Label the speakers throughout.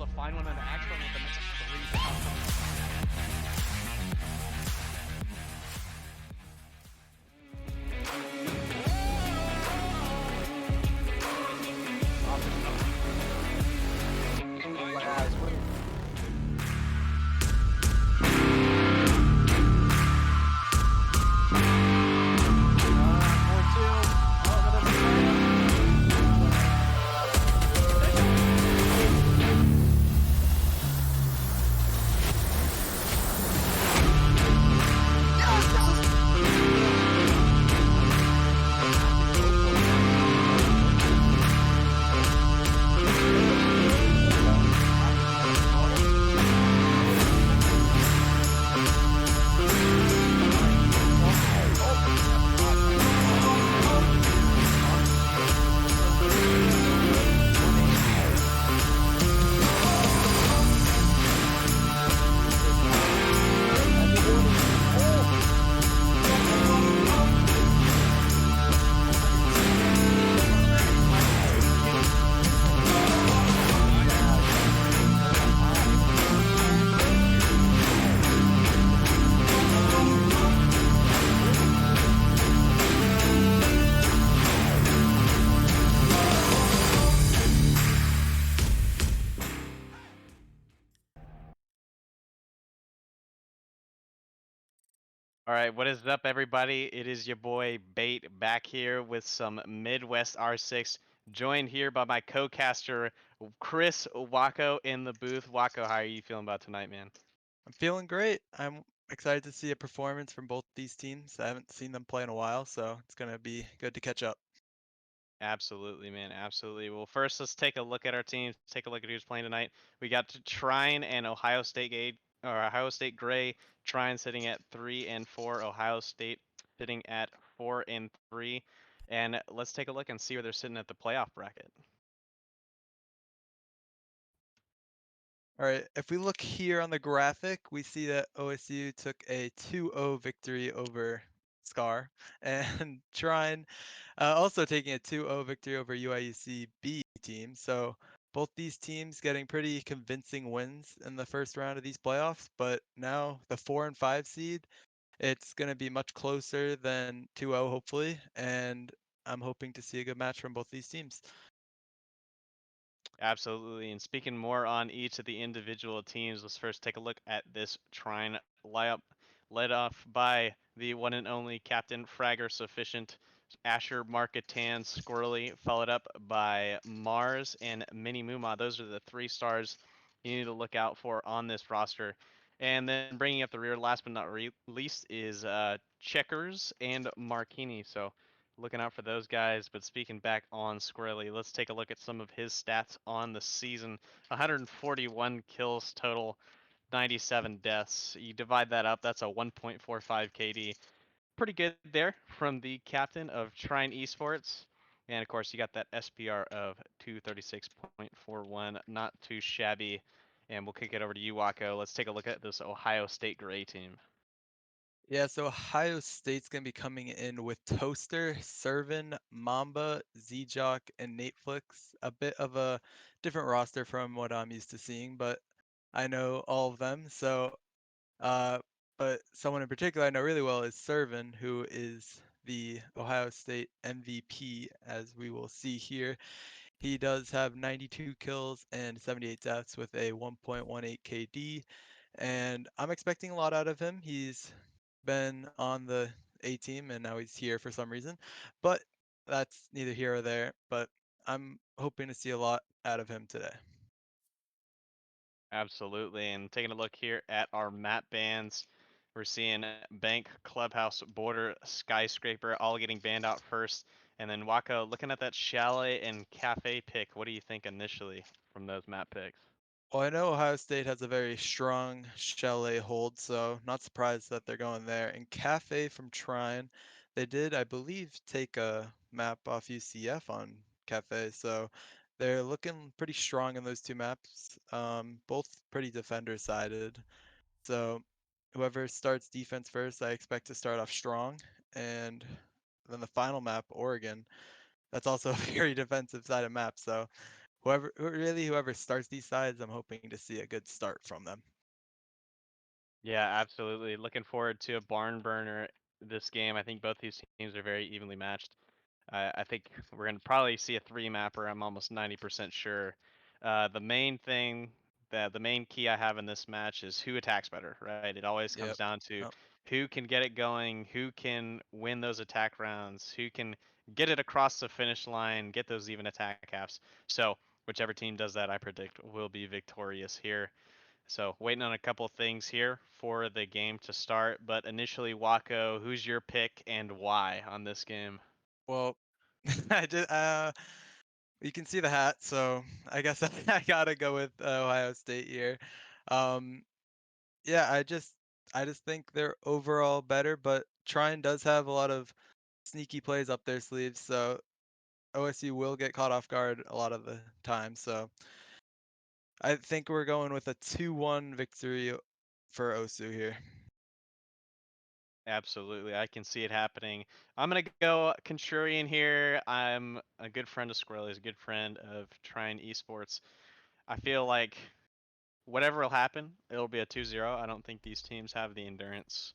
Speaker 1: to find one on the Axel with the next 3 pounds. All right, what is up, everybody? It is your boy Bait back here with some Midwest R6, joined here by my co-caster Chris Wacko in the booth. Wacko, how are you feeling about tonight, man?
Speaker 2: I'm feeling great. I'm excited to see a performance from both these teams. I haven't seen them play in a while, so it's going to be good to catch up.
Speaker 1: Absolutely, man. Absolutely. Well, first, let's take a look at our teams. Take a look at who's playing tonight. We got Trine and Ohio State Ohio State Gray. Trine sitting at 3-4. Ohio State sitting at 4-3. And let's take a look and see where they're sitting at the playoff bracket.
Speaker 2: All right, if we look here on the graphic, we see that OSU took a 2-0 victory over Scar, and Trine also taking a 2-0 victory over UIUC B team. So both these teams getting pretty convincing wins in the first round of these playoffs, but now the 4 and 5 seed, it's going to be much closer than 2-0, hopefully, and I'm hoping to see a good match from both these teams.
Speaker 1: Absolutely. And speaking more on each of the individual teams, let's first take a look at this Trine lineup, led off by the one and only Captain Fragger Sufficient, Asher Marketan Squirrely, followed up by Mars and Mini Muma. Those are the 3 stars you need to look out for on this roster. And then bringing up the rear, last but not least, is Checkers and Marquini. So looking out for those guys. But speaking back on Squirrely, let's take a look at some of his stats on the season. 141 kills total, 97 deaths. You divide that up, that's a 1.45 KD. Pretty good there from the captain of Trine Esports. And of course, you got that SPR of 236.41. Not too shabby. And we'll kick it over to you, Wako. Let's take a look at this Ohio State Gray team.
Speaker 2: Yeah, so Ohio State's going to be coming in with Toaster, Servin, Mamba, Z-Jock, and Nateflix. A bit of a different roster from what I'm used to seeing, but I know all of them. So, uh, but someone in particular I know really well is Servin, who is the Ohio State MVP, as we will see here. He does have 92 kills and 78 deaths with a 1.18 KD, and I'm expecting a lot out of him. He's been on the A team and now he's here for some reason, but that's neither here or there. But I'm hoping to see a lot out of him today.
Speaker 1: Absolutely. And taking a look here at our map bans, we're seeing Bank, Clubhouse, Border, Skyscraper all getting banned out first. And then Wako, looking at that Chalet and Cafe pick, what do you think initially from those map picks?
Speaker 2: Well, I know Ohio State has a very strong Chalet hold, so not surprised that they're going there. And Cafe from Trine, they did, I believe, take a map off UCF on Cafe, so they're looking pretty strong in those two maps. Both pretty defender-sided. So whoever starts defense first, I expect to start off strong. And then the final map, Oregon, that's also a very defensive sided map. So whoever starts these sides, I'm hoping to see a good start from them.
Speaker 1: Yeah, absolutely. Looking forward to a barn burner this game. I think both these teams are very evenly matched. I think we're going to probably see a three mapper. I'm almost 90% sure. The main thing, the main key I have in this match is who attacks better, right? It always comes
Speaker 2: Yep.
Speaker 1: down to
Speaker 2: Yep.
Speaker 1: who can get it going, who can win those attack rounds, who can get it across the finish line, get those even attack halves. So whichever team does that, I predict will be victorious here. So waiting on a couple things here for the game to start, but initially, Wako, who's your pick and why on this game?
Speaker 2: Well, I did. You can see the hat, so I guess I gotta go with Ohio State here. Um, yeah, I just think they're overall better, but Trine does have a lot of sneaky plays up their sleeves, so OSU will get caught off guard a lot of the time. So I think we're going with a 2-1 victory for OSU here.
Speaker 1: Absolutely, I can see it happening. I'm gonna go Contrarian here. I'm a good friend of Squirrel. He's a good friend of Trine Esports. I feel like whatever will happen, it'll be a 2-0. I don't think these teams have the endurance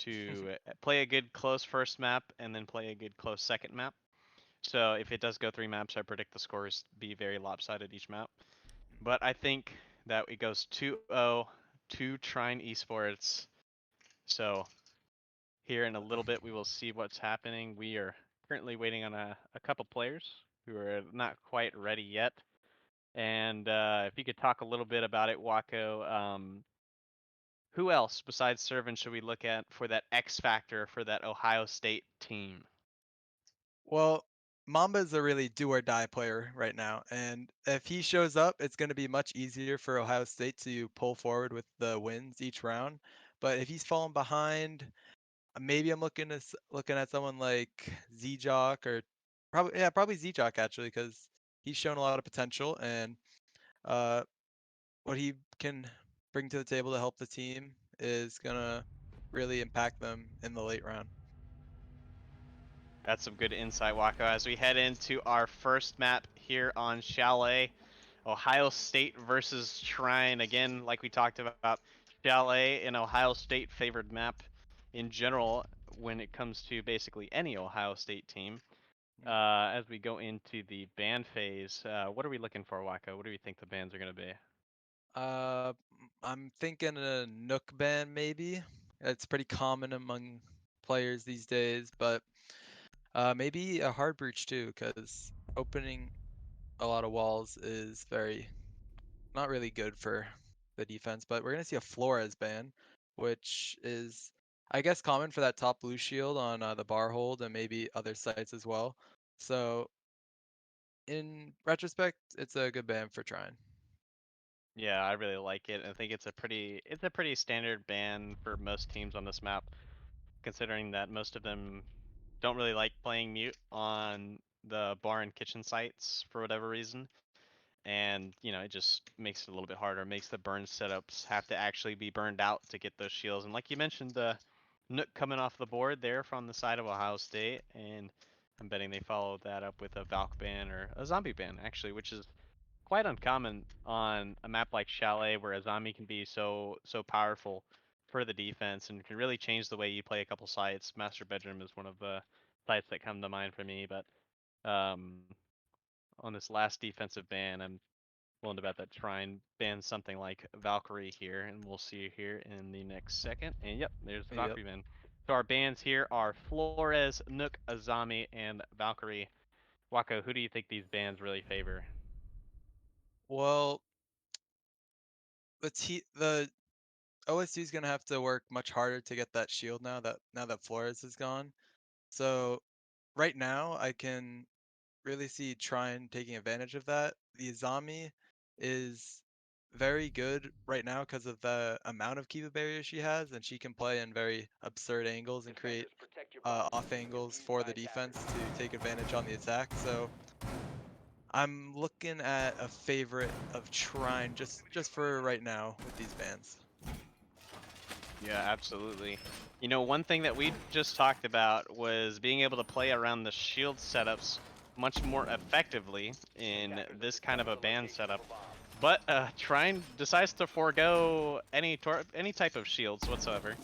Speaker 1: to play a good close first map and then play a good close second map. So if it does go three maps, I predict the scores be very lopsided each map. But I think that it goes 2-0 to Trine Esports. So here in a little bit, we will see what's happening. We are currently waiting on a couple players who are not quite ready yet. And if you could talk a little bit about it, Wako, who else besides Servant should we look at for that X factor for that Ohio State team?
Speaker 2: Well, Mamba's a really do or die player right now, and if he shows up, it's going to be much easier for Ohio State to pull forward with the wins each round. But if he's falling behind, maybe I'm looking at someone like Zjock or probably Zjock actually because he's shown a lot of potential and uh, what he can bring to the table to help the team is gonna really impact them in the late round.
Speaker 1: That's some good insight, Wako. As we head into our first map here on Chalet, Ohio State versus Trine. Again, like we talked about, Chalet, an Ohio State favored map in general when it comes to basically any Ohio State team. As we go into the ban phase, what are we looking for, Wako? What do we think the bans are going to be?
Speaker 2: Uh, I'm thinking a Nook ban maybe. It's pretty common among players these days, but maybe a hard breach too, because opening a lot of walls is very not really good for the defense. But we're gonna see a Flores ban, which is I guess common for that top blue shield on the bar hold and maybe other sites as well. So in retrospect, it's a good ban for trying.
Speaker 1: Yeah, I really like it. I think it's a pretty standard ban for most teams on this map, considering that most of them don't really like playing mute on the bar and kitchen sites for whatever reason. And it just makes it a little bit harder. Makes the burn setups have to actually be burned out to get those shields. And like you mentioned, the Nook coming off the board there from the side of Ohio State, and I'm betting they followed that up with a Valk ban or a zombie ban actually, which is quite uncommon on a map like Chalet where a zombie can be so powerful for the defense and can really change the way you play a couple sites. Master Bedroom is one of the sites that come to mind for me, but um, on this last defensive ban, I'm willing to bet that Trine bans something like Valkyrie here, and we'll see here in the next second. And yep, there's the
Speaker 2: Yep.
Speaker 1: Valkyrie ban. So our bans here are Flores, Nook, Azami, and Valkyrie. Wako, who do you think these bans really favor?
Speaker 2: Well, the OSU is gonna have to work much harder to get that shield now that Flores is gone. So right now, I can really see Trine taking advantage of that. The Izami is very good right now because of the amount of Kiva barriers she has, and she can play in very absurd angles and create off angles for the defense to take advantage on the attack. So I'm looking at a favorite of Trine just for right now with these bans.
Speaker 1: Yeah, absolutely. One thing that we just talked about was being able to play around the shield setups much more effectively in this kind of a band setup. But Trine decides to forego any type of shields whatsoever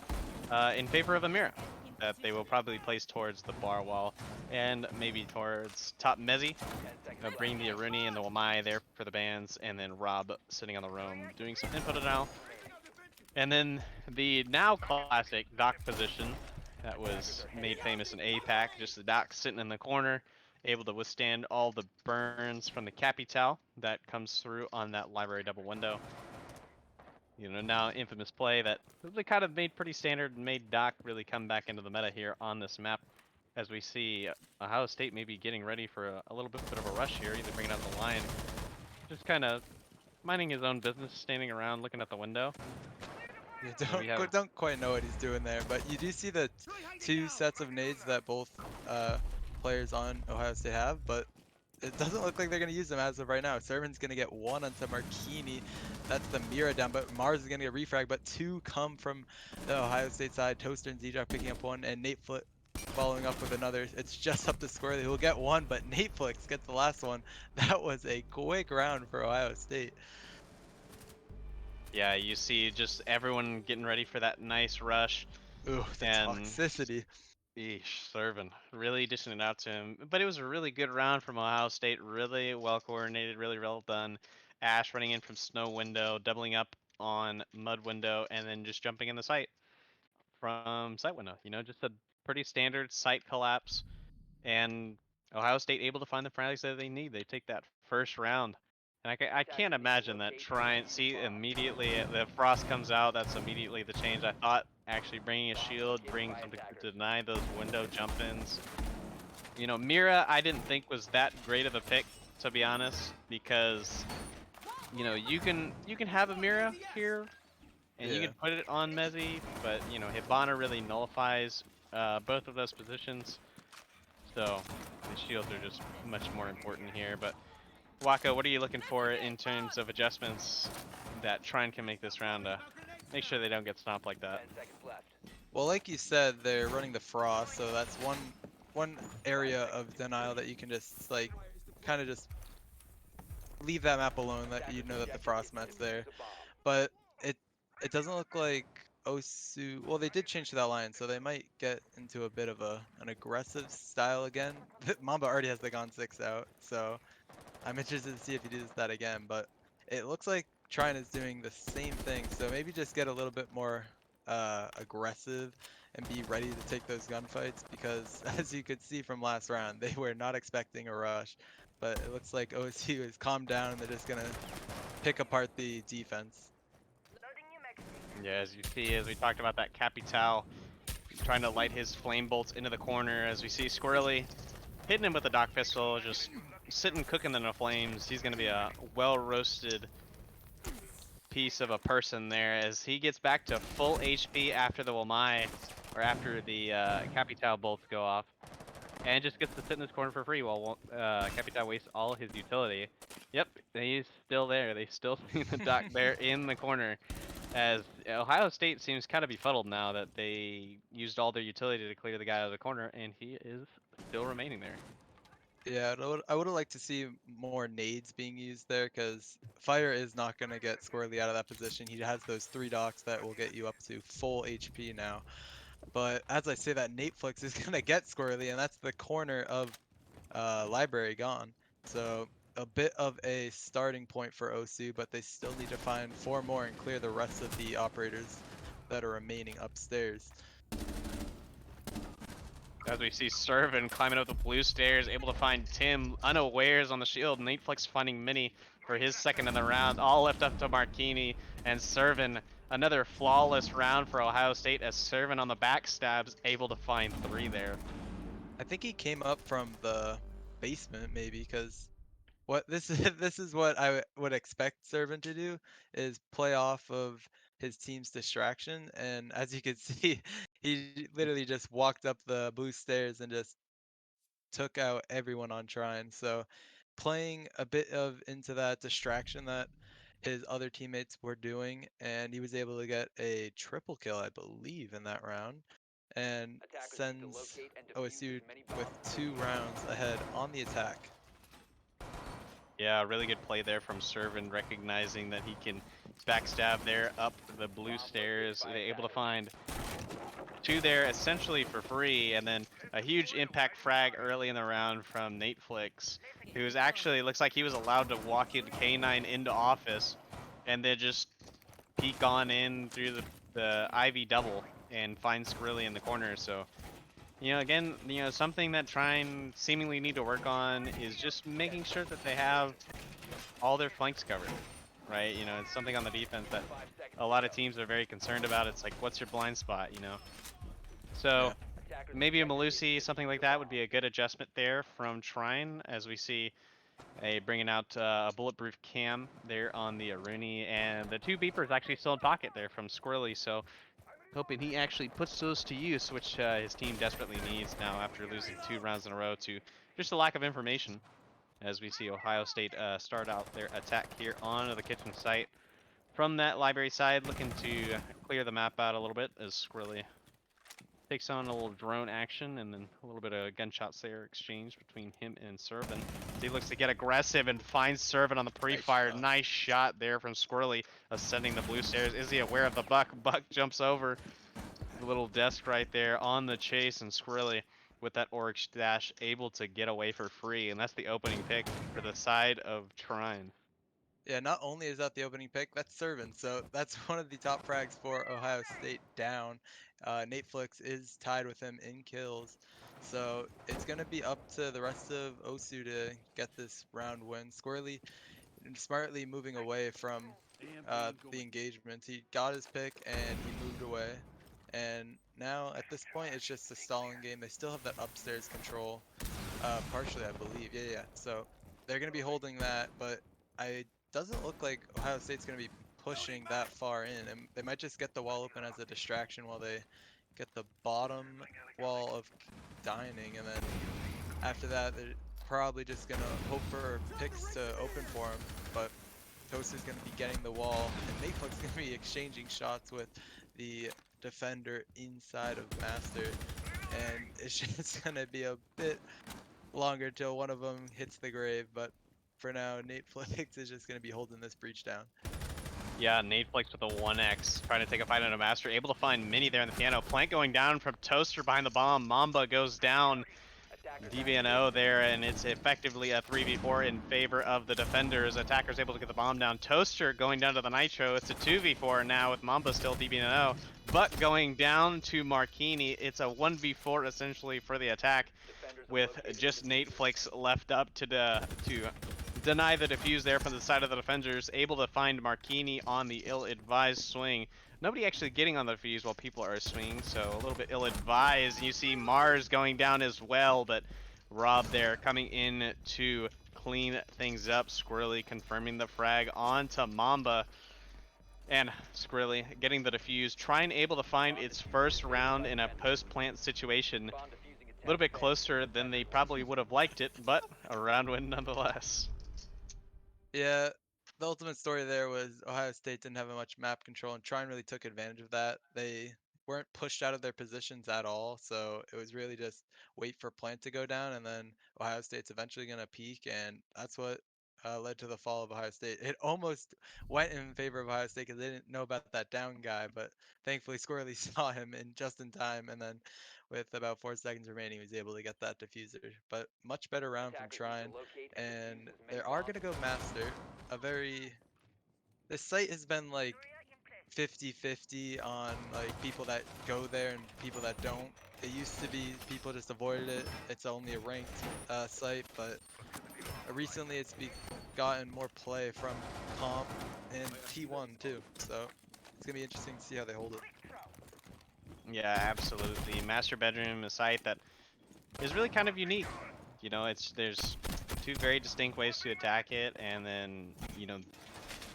Speaker 1: in favor of a Mira that they will probably place towards the bar wall and maybe towards top Mezzi. Bring the Aruni and the Wamai there for the bands, and then Rob sitting on the roam doing some input now. And then the now classic dock position that was made famous in APAC, just the dock sitting in the corner, able to withstand all the burns from the Capital that comes through on that library double window. You know, now infamous play that really kind of made pretty standard and made Doc really come back into the meta here on this map. As we see Ohio State maybe getting ready for a little bit of a rush here, either bringing out the line, just kind of minding his own business, standing around looking at the window.
Speaker 2: You
Speaker 1: So we have
Speaker 2: don't quite know what he's doing there, but you do see the two sets of nades that both players on Ohio State have, but it doesn't look like they're going to use them as of right now. Sermon's going to get one onto Marquini. That's the Mira down, but Mars is going to get refrag, but two come from the Ohio State side. Toaster and Zedrock picking up one, and Nate Flip following up with another. It's just up to Squirrely, who'll get one, but Nate Flix gets the last one. That was a quick round for Ohio State.
Speaker 1: Yeah, you see just everyone getting ready for that nice rush,
Speaker 2: Ooh, the
Speaker 1: and
Speaker 2: toxicity.
Speaker 1: eesh, Servin really dishing it out to him. But it was a really good round from Ohio State, really well coordinated, really well done. Ash running in from snow window, doubling up on mud window, and then just jumping in the site from site window. You know, just a pretty standard site collapse, and Ohio State able to find the frags that they need. They take that first round. And I can't imagine that trying, see, immediately the frost comes out, that's immediately the change. I thought actually bringing a shield, bringing something to deny those window jump-ins. You know, Mira I didn't think was that great of a pick, to be honest, because, you know, you can have a Mira here, and you
Speaker 2: Yeah.
Speaker 1: can put it on Mezzi, but, you know, Hibana really nullifies both of those positions. So the shields are just much more important here. But Waka, what are you looking for in terms of adjustments that Trine can make this round to make sure they don't get stomped like that?
Speaker 2: Well, like you said, they're running the frost, so that's one area of denial that you can just like kind of just leave that map alone, that you know that the frost map's there. But it it doesn't look like Osu. Well, they did change to that line, so they might get into a bit of an aggressive style again. Mamba already has the Gon 6 out, so I'm interested to see if he does that again. But it looks like Trine is doing the same thing, so maybe just get a little bit more aggressive and be ready to take those gunfights, because as you could see from last round, they were not expecting a rush. But it looks like OSU has calmed down and they're just gonna pick apart the defense.
Speaker 1: Yeah, as you see, as we talked about that Capital trying to light his flame bolts into the corner, as we see Squirrely hitting him with a Doc Pistol, just sitting cooking in the flames. He's going to be a well-roasted piece of a person there as he gets back to full HP after the Wamai, or after the Capital bolts go off, and just gets to sit in this corner for free while Capital wastes all his utility. Yep, he's still there. They still see the Doc there in the corner, as Ohio State seems kind of befuddled now that they used all their utility to clear the guy out of the corner, and he is still remaining there.
Speaker 2: Yeah, I would have liked to see more nades being used there, because Fire is not going to get Squirrely out of that position. He has those 3 docks that will get you up to full HP now. But as I say that, Nateflix is going to get Squirrely, and that's the corner of Library gone. So a bit of a starting point for Osu, but they still need to find 4 more and clear the rest of the operators that are remaining upstairs.
Speaker 1: As we see Servin climbing up the blue stairs, able to find Tim unawares on the shield. Nateflix finding Mini for his second in the round. All left up to Marquini and Servin. Another flawless round for Ohio State as Servin on the backstabs, able to find 3 there.
Speaker 2: I think he came up from the basement maybe, because what this is this is what would expect Servant to do, is play off of his team's distraction, and as you can see, he literally just walked up the blue stairs and just took out everyone on Trine. So playing a bit of into that distraction that his other teammates were doing, and he was able to get a triple kill, I believe, in that round. and sends OSU with 2 rounds ahead on the attack.
Speaker 1: Yeah, really good play there from Servin, recognizing that he can backstab there up the blue stairs. They're able to find two there essentially for free, and then a huge impact frag early in the round from Nateflix, who's actually looks like he was allowed to walk into K9 into office, and then just peek on in through the Ivy double and find Skrilly in the corner. So, again, something that Trine seemingly need to work on is just making sure that they have all their flanks covered, right? It's something on the defense that a lot of teams are very concerned about. It's like, what's your blind spot? So
Speaker 2: Yeah.
Speaker 1: maybe a Malusi, something like that would be a good adjustment there from Trine, as we see bringing out a bulletproof cam there on the Aruni, and the two beepers actually still in pocket there from Squirrely. So hoping he actually puts those to use, which his team desperately needs now after losing 2 rounds in a row to just a lack of information. As we see Ohio State start out their attack here onto the kitchen site. From that library side, looking to clear the map out a little bit as Squirrely takes on a little drone action, and then a little bit of gunshots there exchanged between him and Servin. He looks to get aggressive and finds Servin on the
Speaker 2: Nice
Speaker 1: pre-fire.
Speaker 2: shot.
Speaker 1: Nice shot there from Squirrely, ascending the blue stairs. Is he aware of the Buck? Buck jumps over the little desk right there on the chase, and Squirrely with that Oryx dash able to get away for free, and that's the opening pick for the side of Trine.
Speaker 2: Yeah, not only is that the opening pick, that's Servin. So that's one of the top frags for Ohio State down. Nateflix is tied with him in kills. So it's going to be up to the rest of OSU to get this round win. Squirrely and smartly moving away from the engagement. He got his pick and he moved away. And now at this point, it's just a stalling game. They still have that upstairs control, partially, I believe. Yeah, yeah. So they're going to be holding that, but I doesn't look like Ohio State's going to be pushing that far in. And they might just get the wall open as a distraction while they get the bottom wall of dining, and then after that, they're probably just gonna hope for picks to open for him. But Toast is gonna be getting the wall, and Mayflux gonna be exchanging shots with the defender inside of Master, and it's just gonna be a bit longer till one of them hits the grave. But for now, Nate Flix is just gonna be holding this breach down.
Speaker 1: Yeah, Nateflix with a 1x, trying to take a fight on a Master, able to find Mini there in the piano. Plank going down from Toaster behind the bomb. Mamba goes down. DBNO there, and it's effectively a 3v4 in favor of the defenders. Attackers able to get the bomb down. Toaster going down to the Nitro. It's a 2v4 now with Mamba still DBNO. But going down to Marquini, it's a 1v4 essentially for the attack, with just Nateflix left up to deny the defuse there from the side of the defenders, able to find Marquini on the ill-advised swing. Nobody actually getting on the defuse while people are swinging, so a little bit ill-advised. You see Mars going down as well, but Rob there coming in to clean things up. Squirrely confirming the frag onto Mamba. And Squirrely getting the defuse, Trine able to find its first round in a post-plant situation. A little bit closer than they probably would have liked it, but a round win nonetheless.
Speaker 2: Yeah, the ultimate story there was Ohio State didn't have much map control, and Trine really took advantage of that. They weren't pushed out of their positions at all, so it was really just wait for Plant to go down, and then Ohio State's eventually going to peak, and that's what led to the fall of Ohio State. It almost went in favor of Ohio State because they didn't know about that down guy, but thankfully Squirrely saw him in just in time, and then with about 4 seconds remaining, he was able to get that diffuser. But much better round from Trine, and they are gonna go Master. A very This site has been like 50-50 on like people that go there and people that don't. It used to be people just avoided it. It's only a ranked site, but recently gotten more play from comp and T1 too. So it's gonna be interesting to see how they hold it.
Speaker 1: Yeah, absolutely. Master Bedroom, a site that is really kind of unique. There's two very distinct ways to attack it, and then,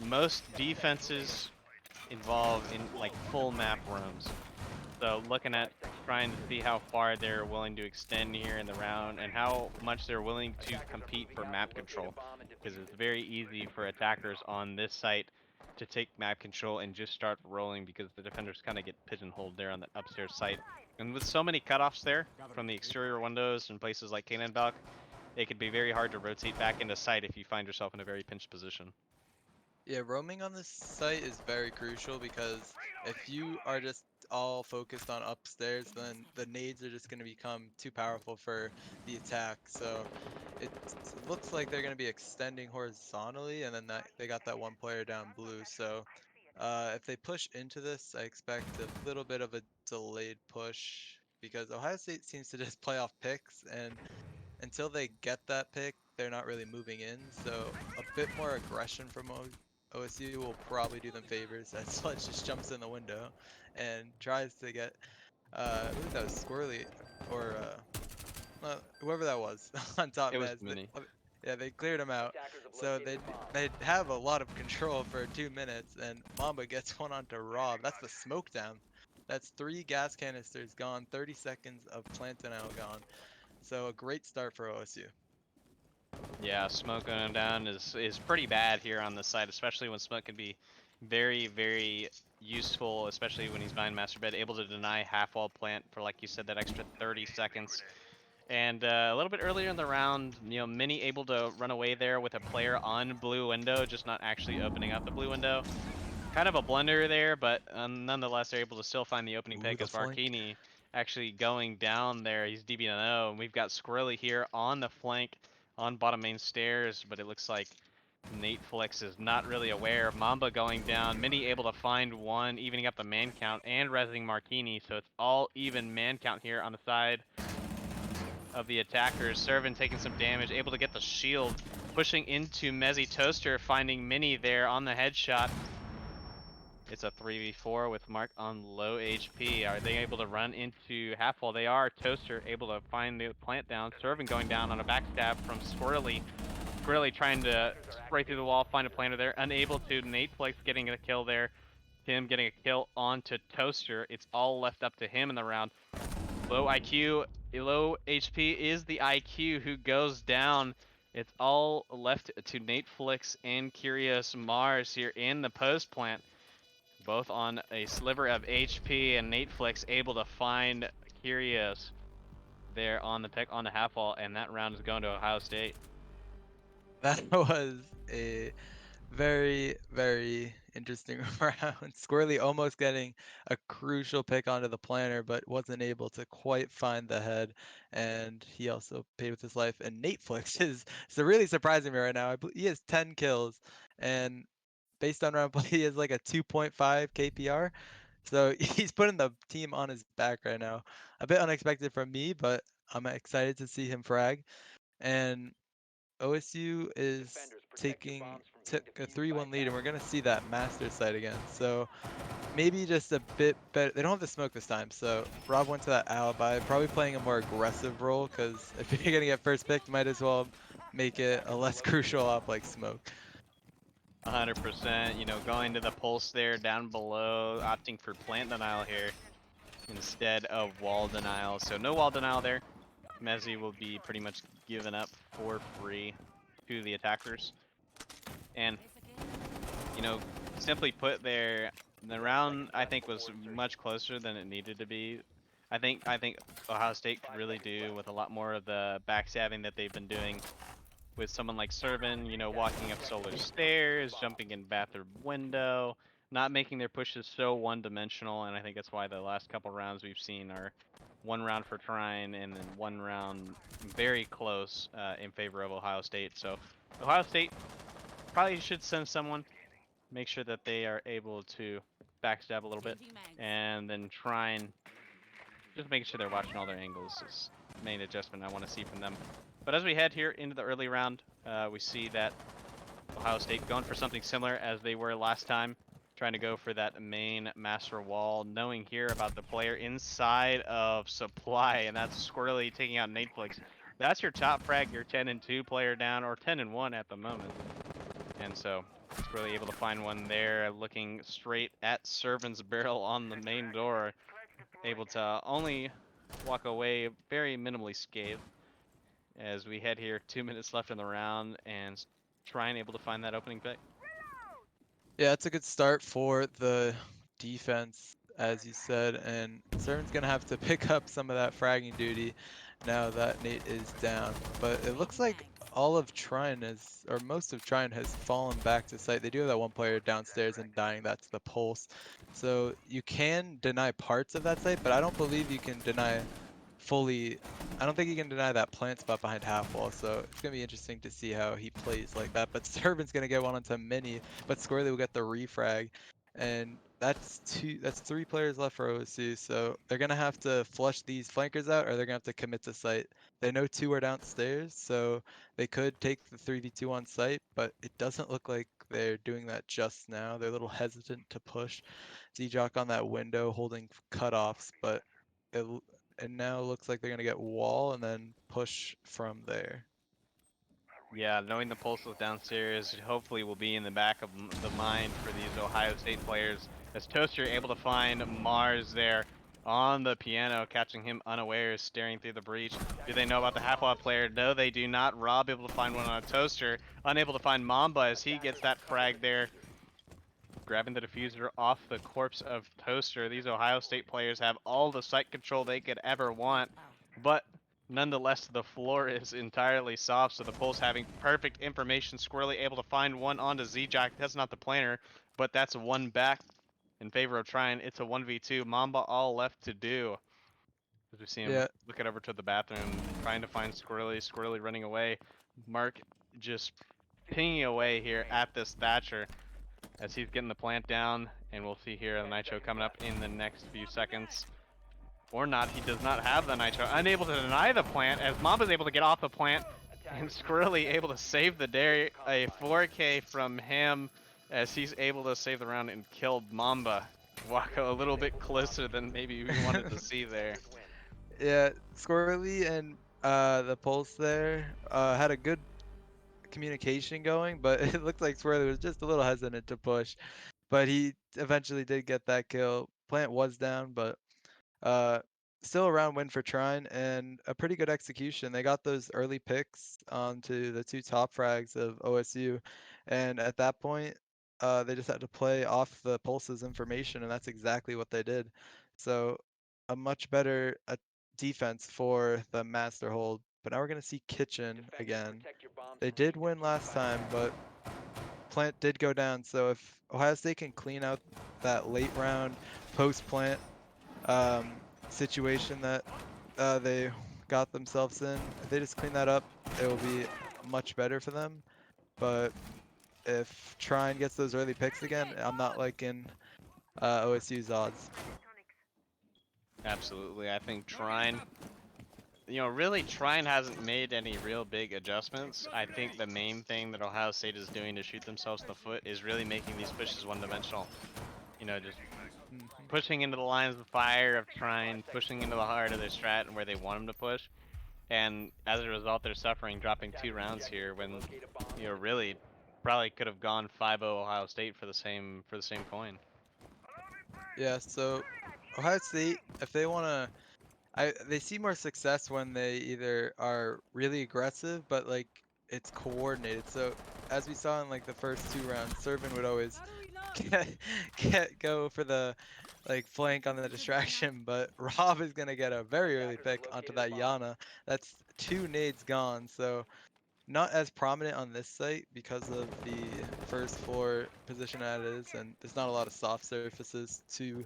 Speaker 1: most defenses involve in like full map roams. So looking at trying to see how far they're willing to extend here in the round and how much they're willing to compete for map control, because it's very easy for attackers on this site to take map control and just start rolling because the defenders kind of get pigeonholed there on the upstairs site. And with so many cutoffs there from the exterior windows and places like Balk, it could be very hard to rotate back into sight if you find yourself in a very pinched position.
Speaker 2: Yeah, roaming on this site is very crucial because if you are just all focused on upstairs, then the nades are just going to become too powerful for the attack. So it looks like they're going to be extending horizontally, and then that they got that one player down blue. So if they push into this, I expect a little bit of a delayed push because Ohio State seems to just play off picks, and until they get that pick, they're not really moving in. So a bit more aggression from OSU will probably do them favors as Sledge just jumps in the window and tries to get, I believe that was Squirrely or whoever that was on top
Speaker 1: It was
Speaker 2: meds.
Speaker 1: mini.
Speaker 2: Yeah, they cleared him out. So they'd have a lot of control for 2 minutes, and Mamba gets one onto Rob. That's the smoke down. That's 3 gas canisters gone, 30 seconds of plant denial gone. So a great start for OSU.
Speaker 1: Yeah, smoke going down is pretty bad here on this side, especially when smoke can be very, very useful, especially when he's behind master bed, able to deny half wall plant for, like you said, that extra 30 seconds. And a little bit earlier in the round, Mini able to run away there with a player on blue window, just not actually opening up the blue window. Kind of a blunder there, but nonetheless, they're able to still find the opening
Speaker 2: Ooh,
Speaker 1: pick
Speaker 2: the
Speaker 1: as
Speaker 2: flank.
Speaker 1: Marquini actually going down there. He's DB0, and we've got Squirrely here on the flank on bottom main stairs, but it looks like Nate Flex is not really aware. Mamba going down, Mini able to find one, evening up the man count and resing Marquini, so it's all even man count here on the side of the attackers. Servant taking some damage, able to get the shield, pushing into Mezzy Toaster, finding Mini there on the headshot. It's a 3v4 with Mark on low HP. Are they able to run into half wall? They are. Toaster able to find the plant down. Servant going down on a backstab from Squirrely. Squirrely trying to spray through the wall, find a planter there. Unable to. Nate Flex getting a kill there. Him getting a kill onto Toaster. It's all left up to him in the round. Low IQ, low HP is the IQ who goes down. It's all left to Nate Flex and Curious Mars here in the post plant. Both on a sliver of HP, and Nate Flex able to find Curious there on the pick on the half wall, and that round is going to Ohio State.
Speaker 2: That was a very, very interesting round. Squirrely almost getting a crucial pick onto the planter, but wasn't able to quite find the head. And he also paid with his life. And Nate Flex is so really surprising me right now. He has 10 kills, and based on round play, he has like a 2.5 KPR. So he's putting the team on his back right now. A bit unexpected from me, but I'm excited to see him frag. And OSU is took a 3-1 lead, and we're gonna see that master site again. So maybe just a bit better. They don't have the smoke this time, so Rob went to that alibi, probably playing a more aggressive role. Because if you're gonna get first pick, you might as well make it a less crucial op like smoke.
Speaker 1: 100%, going to the pulse there down below, opting for plant denial here instead of wall denial. So no wall denial there. Mezzy will be pretty much given up for free to the attackers. And, you know, simply put there, the round I think was much closer than it needed to be. I think Ohio State could really do with a lot more of the backstabbing that they've been doing with someone like Servin, walking up solar stairs, jumping in bathroom window, not making their pushes so one-dimensional, and I think that's why the last couple rounds we've seen are one round for Trine and then one round very close in favor of Ohio State. So Ohio State probably should send someone, make sure that they are able to backstab a little bit, and then Trine just making sure they're watching all their angles is the main adjustment I want to see from them. But as we head here into the early round, we see that Ohio State going for something similar as they were last time, trying to go for that main master wall, knowing here about the player inside of supply, and that's Squirrely taking out Netflix. That's your top frag, your 10-2 player down, or 10-1 at the moment. And so Squirrely able to find one there, looking straight at Servant's barrel on the main door, able to only walk away very minimally scathed. As we head here, 2 minutes left in the round, and Trine able to find that opening pick.
Speaker 2: Yeah, it's a good start for the defense, as you said, and Servant's gonna have to pick up some of that fragging duty now that Nate is down. But it looks like all of Trine is, or most of Trine has fallen back to site. They do have that one player downstairs and dying that to the pulse. So you can deny parts of that site, but I don't believe you can deny fully. I don't think he can deny that plant spot behind half wall, so it's gonna be interesting to see how he plays like that. But Servant's gonna get one onto mini, but Squirrely will get the refrag, and that's three players left for OSU. So they're gonna have to flush these flankers out, or they're gonna have to commit to site. They know two are downstairs, so they could take the 3v2 on site, but it doesn't look like they're doing that just now. They're a little hesitant to push. Z-Jock on that window holding cutoffs, but it, and now looks like they're gonna get wall and then push from there.
Speaker 1: Yeah, knowing the pulse was downstairs, hopefully will be in the back of the mind for these Ohio State players. As Toaster able to find Mars there on the piano, catching him unawares, staring through the breach. Do they know about the half-wall player? No, they do not. Rob able to find one on a Toaster, unable to find Mamba as he gets that frag there, grabbing the diffuser off the corpse of Toaster. These Ohio State players have all the site control they could ever want, but nonetheless, the floor is entirely soft, so the Pulse having perfect information, Squirrely able to find one onto Z-Jack. That's not the planner, but that's one back in favor of Trine. It's a 1v2. Mamba all left to do. As we see him
Speaker 2: Yeah,
Speaker 1: looking over to the bathroom, trying to find Squirrely. Squirrely running away. Mark just pinging away here at this Thatcher as he's getting the plant down, and we'll see here the Nitro coming up in the next few seconds. Or not, he does not have the Nitro. Unable to deny the plant, as Mamba's able to get off the plant, and Squirrely able to save the day. A 4K from him, as he's able to save the round and kill Mamba. Wako a little bit closer than maybe we wanted to see there.
Speaker 2: yeah. Squirrely and the pulse there had a good communication going, but it looked like Squirrely was just a little hesitant to push. But he eventually did get that kill. Plant was down, but Uh, still a round win for Trine and a pretty good execution. They got those early picks onto the two top frags of OSU, and at that point, they just had to play off the Pulse's information, and that's exactly what they did. So a much better defense for the Master Hold. But now we're gonna see Kitchen again. They did win last time, but Plant did go down. So if Ohio State can clean out that late round post Plant situation that they got themselves in. If they just clean that up, it will be much better for them. But if Trine gets those early picks again, I'm not liking OSU's odds.
Speaker 1: Absolutely, I think Trine, really Trine hasn't made any real big adjustments. I think the main thing that Ohio State is doing to shoot themselves in the foot is really making these pushes one-dimensional. Just
Speaker 2: Mhm.
Speaker 1: pushing into the lines of fire of Trine, pushing into the heart of their strat and where they want them to push. And as a result, they're suffering, dropping 2 rounds here when, really probably could have gone 5-0 Ohio State for the same coin.
Speaker 2: Yeah, so Ohio State, if they want to, they see more success when they either are really aggressive, but like it's coordinated. So as we saw in like the first 2 rounds, Servant would always get, go for the like flank on the distraction, but Rob is gonna get a very early pick onto that Yana. That's 2 nades gone, so not as prominent on this site because of the first floor position that it is, and there's not a lot of soft surfaces to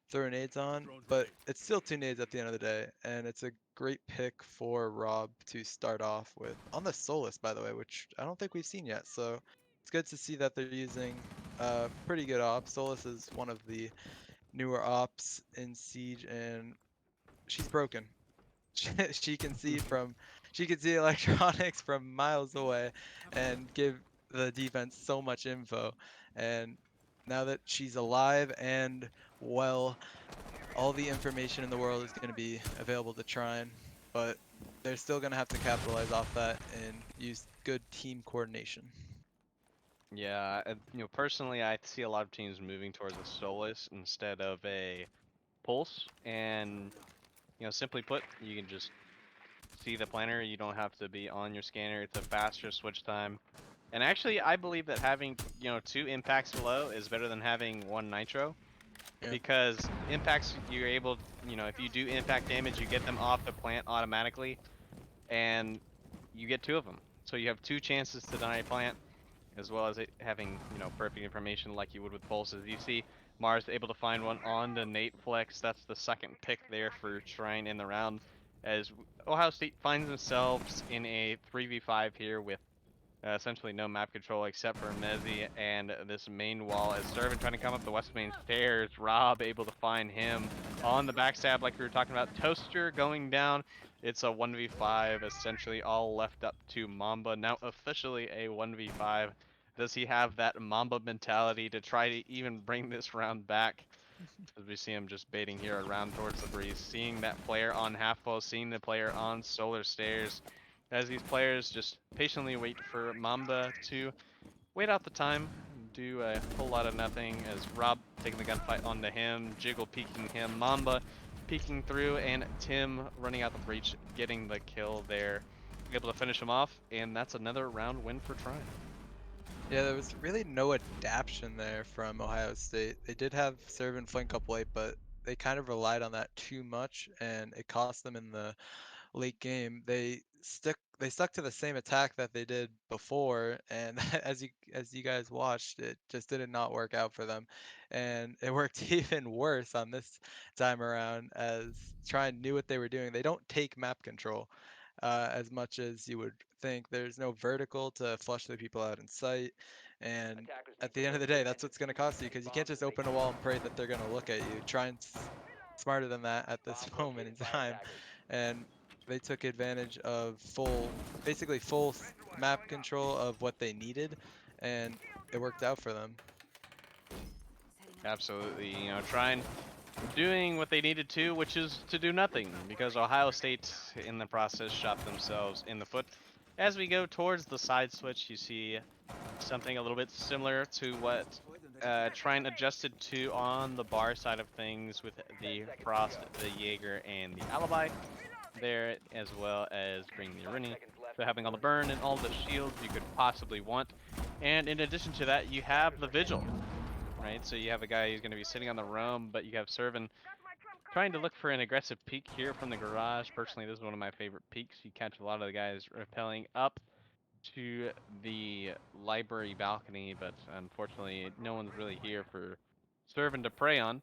Speaker 2: throw nades on, but it's still 2 nades at the end of the day, and it's a great pick for Rob to start off with on the Solus, by the way, which I don't think we've seen yet. So it's good to see that they're using pretty good ops. Solus is one of the newer ops in Siege, and she's broken. She can see from she can see electronics from miles away and give the defense so much info. And now that she's alive and well, all the information in the world is going to be available to Trine, but they're still going to have to capitalize off that and use good team coordination.
Speaker 1: Yeah, personally, I see a lot of teams moving towards a Solus instead of a Pulse, and simply put, you can just see the planner. You don't have to be on your scanner. It's a faster switch time. And actually, I believe that having, two impacts below is better than having one nitro,
Speaker 2: Yeah.
Speaker 1: because impacts you're able, if you do impact damage, you get them off the plant automatically, and you get two of them. So you have two chances to deny a plant, as well as it having, perfect information like you would with pulses. You see Mars able to find one on the Nate Flex. That's the second pick there for Trine in the round, as Ohio State finds themselves in a 3v5 here with essentially no map control except for Mezzi and this main wall as Servant trying to come up the west main stairs. Rob able to find him on the backstab like we were talking about. Toaster going down. It's a 1v5, essentially all left up to Mamba. Now officially a 1v5. Does he have that Mamba mentality to try to even bring this round back? As we see him just baiting here around towards the breeze, seeing that player on half wall, seeing the player on solar stairs, as these players just patiently wait for Mamba to wait out the time, do a whole lot of nothing, as Rob taking the gunfight onto him, Jiggle peeking him, Mamba peeking through, and Tim running out the breach, getting the kill there, able to finish him off, and that's another round win for Trine.
Speaker 2: Yeah, there was really no adaptation there from Ohio State. They did have serve and flank up late, but they kind of relied on that too much, and it cost them in the late game. They stuck to the same attack that they did before, and as you guys watched, it just did not work out for them, and it worked even worse on this time around as Trine knew what they were doing. They don't take map control as much as you would think. There's no vertical to flush the people out in sight, and at the end of the day, that's what's going to cost you because you can't just open a wall and pray that they're going to look at you. Trine's smarter than that at this moment in time, and they took advantage of basically map control of what they needed, and it worked out for them.
Speaker 1: Absolutely, Trine doing what they needed to, which is to do nothing, because Ohio State, in the process, shot themselves in the foot. As we go towards the side switch, you see something a little bit similar to what Trine adjusted to on the bar side of things with the Frost, the Jaeger, and the Alibi there, as well as bringing the Rini. So having all the burn and all the shields you could possibly want. And in addition to that, you have the Vigil, right? So you have a guy who's going to be sitting on the roam, but you have Servant trying to look for an aggressive peek here from the garage. Personally, this is one of my favorite peeks. You catch a lot of the guys rappelling up to the library balcony, but unfortunately, no one's really here for Servant to prey on.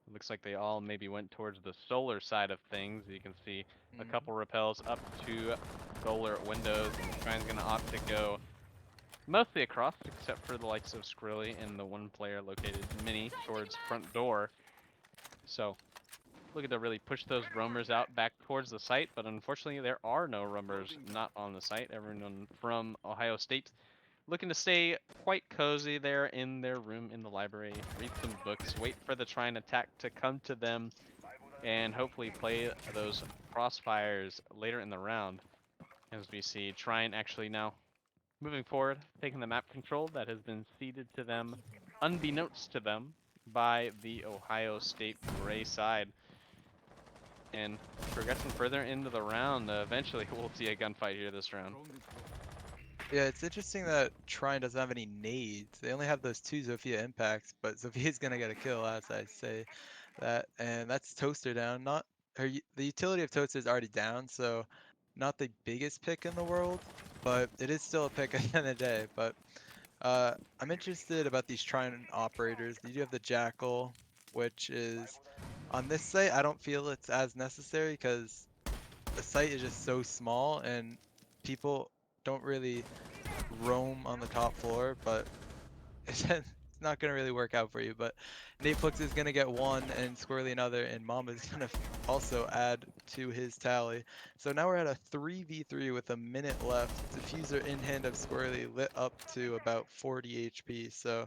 Speaker 1: It looks like they all maybe went towards the solar side of things. You can see a
Speaker 2: Mhm.
Speaker 1: couple rappels up to solar windows, and Trine's going to opt to go mostly across, except for the likes of Skrilly and the one player located mini towards front door. So looking to really push those roamers out back towards the site, but unfortunately there are no roamers not on the site. Everyone from Ohio State looking to stay quite cozy there in their room in the library, read some books, wait for the Trine attack to come to them, and hopefully play those crossfires later in the round. As we see Trine actually now moving forward, taking the map control that has been ceded to them, unbeknownst to them, by the Ohio State gray side. And progressing further into the round, eventually we'll see a gunfight here this round.
Speaker 2: Yeah, it's interesting that Trine doesn't have any nades. They only have those two Zofia impacts, but Zofia's gonna get a kill, as I say that, and that's Toaster down. Not the utility of Toaster is already down, so not the biggest pick in the world, but it is still a pick at the end of the day. But I'm interested about these Trine operators. You do have the Jackal, which is on this site. I don't feel it's as necessary because the site is just so small and people don't really roam on the top floor, but it's not going to really work out for you. But Nateflix is going to get one and Squirrely another, and Mamba is going to also add to his tally. So now we're at a 3v3 with a minute left. Diffuser in hand of Squirrely lit up to about 40 HP. So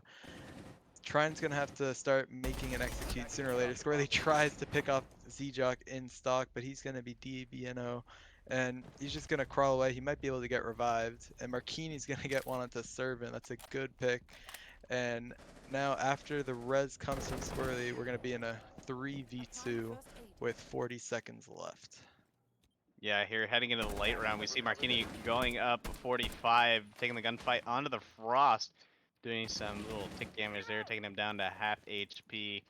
Speaker 2: Trine's going to have to start making an execute sooner or later. Squirrely tries to pick off Z-Jock in stock, but he's going to be DBNO. And he's just going to crawl away. He might be able to get revived. And Marquini's going to get one onto Servant. That's a good pick. And now after the res comes from Squirrely, we're going to be in a 3v2 with 40 seconds left.
Speaker 1: Yeah, here heading into the late round, we see Marquini going up 45, taking the gunfight onto the Frost, doing some little tick damage there, taking him down to half HP.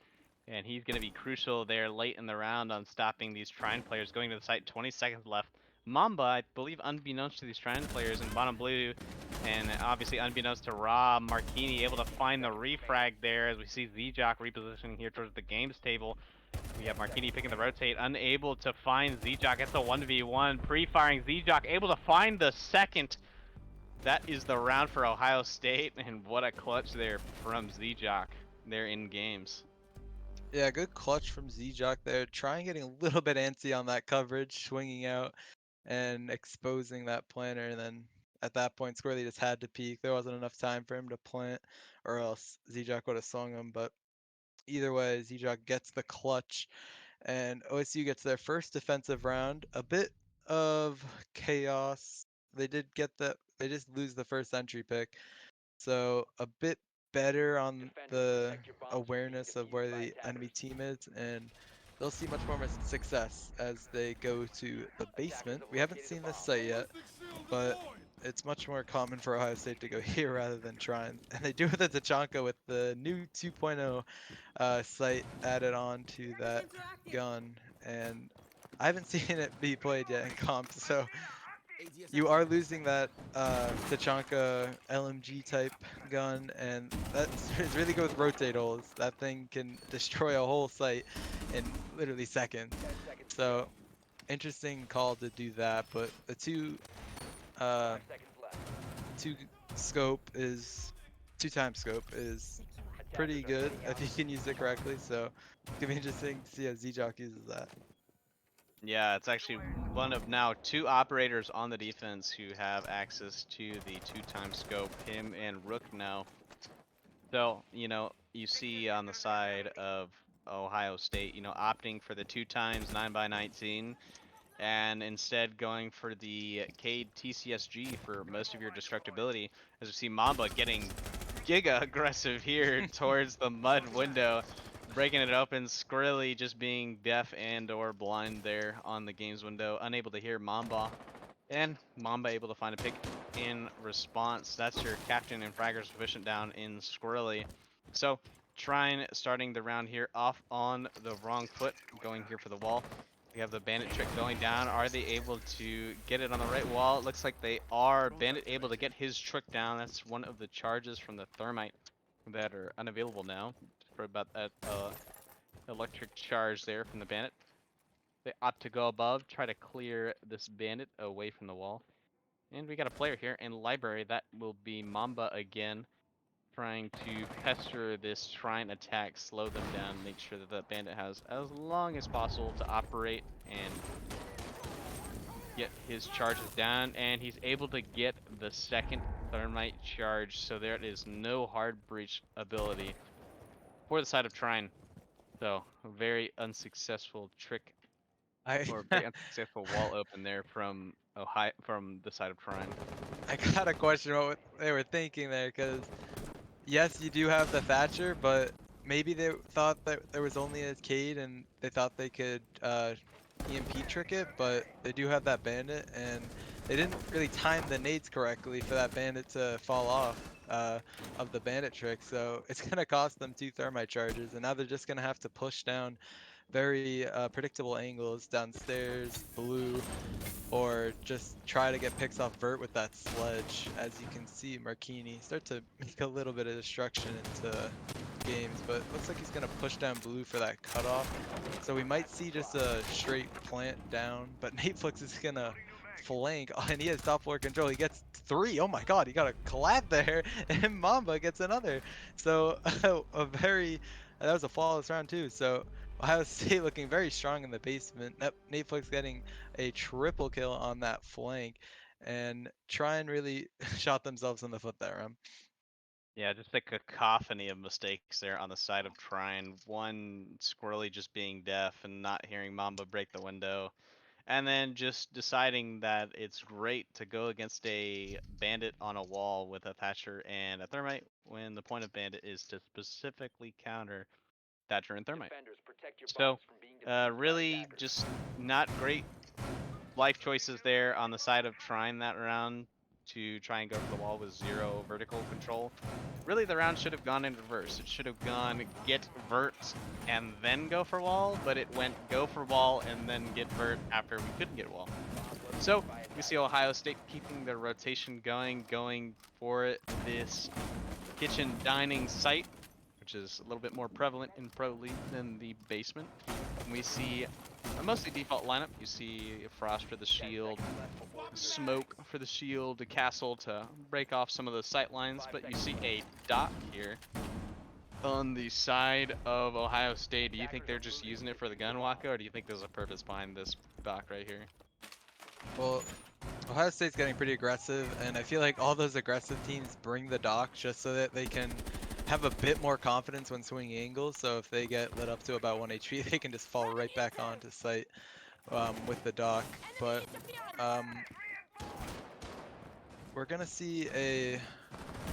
Speaker 1: And he's going to be crucial there late in the round on stopping these Trine players. Going to the site, 20 seconds left. Mamba, I believe unbeknownst to these Trine players in bottom blue, and obviously unbeknownst to Rob, Marquini able to find the refrag there as we see Zjock repositioning here towards the games table. We have Marquini picking the rotate, unable to find Zjock. It's a 1v1. Pre-firing Zjock, able to find the second. That is the round for Ohio State, and what a clutch there from Zjock there in games.
Speaker 2: Yeah, good clutch from Zjock there. Trying getting a little bit antsy on that coverage, swinging out and exposing that planter. And then at that point, Squirrely just had to peek. There wasn't enough time for him to plant, or else Zjock would have swung him. But either way, Zjock gets the clutch, and OSU gets their first defensive round. A bit of chaos. They did get the. They just lose the first entry pick. So a bit better on the awareness of where the enemy team is, and they'll see much more success as they go to the basement. We haven't seen this site yet, but it's much more common for Ohio State to go here rather than Trine. And they do it at Tachanka with the new 2.0 site added on to that gun. And I haven't seen it be played yet in comp, so you are losing that Tachanka LMG type gun, and that's it's really good with rotate holes. That thing can destroy a whole site in literally seconds. So interesting call to do that, but the uh two scope is 2 times scope is pretty good if you can use it correctly. So it's gonna be interesting to see how Zjock uses that.
Speaker 1: Yeah, it's actually one of now 2 operators on the defense who have access to the 2 times scope, him and Rook now. So, you see on the side of Ohio State, opting for the 2 times 9x19 and instead going for the Cade TCSG for most of your destructibility. As we see Mamba getting giga aggressive here towards the mud window, breaking it open. Skrilly just being deaf and or blind there on the games window, unable to hear Mamba. And Mamba able to find a pick in response. That's your captain and fragger sufficient down in Squirrely. So Trine starting the round here off on the wrong foot, going here for the wall. We have the bandit trick going down. Are they able to get it on the right wall? It looks like they are. Bandit able to get his trick down. That's one of the charges from the thermite that are unavailable now. For about that electric charge there from the bandit. They opt to go above, try to clear this bandit away from the wall. And we got a player here in library. That will be Mamba again, trying to pester this Trine attack, slow them down, make sure that the bandit has as long as possible to operate and get his charges down. And he's able to get the second thermite charge, so there is no hard breach ability for the side of Trine. So, a very unsuccessful trick
Speaker 2: I
Speaker 1: or very unsuccessful wall open there from Ohio, from the side of Trine.
Speaker 2: I gotta question what they were thinking there, because yes, you do have the Thatcher, but maybe they thought that there was only a Cade and they thought they could EMP trick it, but they do have that bandit, and they didn't really time the nades correctly for that bandit to fall off of the bandit trick, so it's gonna cost them 2 thermite charges, and now they're just gonna have to push down very predictable angles downstairs, blue, or just try to get picks off vert with that sledge. As you can see, Marquini start to make a little bit of destruction into games, but looks like he's gonna push down blue for that cutoff. So we might see just a straight plant down, but Nateflix is gonna flank, and he has top floor control. He gets 3. Oh my god, he got a collab there, and Mamba gets another. So a very that was a flawless round too. So Ohio State looking very strong in the basement. Nateflix getting a triple kill on that flank, and Trine really shot themselves in the foot that round.
Speaker 1: Yeah, just a cacophony of mistakes there on the side of Trine. One, Squirrely just being deaf and not hearing Mamba break the window. And then just deciding that it's great to go against a bandit on a wall with a Thatcher and a Thermite when the point of bandit is to specifically counter Thatcher and Thermite. So, really just not great life choices there on the side of trying that round to try and go for the wall with 0 vertical control. Really, the round should have gone in reverse. It should have gone get vert and then go for wall, but it went go for wall and then get vert after we couldn't get wall. So we see Ohio State keeping their rotation going for this kitchen dining site, which is a little bit more prevalent in Pro League than the basement. And we see a mostly default lineup. You see Frost for the shield, Smoke for the shield, a Castle to break off some of the sight lines, but you see a dot here on the side of Ohio State. Do you think they're just using it for the gun, Waka, or do you think there's a purpose behind this dock right here?
Speaker 2: Well, Ohio State's getting pretty aggressive, and I feel like all those aggressive teams bring the dock just so that they can have a bit more confidence when swinging angles. So if they get lit up to about 1 HP, they can just fall right back onto site with the dock. But we're gonna see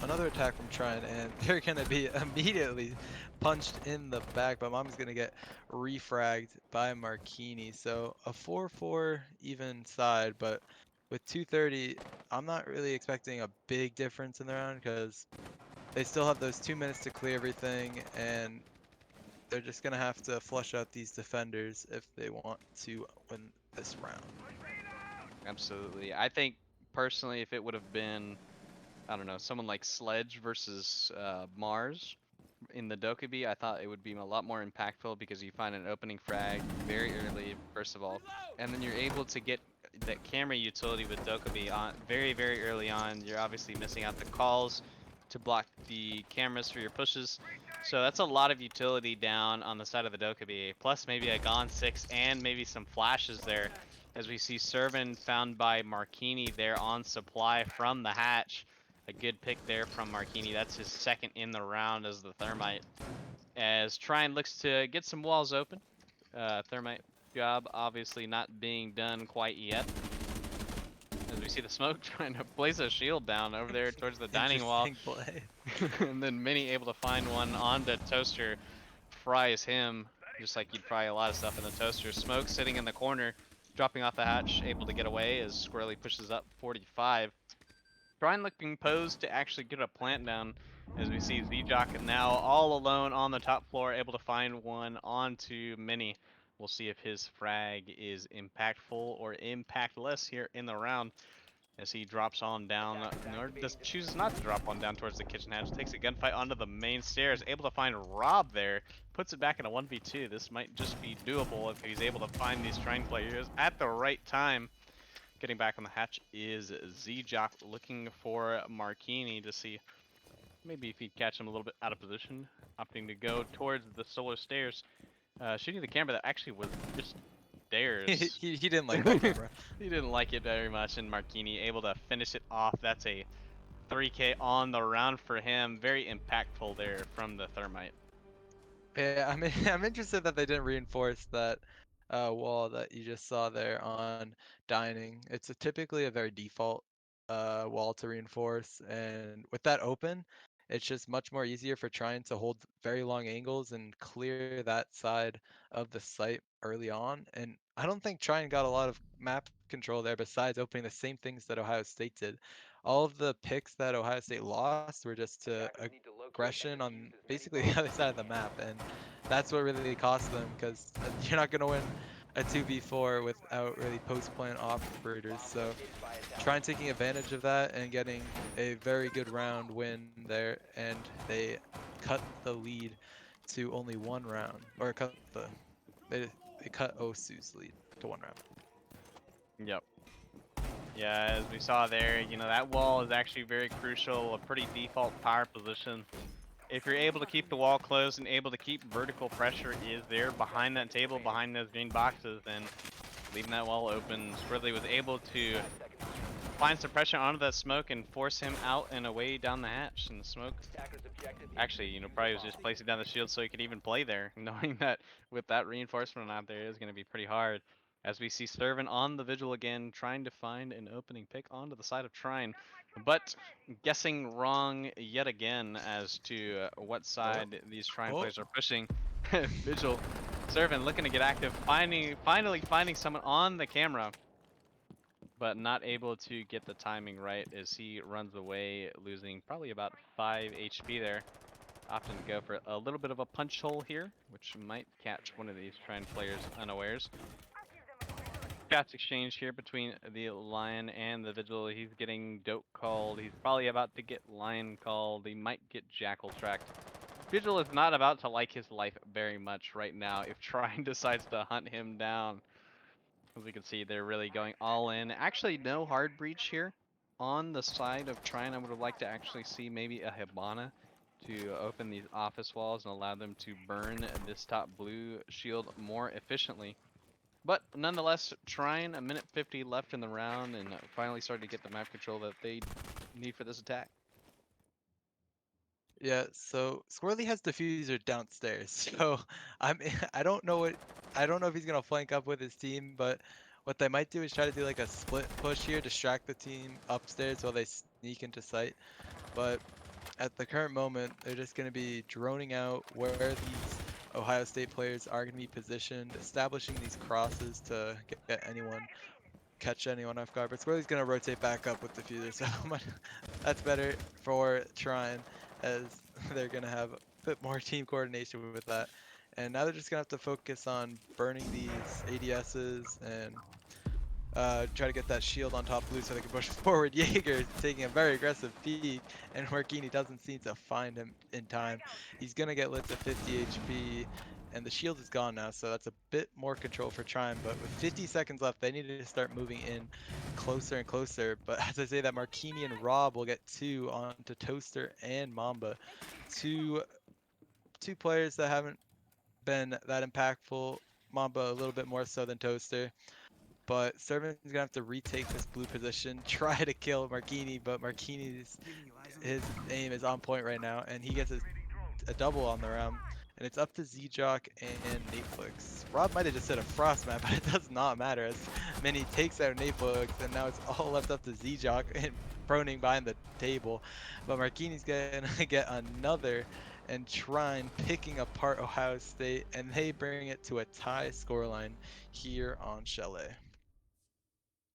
Speaker 2: another attack from Trine, and they're gonna be immediately punched in the back, but Mom's gonna get refragged by Marquini. So a 4-4 even side, but with 230, I'm not really expecting a big difference in the round because they still have those 2 minutes to clear everything, and they're just gonna have to flush out these defenders if they want to win this round.
Speaker 1: Absolutely. I think personally, if it would have been, I don't know, someone like Sledge versus Mars in the Dokkaebi, I thought it would be a lot more impactful because you find an opening frag very early, first of all, and then you're able to get that camera utility with Dokkaebi on very early on. You're obviously missing out the calls to block the cameras for your pushes. So that's a lot of utility down on the side of the Dokkaebi, plus maybe a Gone 6 and maybe some flashes there. As we see Servan found by Marquini there on supply from the hatch. A good pick there from Marquini. That's his second in the round as the Thermite. As Trine looks to get some walls open. Thermite job obviously not being done quite yet. As we see the smoke trying to place a shield down over there towards the dining wall.
Speaker 2: Interesting play.
Speaker 1: And then Mini able to find one onto Toaster. Fries him, just like you'd fry a lot of stuff in the Toaster. Smoke sitting in the corner, dropping off the hatch, able to get away as Squirrely pushes up 45. Trine looking posed to actually get a plant down as we see Z-Jock now all alone on the top floor, able to find one onto Mini. We'll see if his frag is impactful or impactless here in the round as he drops on down, or just chooses not to drop on down towards the kitchen hatch, takes a gunfight onto the main stairs, able to find Rob there, puts it back in a 1v2. This might just be doable if he's able to find these Trine players at the right time. Getting back on the hatch is Z-Jock looking for Marquini to see maybe if he'd catch him a little bit out of position, opting to go towards the solar stairs, shooting the camera that actually was just stairs.
Speaker 2: he didn't like that camera.
Speaker 1: He didn't like it very much, and Marquini able to finish it off. That's a 3K on the round for him. Very impactful there from the Thermite.
Speaker 2: Yeah, I mean, I'm interested that they didn't reinforce that wall that you just saw there on dining. It's typically a very default wall to reinforce, and with that open, it's just much more easier for trying to hold very long angles and clear that side of the site early on. And I don't think Trine got a lot of map control there besides opening the same things that Ohio State did. All of the picks that Ohio State lost were just to aggression on basically the other side of the map, and that's what really cost them because you're not going to win a 2v4 without really post-plant operators. So Trine taking advantage of that and getting a very good round win there, and they cut the lead to only 1 round, or they cut Osu's lead to 1 round.
Speaker 1: Yep. Yeah, as we saw there, you know, that wall is actually very crucial, a pretty default power position. If you're able to keep the wall closed and able to keep vertical pressure is there behind that table, behind those green boxes, then leaving that wall open, Squirrely was able to find some pressure onto that smoke and force him out and away down the hatch. And the smoke, actually, you know, probably was just placing down the shield so he could even play there, knowing that with that reinforcement out there, it was going to be pretty hard. As we see Servan on the vigil again, trying to find an opening pick onto the side of Trine, but guessing wrong yet again as to what side these Trine players are pushing. Vigil, Servan looking to get active, finally finding someone on the camera. but not able to get the timing right as he runs away, losing probably about 5 HP there. Opting to go for a little bit of a punch hole here, which might catch one of these Trine players unawares. Fast exchange here between the Lion and the Vigil. He's getting Dope called. He's probably about to get Lion called. He might get Jackal tracked. Vigil is not about to like his life very much right now if Trine decides to hunt him down. As we can see, they're really going all in. Actually, no hard breach here. On the side of Trine, I would have liked to actually see maybe a Hibana to open these office walls and allow them to burn this top blue shield more efficiently. But nonetheless, Trine, a minute 50 left in the round, and finally starting to get the map control that they need for this attack.
Speaker 2: Yeah, so Squirrely has diffuser downstairs. So I'm I don't know if he's gonna flank up with his team, but what they might do is try to do like a split push here, distract the team upstairs while they sneak into sight. But at the current moment, they're just gonna be droning out where these Ohio State players are gonna be positioned, establishing these crosses to get anyone catch anyone off guard. But Squirrely's gonna rotate back up with diffuser, so that's better for Trine as they're gonna have a bit more team coordination with that. And now they're just gonna have to focus on burning these ADSs and try to get that shield on top blue so they can push forward. Jaeger taking a very aggressive peek, and Marquini doesn't seem to find him in time. He's gonna get lit to 50 HP, and the shield is gone now, so that's a bit more control for Trine. But with 50 seconds left, they need to start moving in closer and closer. But as I say that, Marquini and Rob will get two onto Toaster and Mamba, two two players that haven't been that impactful. Mamba a little bit more so than Toaster. But Servan's gonna have to retake this blue position, try to kill Marquini, but Marquini's his aim is on point right now, and he gets a double on the round. And it's up to Zjock and Netflix. Rob might have just said a frost map, but it does not matter as Mini takes out Netflix, and now it's all left up to Zjock and proning behind the table. But Marquini's gonna get another, and Trine picking apart Ohio State, and they bring it to a tie scoreline here on Chalet.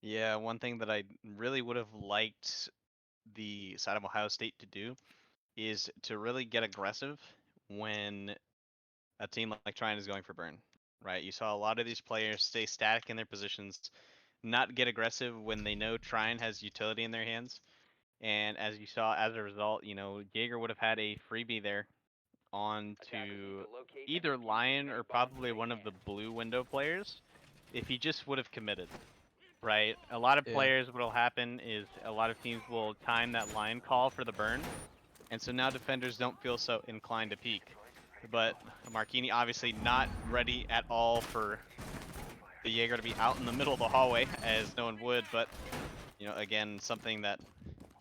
Speaker 1: Yeah, one thing that I really would have liked the side of Ohio State to do is to really get aggressive when a team like Trine is going for burn, right? You saw a lot of these players stay static in their positions, not get aggressive when they know Trine has utility in their hands. And as you saw, as a result, Jaeger would have had a freebie there on to either Lion or probably one of the blue window players if he just would have committed, right? A lot of
Speaker 2: Yeah.
Speaker 1: players, what'll happen is a lot of teams will time that Lion call for the burn, and so now defenders don't feel so inclined to peek. But Marquini obviously not ready at all for the Jaeger to be out in the middle of the hallway, as no one would. But again, something that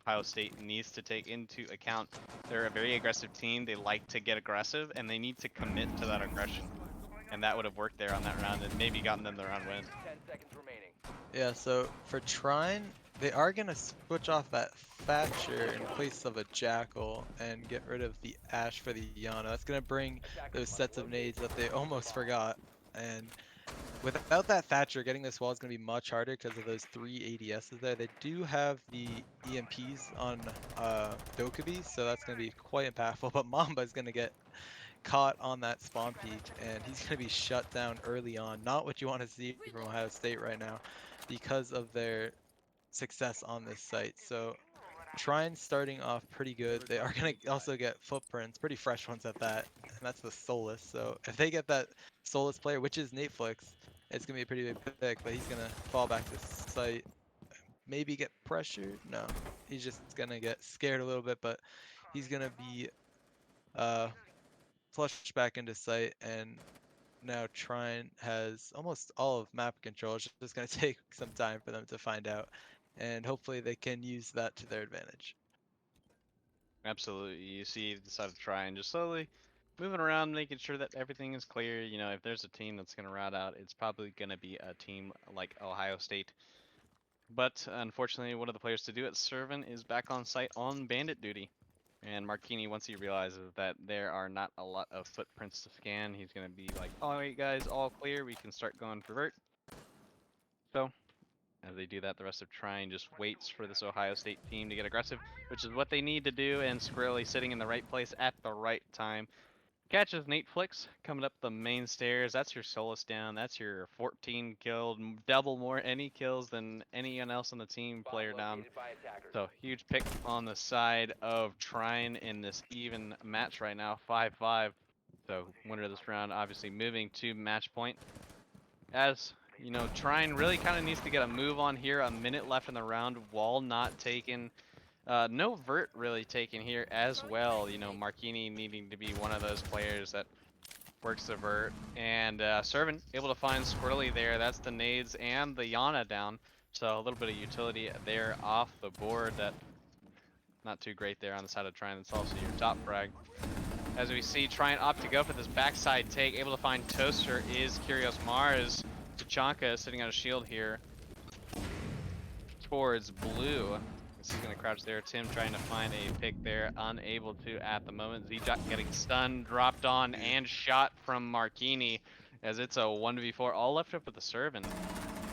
Speaker 1: Ohio State needs to take into account. They're a very aggressive team. They like to get aggressive, and they need to commit to that aggression. And that would have worked there on that round, and maybe gotten them the round win.
Speaker 2: Yeah, so for Trine, they are going to switch off that Thatcher in place of a Jackal and get rid of the Ash for the Yana. That's going to bring those sets of nades that they almost forgot. And without that Thatcher, getting this wall is going to be much harder because of those three ADSs there. They do have the EMPs on Dokkaebi, so that's going to be quite impactful. But Mamba is going to get caught on that spawn peak, and he's going to be shut down early on. Not what you want to see from Ohio State right now because of their success on this site. So Trine starting off pretty good. They are going to also get footprints, pretty fresh ones at that, and that's the Solus. So if they get that Solus player, which is Netflix, it's going to be a pretty big pick, but he's going to fall back to site. Maybe get pressured? No. He's just going to get scared a little bit, but he's going to be uh, flushed back into sight, and now Trine has almost all of map control. It's just going to take some time for them to find out, and hopefully they can use that to their advantage.
Speaker 1: Absolutely. You see, decide to try and just slowly moving around, making sure that everything is clear. If there's a team that's going to route out, it's probably going to be a team like Ohio State. But unfortunately, one of the players to do it, Servant, is back on site on bandit duty. And Marquini, once he realizes that there are not a lot of footprints to scan, he's going to be like, all right, guys, all clear. We can start going for vert. So As they do that, the rest of Trine just waits for this Ohio State team to get aggressive, which is what they need to do, and Squirrely sitting in the right place at the right time. Catches Nate Flicks coming up the main stairs. That's your Solus down. That's your 14 killed, double more any kills than anyone else on the team player down. So huge pick on the side of Trine in this even match right now, 5-5. So winner of this round, obviously moving to match point. As you know, Trine really kind of needs to get a move on here. A minute left in the round. Wall not taken. No vert really taken here as well. You know, Marquini needing to be one of those players that works the vert. And Servant able to find Squirrely there. That's the nades and the Yana down. So a little bit of utility there off the board. That not too great there on the side of Trine. That's also your top frag. As we see, Trine opt to go for this backside take. Able to find Toaster is Curious Mars. Tachanka sitting on a shield here towards blue. He's gonna crouch there. Tim trying to find a pick there, unable to at the moment. Zijak getting stunned, dropped on, and shot from Marquini as it's a 1v4, all left up with the servant.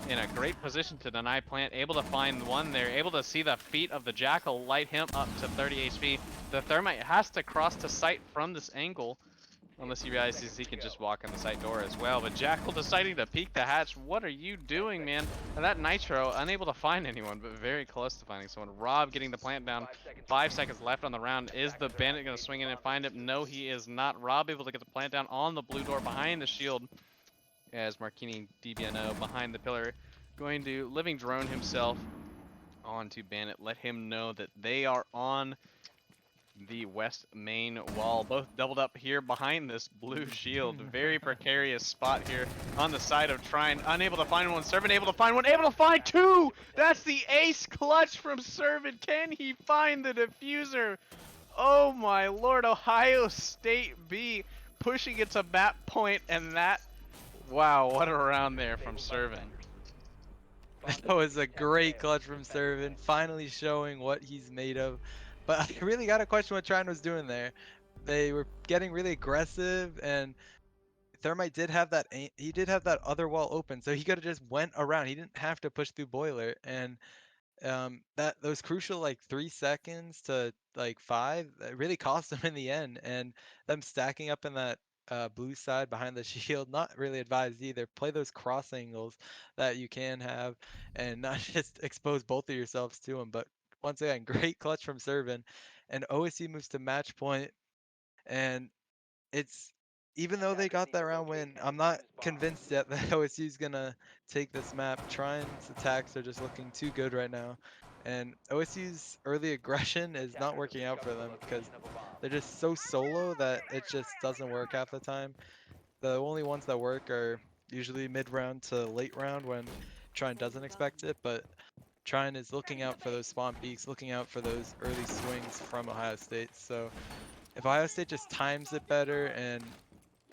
Speaker 1: In a great position to deny plant, able to find one there, able to see the feet of the Jackal light him up to 30 HP. The Thermite has to cross to sight from this angle, unless he realizes he can just walk in the side door as well. But Jackal deciding to peek the hatch. What are you doing, man? And that Nitro, unable to find anyone, but very close to finding someone. Rob getting the plant down. 5 seconds left on the round. Is the Bandit going to swing in and find him? No, he is not. Rob able to get the plant down on the blue door behind the shield. As Marquini DBNO behind the pillar. Going to Living Drone himself onto Bandit. Let him know that they are on the west main wall, both doubled up here behind this blue shield. Very precarious spot here on the side of Trine. Unable to find one. Servant able to find one. Able to find two. That's the ace clutch from Servant. Can he find the diffuser? Oh my lord. Ohio State B pushing it to map point, and that, wow, what a round there from Servant.
Speaker 2: That was a great clutch from Servant, finally showing what he's made of. But I really got to question what Trine was doing there. They were getting really aggressive, and Thermite did have that. He did have that other wall open, so he could have just went around. He didn't have to push through boiler, and that those crucial like 3 seconds to like 5 that really cost them in the end, and them stacking up in that blue side behind the shield, not really advised either. Play those cross angles that you can have and not just expose both of yourselves to them. But once again, great clutch from Servant, and OSU moves to match point. And it's, even though they got that round win, I'm not convinced yet that OSU is gonna take this map. Trine's attacks are just looking too good right now, and OSU's early aggression is not working out for them because they're just so solo that it just doesn't work half the time. The only ones that work are usually mid round to late round when Trine doesn't expect it, but Trine is looking out for those spawn peaks, looking out for those early swings from Ohio State. So if Ohio State just times it better and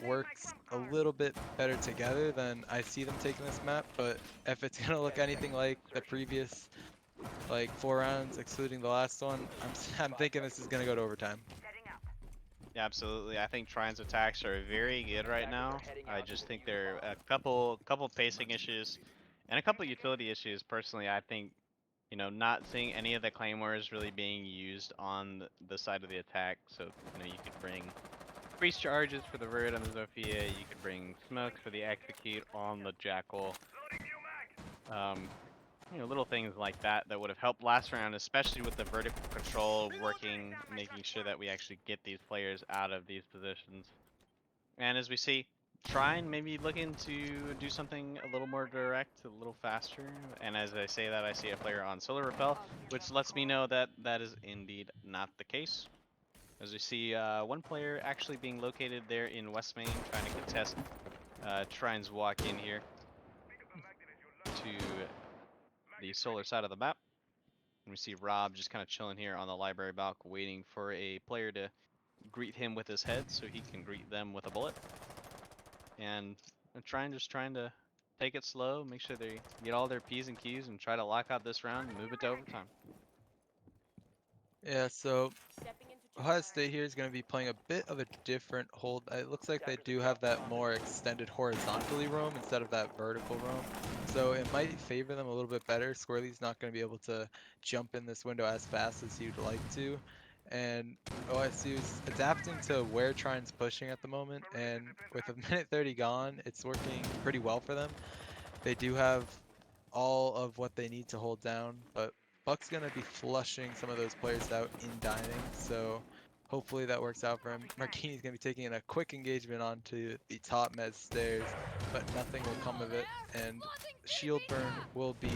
Speaker 2: works a little bit better together, then I see them taking this map. But if it's gonna look anything like the previous like 4 rounds, excluding the last one, I'm thinking this is gonna go to overtime.
Speaker 1: Yeah, absolutely. I think Trine's attacks are very good right now. I just think there are a couple pacing issues and a couple utility issues. Personally, I think, you know, not seeing any of the claymores really being used on the side of the attack. So, you know, you could bring freeze charges for the Verd on the Zofia. You could bring smokes for the execute on the Jackal. You know, little things like that that would have helped last round, especially with the vertical control working, making sure that we actually get these players out of these positions. And as we see, Trine maybe looking to do something a little more direct, a little faster. And as I say that, I see a player on Solar Repel, which lets me know that that is indeed not the case. As we see one player actually being located there in West Main, trying to contest Trine's walk in here to the solar side of the map. And we see Rob just kind of chilling here on the library balk, waiting for a player to greet him with his head so he can greet them with a bullet. And just trying to take it slow, make sure they get all their P's and Q's and try to lock out this round and move it to overtime.
Speaker 2: Yeah, so Ohio State here is going to be playing a bit of a different hold. It looks like they do have that more extended horizontally roam instead of that vertical roam. So it might favor them a little bit better. Squirrely's not going to be able to jump in this window as fast as he'd like to. And OSU is adapting to where Trine's pushing at the moment. And with a minute 30 gone, it's working pretty well for them. They do have all of what they need to hold down, but Buck's going to be flushing some of those players out in dining, so hopefully that works out for him. Marquini's going to be taking a quick engagement onto the top med stairs, but nothing will come of it, and shield burn will be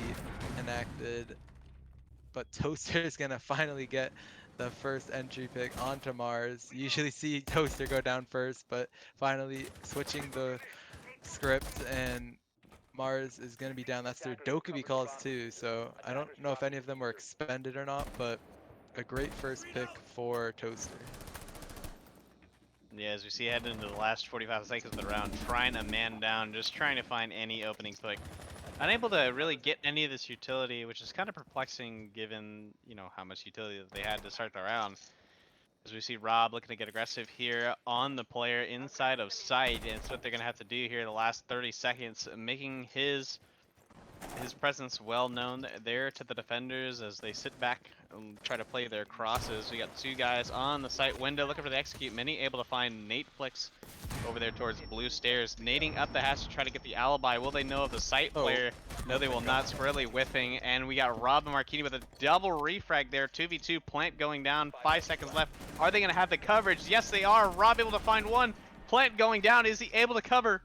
Speaker 2: enacted, but Toaster is going to finally get the first entry pick onto Mars. You usually see Toaster go down first, but finally switching the script, and Mars is going to be down. That's their Dokubi calls too, so I don't know if any of them were expended or not, but a great first pick for Toaster.
Speaker 1: Yeah, as we see heading into the last 45 seconds of the round, trying a man down, just trying to find any opening click. Unable to really get any of this utility, which is kind of perplexing given, how much utility that they had to start the round. As we see Rob looking to get aggressive here on the player inside of sight, and it's what they're going to have to do here the last 30 seconds, making his presence well known there to the defenders as they sit back and try to play their crosses. We got two guys on the site window looking for the execute. Many able to find Nate Flicks over there towards blue stairs, nading up the hatch to try to get the alibi. Will they know of the site
Speaker 2: Oh,
Speaker 1: player? No, they will not. Squarely whiffing, and we got Rob and Marquini with a double refrag there. 2v2 plant going down. 5 seconds left. Are they going to have the coverage? Yes, they are. Rob able to find one. Plant going down. Is he able to cover?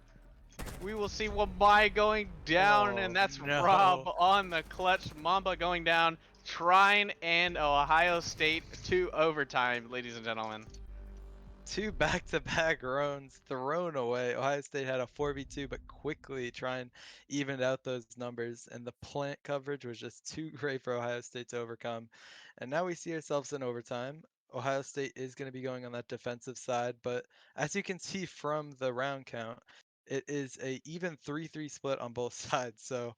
Speaker 1: We will see Wambai going down,
Speaker 2: oh
Speaker 1: and that's Rob
Speaker 2: no.
Speaker 1: on the clutch. Mamba going down. Trine and Ohio State to overtime, ladies and gentlemen.
Speaker 2: Two back-to-back runs thrown away. Ohio State had a 4v2, but quickly try and evened out those numbers, and the plant coverage was just too great for Ohio State to overcome. And now we see ourselves in overtime. Ohio State is going to be going on that defensive side, but as you can see from the round count, it is a even 3-3 split on both sides. So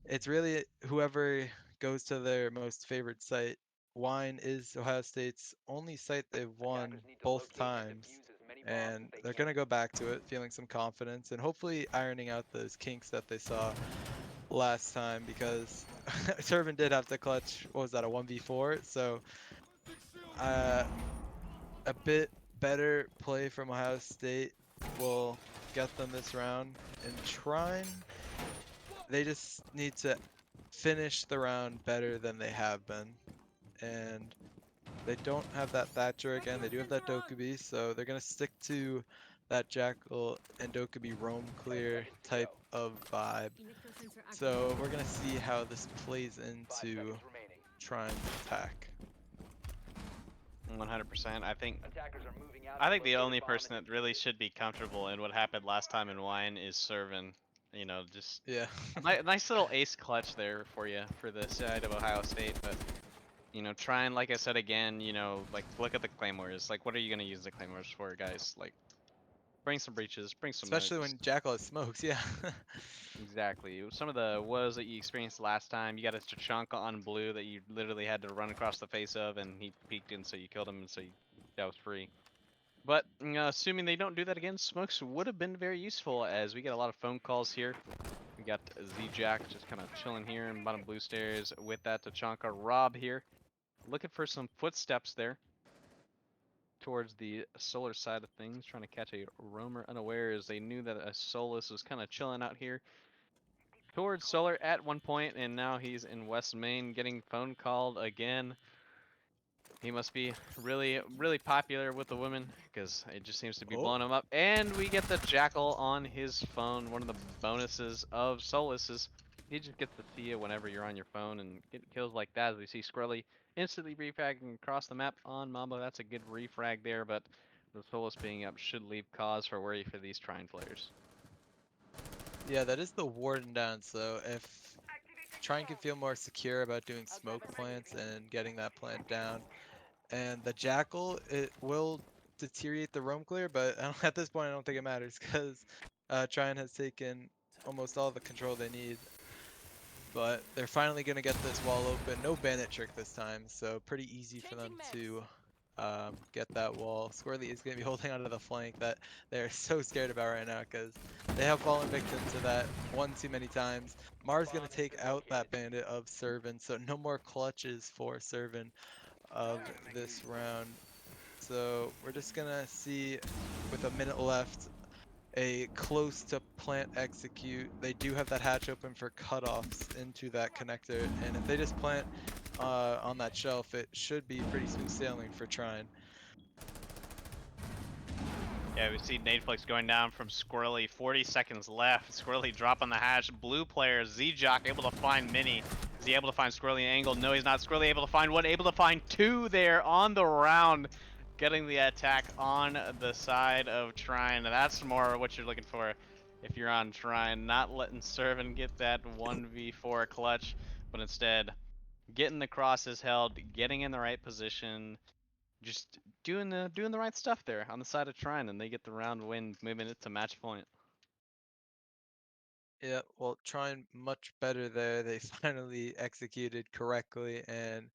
Speaker 2: it's really whoever goes to their most favorite site. Wine is Ohio State's only site they've won both times, and they're going to go back to it feeling some confidence and hopefully ironing out those kinks that they saw last time, because Servant did have to clutch, what was that, a 1v4? So uh, a bit better play from Ohio State will get them this round. And Trine, they just need to finish the round better than they have been. And they don't have that Thatcher again. They do have that Dokubi, so they're going to stick to that Jackal and Dokubi roam clear type of vibe. So we're going to see how this plays into Trine's attack.
Speaker 1: 100%. I think the only person that really should be comfortable in what happened last time in Wine is Servan. Just
Speaker 2: Yeah.
Speaker 1: nice little ace clutch there for you for the side of Ohio State, but trying, like I said again, like look at the claymores. Like, what are you gonna use the claymores for, guys? Like, bring some breaches, bring some
Speaker 2: Especially
Speaker 1: nukes.
Speaker 2: when Jackal has smokes, yeah.
Speaker 1: Exactly. Some of the woes that you experienced last time, you got a Tachanka on blue that you literally had to run across the face of, and he peeked in, so you killed him, and so that was free. But assuming they don't do that again, smokes would have been very useful, as we get a lot of phone calls here. We got Z-Jack just kind of chilling here in bottom blue stairs with that Tachanka. Rob here, looking for some footsteps there towards the solar side of things, trying to catch a roamer unaware, as they knew that a Solus was kind of chilling out here towards solar at one point, and now he's in West Main getting phone called again. He must be really, really popular with the women, because it just seems to be
Speaker 2: Oh,
Speaker 1: blowing him up. And we get the Jackal on his phone. One of the bonuses of Solus is he just gets to see you whenever you're on your phone, and get kills like that. As we see Skrelly instantly refragging across the map on Mamba. That's a good refrag there, but the Solus being up should leave cause for worry for these Trine players.
Speaker 2: yeah, that is the Warden down, so if Trine can feel more secure about doing smoke plants and getting that plant down, and the Jackal, it will deteriorate the roam clear, but at this point I don't think it matters, because Trine has taken almost all the control they need. But they're finally going to get this wall open. No bandit trick this time, so pretty easy for them to get that wall. Squirrely is going to be holding onto the flank that they're so scared about right now because they have fallen victim to that one too many times. Mars going to take out that bandit of Servant, so no more clutches for Servant of this round. So we're just going to see, with a minute left, a close to plant execute. They do have that hatch open for cutoffs into that connector, and if they just plant on that shelf, it should be pretty smooth sailing for Trine.
Speaker 1: Yeah, we see Nadeflix going down from Squirrely. 40 seconds left. Squirrely dropping the hatch. Blue player, Z-Jock able to find Mini. Is he able to find Squirrely angle? No, he's not. Squirrely able to find one. Able to find two there on the round. Getting the attack on the side of Trine. That's more what you're looking for if you're on Trine. Not letting Servant get that 1v4 clutch, but instead getting the crosses held, getting in the right position, just doing the right stuff there on the side of Trine, and they get the round win, moving it to match point.
Speaker 2: Yeah, well, Trine much better there. They finally executed correctly, and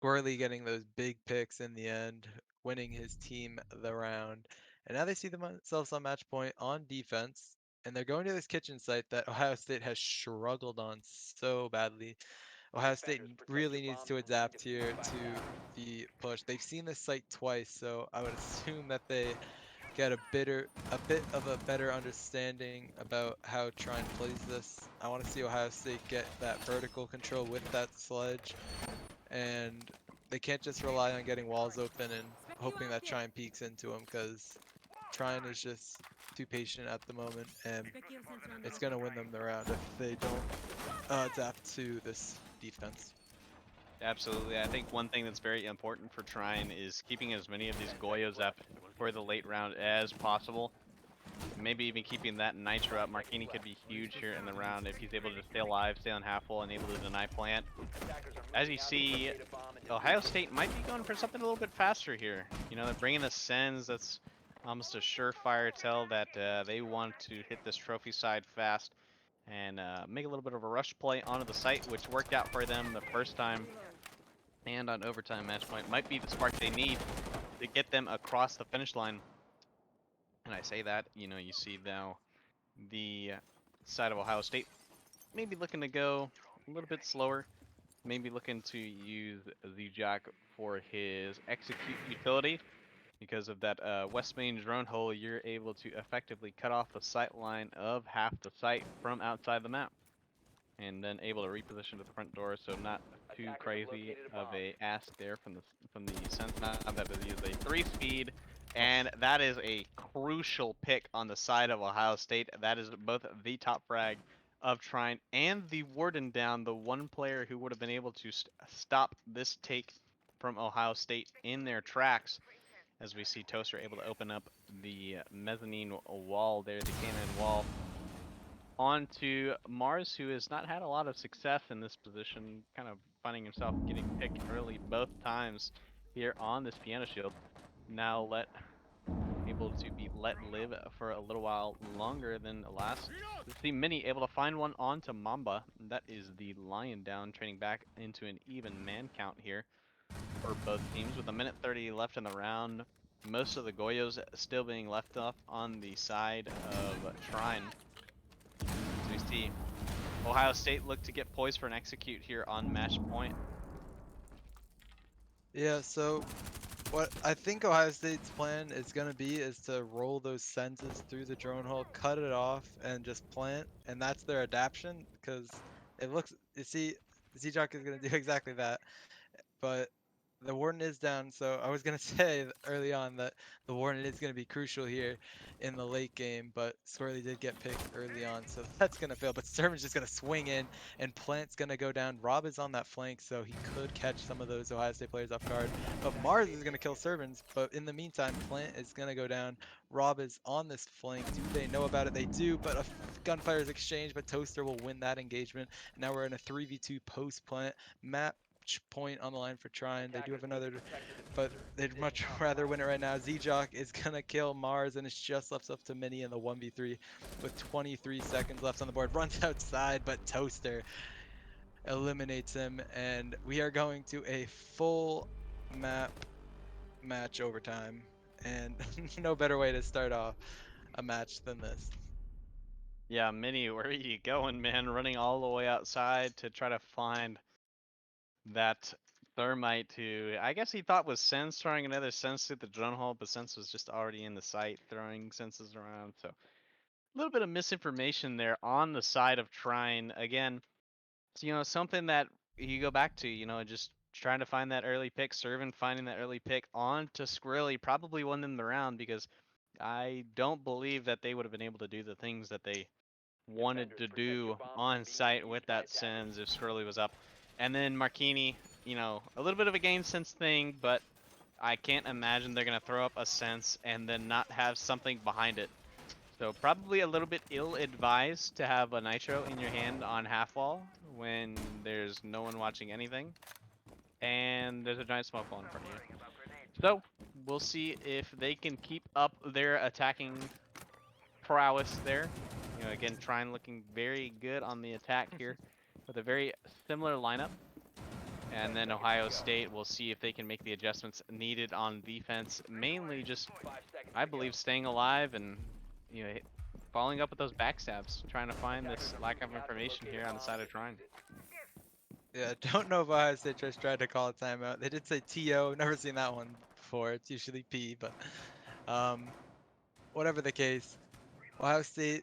Speaker 2: Squirrely getting those big picks in the end, winning his team the round. And now they see themselves on match point on defense, and they're going to this kitchen site that Ohio State has struggled on so badly. Ohio State really needs to adapt here to the push. They've seen this site twice, so I would assume that they get a bit of a better understanding about how Trine plays this. I want to see Ohio State get that vertical control with that sledge, and they can't just rely on getting walls open and hoping that Trine peeks into them, because Trine is just too patient at the moment, and it's going to win them the round if they don't adapt to this defense.
Speaker 1: Absolutely. I think one thing that's very important for Trine is keeping as many of these Goyos up for the late round as possible. Maybe even keeping that Nitro up. Marquini could be huge here in the round if he's able to stay alive, stay on half full, and able to deny plant. As you see, Ohio State might be going for something a little bit faster here. You know, they're bringing the Sens. That's almost a surefire tell that they want to hit this trophy side fast and make a little bit of a rush play onto the site, which worked out for them the first time. And on overtime match point might be the spark they need to get them across the finish line. And I say that, you know, you see now the side of Ohio State maybe looking to go a little bit slower, maybe looking to use Z-Jack for his execute utility. Because of that west main drone hole, you're able to effectively cut off the sight line of half the site from outside the map, and then able to reposition to the front door, so not too crazy of a ask there from the sense map. That is a 3-speed, and that is a crucial pick on the side of Ohio State. That is both the top frag of Trine and the Warden down, the one player who would have been able to stop this take from Ohio State in their tracks. As we see Toaster able to open up the mezzanine wall there, the cannon wall, onto Mars, who has not had a lot of success in this position, kind of finding himself getting picked early both times here on this piano shield. Now able to be let live for a little while longer than the last. We see Mini able to find one onto Mamba. That is the Lion down, trading back into an even man count here for both teams with a minute 30 left in the round. Most of the Goyos still being left off on the side of Trine. As we see Ohio State look to get poised for an execute here on match point.
Speaker 2: Yeah, so what I think Ohio State's plan is going to be is to roll those senses through the drone hole, cut it off, and just plant. And that's their adaptation, because it looks, you see, Z-Jock is going to do exactly that. But the Warden is down, so I was going to say early on that the Warden is going to be crucial here in the late game, but Swirly did get picked early on, so that's going to fail. But Sermon's just going to swing in, and Plant's going to go down. Rob is on that flank, so he could catch some of those Ohio State players off guard. But Mars is going to kill Servants, but in the meantime, Plant is going to go down. Rob is on this flank. Do they know about it? They do, but a gunfire is exchanged, but Toaster will win that engagement. Now we're in a 3v2 post-Plant map point on the line for Trine. They do have another, but they'd much rather win it right now. Z-Jock is gonna kill Mars, and it's just left up to Mini in the 1v3 with 23 seconds left on the board. Runs outside, but Toaster eliminates him, and we are going to a full map match overtime, and no better way to start off a match than this.
Speaker 1: Yeah, Minnie, where are you going, man? Running all the way outside to try to find that thermite to, I guess he thought was Sense throwing another Sense through the drone hole, but Sense was just already in the site throwing Senses around. So a little bit of misinformation there on the side of Trine. Again, something that you go back to, just trying to find that early pick, Servant finding that early pick on to Squirrely probably won them the round because I don't believe that they would have been able to do the things that they wanted to do on site with that Sens if Squirrely was up. And then Marquini, a little bit of a game sense thing, but I can't imagine they're going to throw up a sense and then not have something behind it. So probably a little bit ill-advised to have a nitro in your hand on half wall when there's no one watching anything, and there's a giant smoke wall in front of you. So we'll see if they can keep up their attacking prowess there. Again, Trine looking very good on the attack here with a very similar lineup. And then Ohio State, we'll see if they can make the adjustments needed on defense. Mainly just, I believe, staying alive and following up with those backstabs, trying to find this lack of information here on the side of Trine.
Speaker 2: Yeah, don't know if Ohio State just tried to call a timeout. They did say TO. Never seen that one before. It's usually P, but um, whatever the case, Ohio State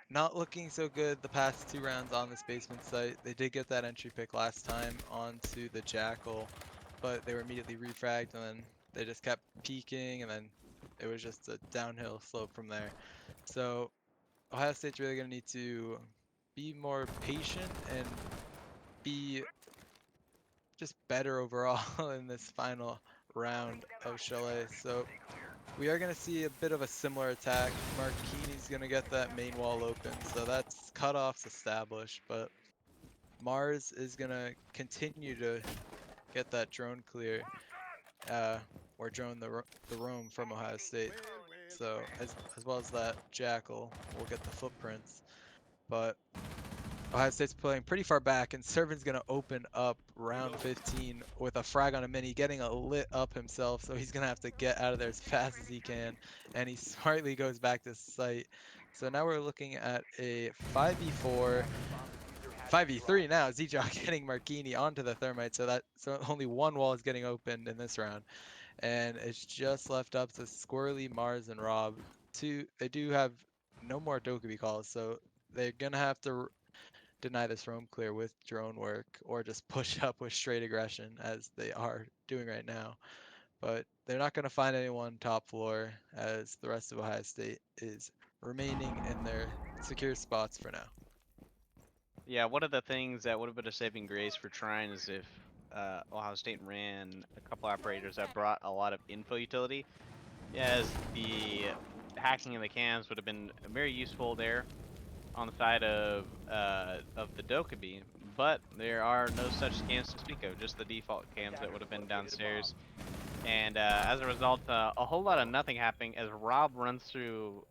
Speaker 2: not looking so good the past two rounds on this basement site. They did get that entry pick last time onto the Jackal, but they were immediately refragged, and then they just kept peeking, and then it was just a downhill slope from there. So Ohio State's really going to need to be more patient and be just better overall in this final round of Chalet. So we are going to see a bit of a similar attack. Marquini's going to get that main wall open, so that's cutoffs established, but Mars is going to continue to get that drone clear, or drone the roam from Ohio State. So as well as that Jackal will get the footprints, but Ohio State's playing pretty far back, and Servan's going to open up round 15 with a frag on a mini, getting a lit up himself, so he's going to have to get out of there as fast as he can, and he smartly goes back to site. So now we're looking at a 5v4, 5v3 now. Zijok getting Marquini onto the thermite, so only one wall is getting opened in this round, and it's just left up to Squirrely, Mars, and Rob. They do have no more Dokkaebi calls, so they're gonna have to deny this roam clear with drone work or just push up with straight aggression as they are doing right now. But they're not going to find anyone top floor as the rest of Ohio State is remaining in their secure spots for now.
Speaker 1: Yeah, one of the things that would have been a saving grace for Trine is if Ohio State ran a couple operators that brought a lot of info utility, as the hacking of the cams would have been very useful there on the side of the Dokkaebi, but there are no such cams to speak of, just the default cams that would have been downstairs. And as a result, a whole lot of nothing happening as Rob runs through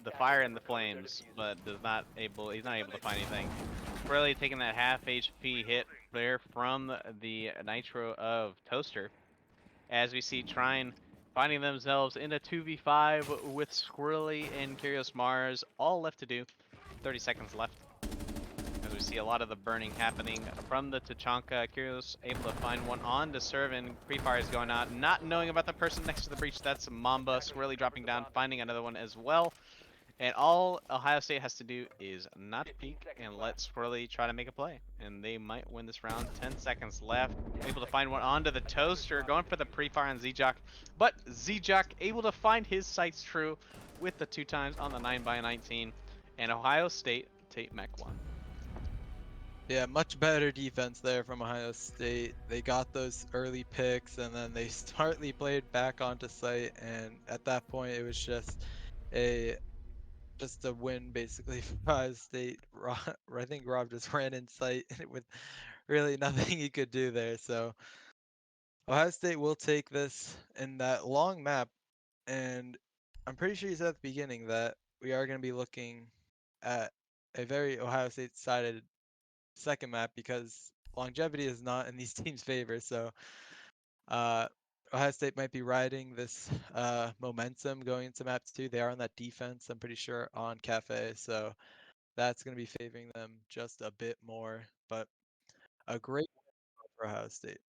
Speaker 1: the fire and the flames, but he's not able to find anything. Really taking that half HP hit there from the Nitro of Toaster, as we see Trine finding themselves in a 2v5 with Squirrely and Curious Mars, all left to do. 30 seconds left. As we see a lot of the burning happening from the Tachanka. Curious able to find one on to serve, and pre-fire is going out, not knowing about the person next to the breach. That's Mamba. Squirrely dropping down, finding another one as well. And all Ohio State has to do is not peek and let Squirrely try to make a play. And they might win this round. 10 seconds left. Able to find one onto the Toaster. Going for the pre-fire on Zijok. But Zijok able to find his sights true with the 2 times on the 9x19. And Ohio State take mech 1.
Speaker 2: Yeah, much better defense there from Ohio State. They got those early picks, and then they smartly played back onto site, and at that point it was a just a win basically for Ohio State. I think Rob just ran in sight with really nothing he could do there. So Ohio State will take this in that long map, and I'm pretty sure you said at the beginning that we are going to be looking at a very Ohio State sided second map because longevity is not in these teams' favor. So uh, Ohio State might be riding this momentum going into map 2. They are on that defense, I'm pretty sure, on Cafe, so that's going to be favoring them just a bit more. But a great win for Ohio State.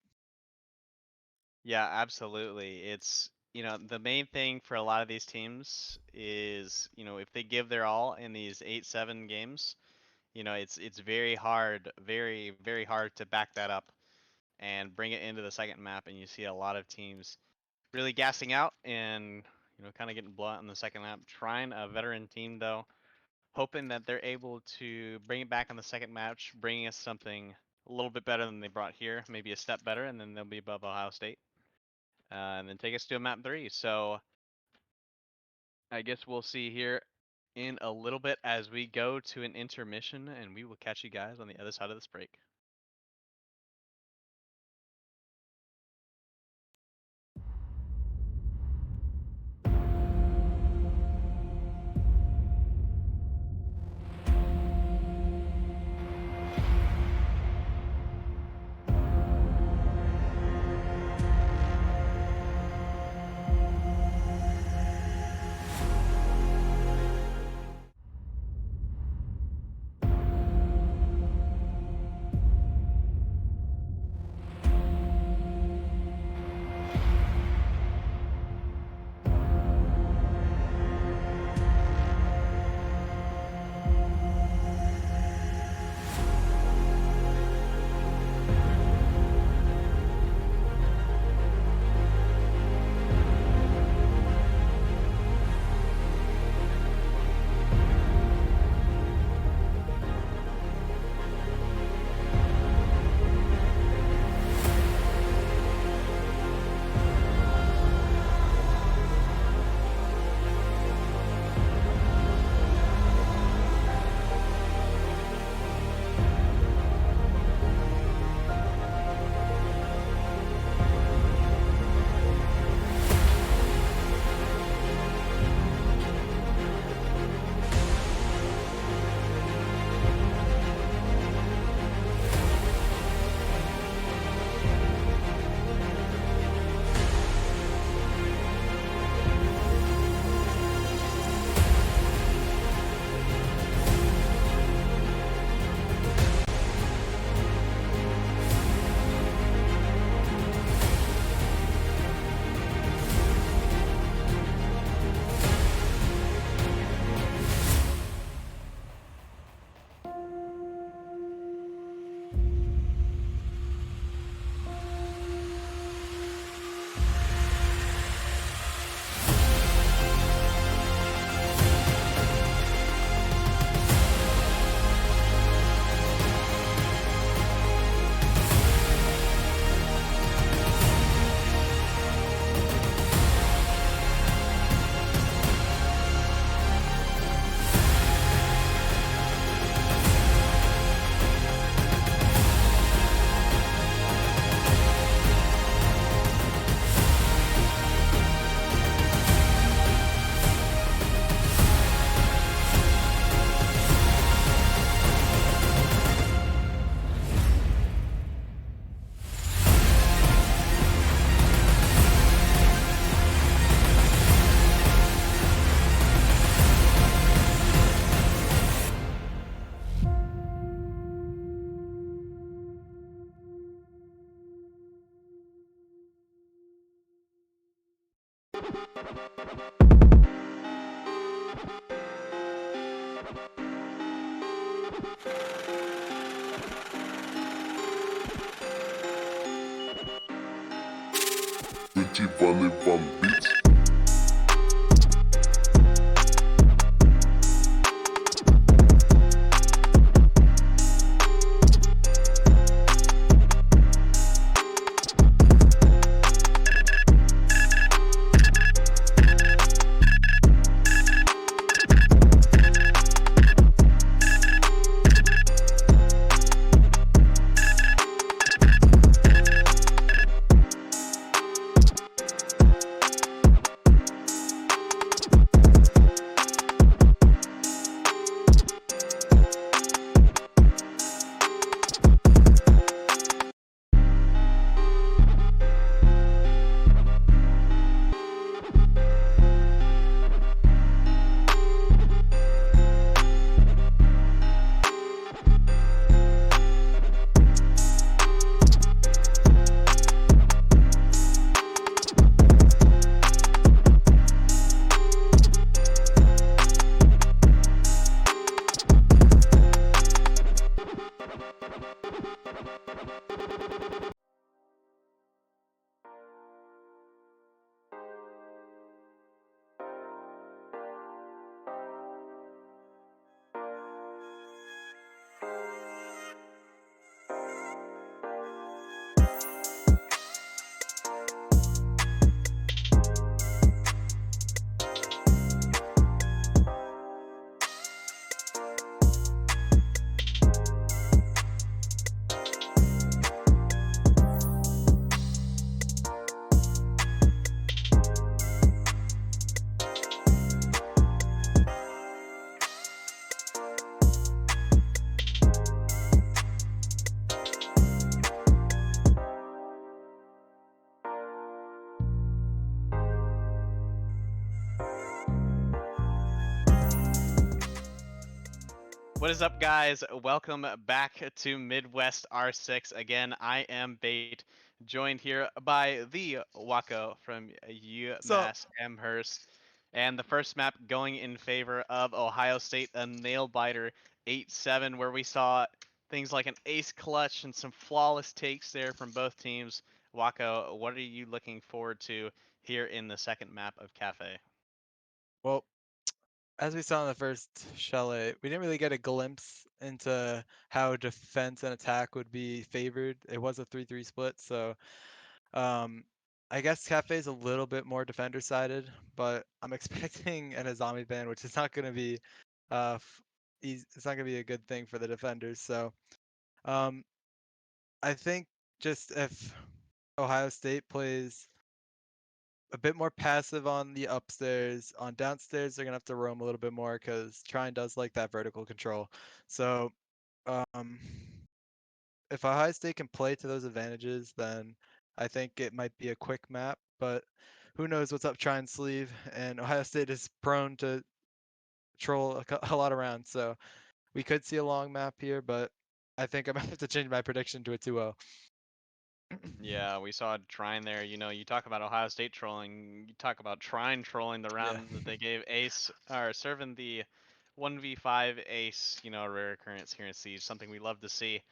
Speaker 1: Yeah, absolutely. It's, the main thing for a lot of these teams is, if they give their all in these 8-7 games, it's very hard, very, very hard to back that up and bring it into the second map. And you see a lot of teams really gassing out and, kind of getting blown out in the second map. Trying a veteran team, though, hoping that they're able to bring it back in the second match, bringing us something a little bit better than they brought here, maybe a step better, and then they'll be above Ohio State. And then take us to a map 3. So I guess we'll see here in a little bit as we go to an intermission, and we will catch you guys on the other side of this break.
Speaker 3: Festival Van Beats.
Speaker 1: is up, guys? Welcome back to Midwest R6. Again, I am Bait, joined here by the Wako from
Speaker 2: So,
Speaker 1: UMass Amherst. And the first map going in favor of Ohio State, a nail biter 8-7, where we saw things like an ace clutch and some flawless takes there from both teams. Wako, what are you looking forward to here in the second map of Cafe?
Speaker 2: well, as we saw in the first chalet, we didn't really get a glimpse into how defense and attack would be favored. It was a 3-3 split, so um, I guess Cafe's a little bit more defender sided, but I'm expecting an Azami ban, which is not going to be, it's not going to be a good thing for the defenders. So um, I think just if Ohio State plays a bit more passive on the upstairs. On downstairs, they're gonna have to roam a little bit more because Trine does like that vertical control. So, um, if Ohio State can play to those advantages, then I think it might be a quick map. But who knows what's up Trine's sleeve? And Ohio State is prone to troll a lot around, so we could see a long map here. But I think I might have to change my prediction to a 2-0.
Speaker 1: Yeah, we saw Trine there. You talk about Ohio State trolling. You talk about Trine trolling the
Speaker 2: Yeah.
Speaker 1: round that they gave Ace, or serving the 1v5 Ace, a rare occurrence here in Siege, something we love to see.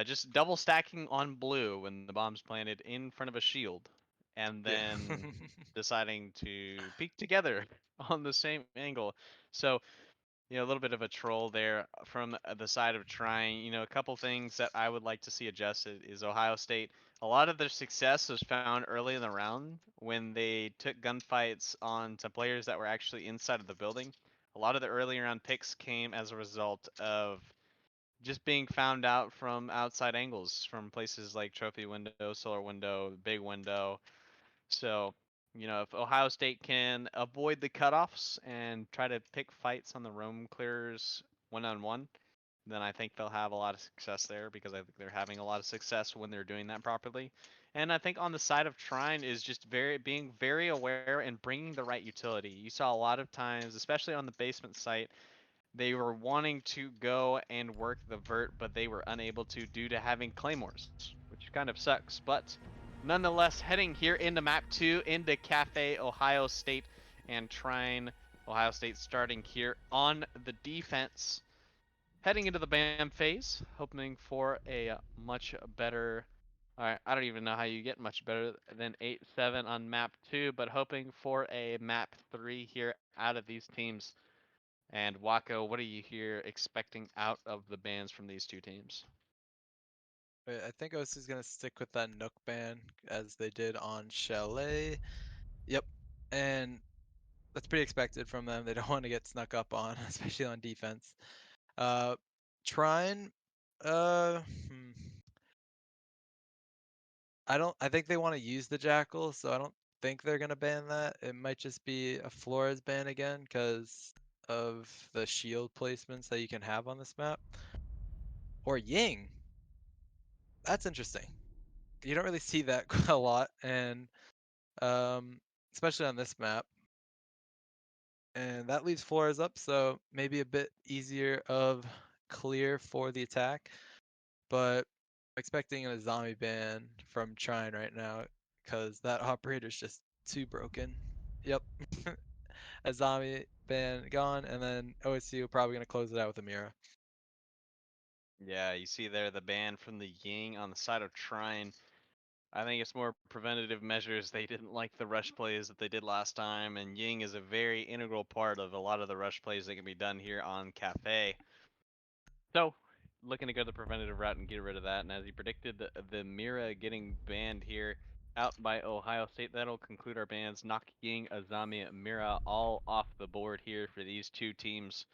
Speaker 1: Just double stacking on blue when the bomb's planted in front of a shield, and
Speaker 2: Yeah.
Speaker 1: then deciding to peek together on the same angle. So a little bit of a troll there from the side of trying. A couple things that I would like to see adjusted is Ohio State. A lot of their success was found early in the round when they took gunfights on some players that were actually inside of the building. A lot of the early round picks came as a result of just being found out from outside angles, from places like trophy window, solar window, big window, so, if Ohio State can avoid the cutoffs and try to pick fights on the roam clearers one on one, then I think they'll have a lot of success there because I think they're having a lot of success when they're doing that properly. And I think on the side of Trine is just being very aware and bringing the right utility. You saw a lot of times, especially on the basement site, they were wanting to go and work the vert, but they were unable to due to having claymores, which kind of sucks. But nonetheless, heading here into map 2 into Cafe Ohio State and Trine Ohio State starting here on the defense. Heading into the BAM phase, hoping for a much better. Alright, I don't even know how you get much better than 8-7 on map 2, but hoping for a map 3 here out of these teams. And Wako, what are you here expecting out of the bans from these two teams?
Speaker 2: I think OS is gonna stick with that Nook ban as they did on Chalet. Yep. And that's pretty expected from them. They don't want to get snuck up on, especially on defense. Uh, Trine, uh, hmm, I think they want to use the Jackal, so I don't think they're gonna ban that. It might just be a Flores ban again because of the shield placements that you can have on this map. Or Ying. That's interesting. You don't really see that a lot, and um, especially on this map. And that leaves Flores up, so maybe a bit easier of clear for the attack. But expecting a zombie ban from Trine right now because that operator's just too broken. Yep. A zombie ban gone, and then OSU probably gonna close it out with a Mira.
Speaker 1: Yeah, you see there the ban from the Ying on the side of Trine. I think it's more preventative measures. They didn't like the rush plays that they did last time, and Ying is a very integral part of a lot of the rush plays that can be done here on Cafe. So, looking to go the preventative route and get rid of that. And as he predicted, the Mira getting banned here out by Ohio State. That'll conclude our bans. Ying, Azami, Mira all off the board here for these two teams.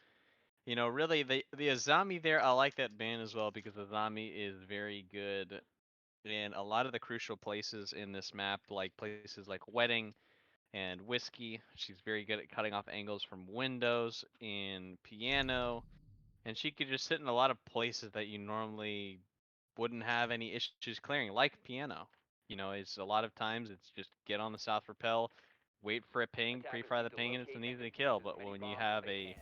Speaker 1: Really, the Azami there, I like that ban as well because Azami is very good in a lot of the crucial places in this map, like places like Wedding and Whiskey. She's very good at cutting off angles from windows in Piano, and she could just sit in a lot of places that you normally wouldn't have any issues clearing, like Piano. It's a lot of times it's just get on the south rappel, wait for a ping, pre-fire the ping, and it's an easy kill. But when you have a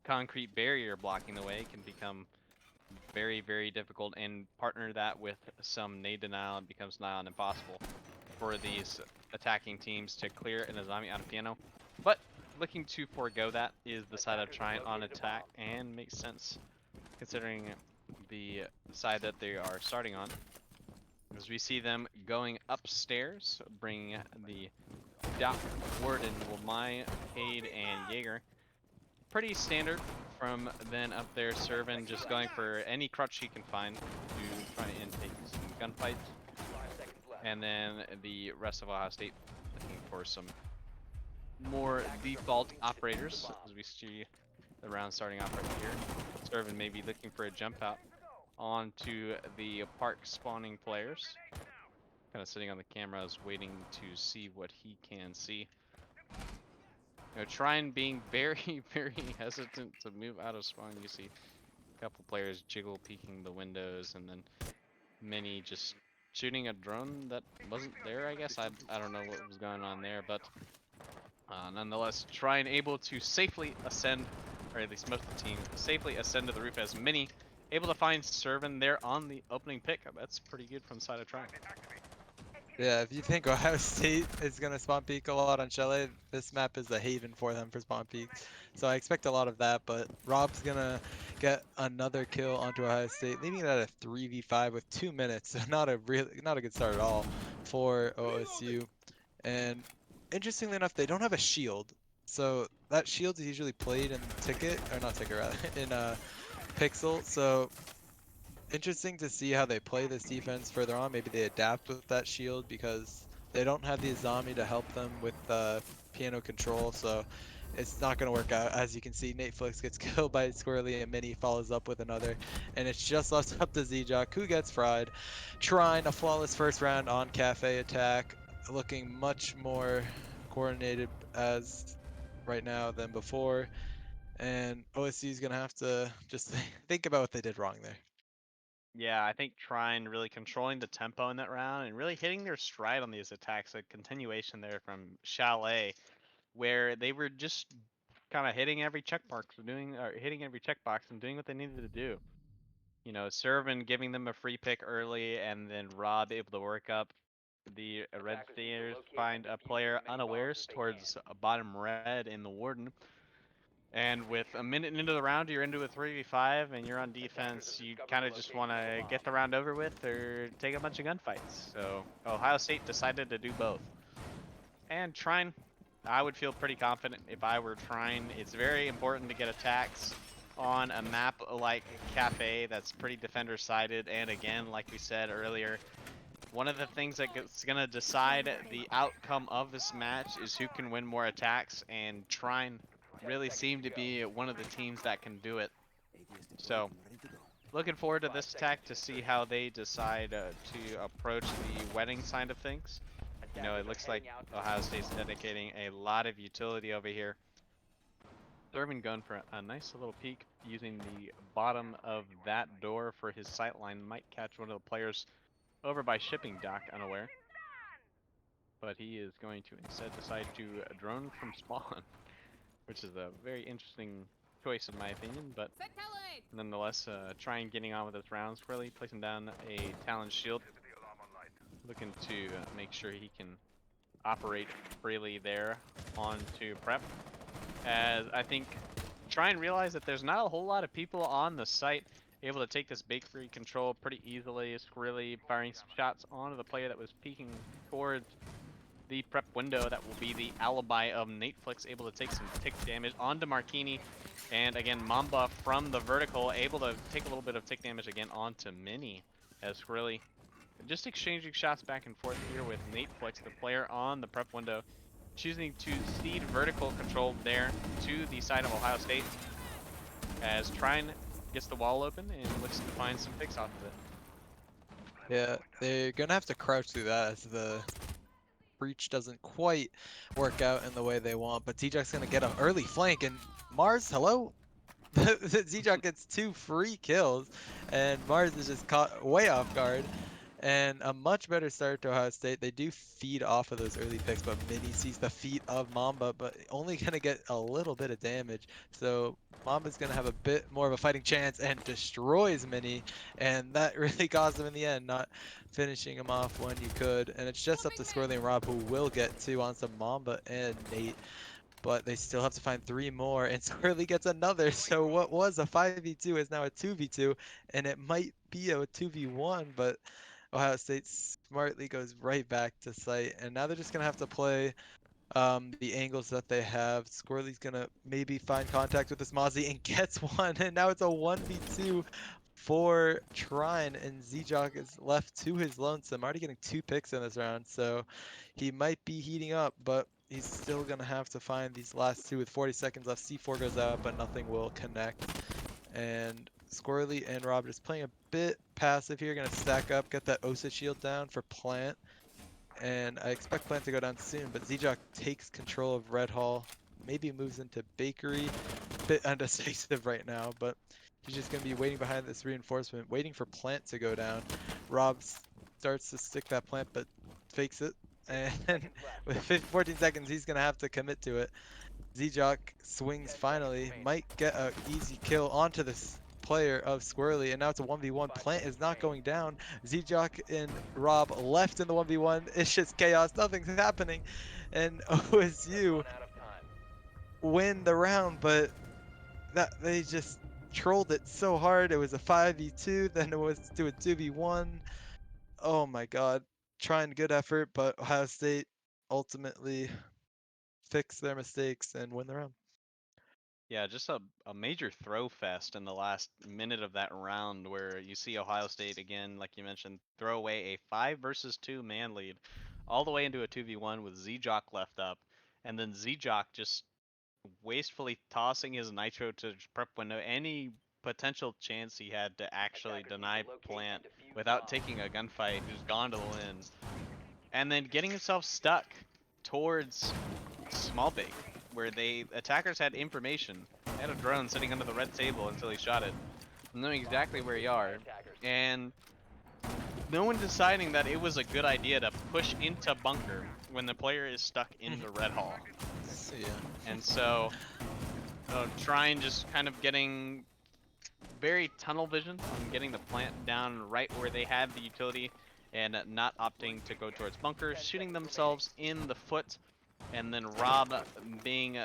Speaker 1: concrete barrier blocking the way can become very, very difficult, and partner that with some nade denial, it becomes nigh on impossible for these attacking teams to clear an Azami on a piano. But looking to forego that is the side of trying on attack, and makes sense considering the side that they are starting on. As we see them going upstairs, bringing the Doc, Warden, Lamai, Cade, and Jaeger. Pretty standard from then up there, Servant just going for any crutch he can find to try and take some gunfights. And then the rest of Ohio State looking for some more default operators, as we see the round starting off right here. Servant may be looking for a jump out onto the park spawning players. Kind of sitting on the cameras waiting to see what he can see. Trine being very, very hesitant to move out of spawn. You see a couple players jiggle peeking the windows, and then many just shooting a drone that wasn't there, I guess. I don't know what was going on there, but nonetheless, Trine able to safely ascend, or at least most of the team, safely ascend to the roof as many. Able to find Servant there on the opening pick. That's pretty good from the side of Trine.
Speaker 2: Yeah, if you think Ohio State is going to spawn peek a lot on Chalet, this map is a haven for them for spawn peeks. So I expect a lot of that, but Rob's going to get another kill onto Ohio State, leaving it at a 3v5 with 2 minutes. So not a good start at all for OSU. And interestingly enough, they don't have a shield. So that shield is usually played in Ticket, or not Ticket rather, in Pixel. So interesting to see how they play this defense further on. Maybe they adapt with that shield because they don't have the Azami to help them with piano control. So it's not going to work out. As you can see, Netflix gets killed by Squirrely and Mini follows up with another. And it's just left up to Zijak, who gets fried. Trying a flawless first round on Cafe attack. Looking much more coordinated as right now than before. And OSU is going to have to just think about what they did wrong there.
Speaker 1: Yeah, I think Trine really controlling the tempo in that round and really hitting their stride on these attacks. A continuation there from Chalet, where they were just kind of hitting every checkbox, hitting every checkbox and doing what they needed to do. You know, Servant giving them a free pick early, and then Rob able to work up the red stairs, find a player unawares towards a bottom red in the Warden. And with a minute into the round, you're into a 3v5 and you're on defense. You kind of just want to get the round over with or take a bunch of gunfights. So Ohio State decided to do both. And Trine, I would feel pretty confident if I were Trine. It's very important to get attacks on a map like Cafe that's pretty defender-sided. And again, like we said earlier, one of the things that's going to decide the outcome of this match is who can win more attacks, and Trine really seem to be one of the teams that can do it. So, looking forward to this attack to see how they decide to approach the wedding side of things. You know, it looks like Ohio State's dedicating a lot of utility over here. Thurman going for a nice little peek using the bottom of that door for his sightline. Might catch one of the players over by shipping dock unaware. But he is going to instead decide to drone from spawn, which is a very interesting choice in my opinion, but nonetheless, trying getting on with his rounds, really placing down a Talon shield, looking to make sure he can operate freely there onto prep. As I think, try and realize that there's not a whole lot of people on the site able to take this bakery control pretty easily. It's really firing some shots onto the player that was peeking towards the prep window. That will be the alibi of Netflix, able to take some tick damage onto Marquini. And again, Mamba from the vertical, able to take a little bit of tick damage again onto Mini, as really just exchanging shots back and forth here with Netflix, the player on the prep window, choosing to cede vertical control there to the side of Ohio State, as Trine gets the wall open and looks to find some picks off of it.
Speaker 2: Yeah, they're gonna have to crouch through that as the breach doesn't quite work out in the way they want, but T-Jack's gonna get an early flank, and Mars, hello? Z-Jack gets 2 free kills, and Mars is just caught way off guard. And a much better start to Ohio State. They do feed off of those early picks, but Mini sees the feet of Mamba, but only going to get a little bit of damage. So Mamba's going to have a bit more of a fighting chance and destroys Mini. And that really cost him in the end, not finishing him off when you could. And it's just up to Squirrely and Rob, who will get two on some Mamba and Nate. But they still have to find three more, and Squirrely gets another. So what was a 5v2 is now a 2v2, and it might be a 2v1, but Ohio State smartly goes right back to site, and now they're just gonna have to play the angles that they have. Squirrely's gonna maybe find contact with this Mozzie and gets one, and now it's a 1v2 for Trine, and Zjock is left to his lonesome. Already getting two picks in this round, so he might be heating up, but he's still gonna have to find these last two with 40 seconds left. C4 goes out, but nothing will connect. And Squirrely and Rob just playing a bit passive here, gonna stack up, get that OSA shield down for Plant. And I expect Plant to go down soon, but Zjock takes control of Red Hall, maybe moves into Bakery. Bit undecisive right now, but he's just going to be waiting behind this reinforcement, waiting for Plant to go down. Rob starts to stick that Plant, but fakes it. And with 14 seconds, he's going to have to commit to it. Zjock swings finally, might get an easy kill onto this player of Squirrely, and now it's a 1v1. Plant is not going down. Zjock and Rob left in the 1v1. It's just chaos. Nothing's happening. And OSU win the round, but that they just trolled it so hard. It was a 5v2, then it was to a 2v1. Oh my god. Trying good effort, but Ohio State ultimately fix their mistakes and win the round.
Speaker 1: Yeah, just a major throw fest in the last minute of that round where you see Ohio State again, like you mentioned, throw away a 5 versus 2 man lead all the way into a 2v1 with Zjock left up. And then Zjock just wastefully tossing his nitro to prep window any potential chance he had to actually deny Plant without taking a gunfight, who's gone to the lens, and then getting himself stuck towards small bake, where they attackers had information. They had a drone sitting under the red table until he shot it, knowing exactly where you are, and no one deciding that it was a good idea to push into bunker when the player is stuck in the red hall.
Speaker 2: Yeah.
Speaker 1: And so, Trine just kind of getting very tunnel vision on getting the Plant down right where they had the utility, and not opting to go towards bunker, shooting themselves in the foot, and then Rob being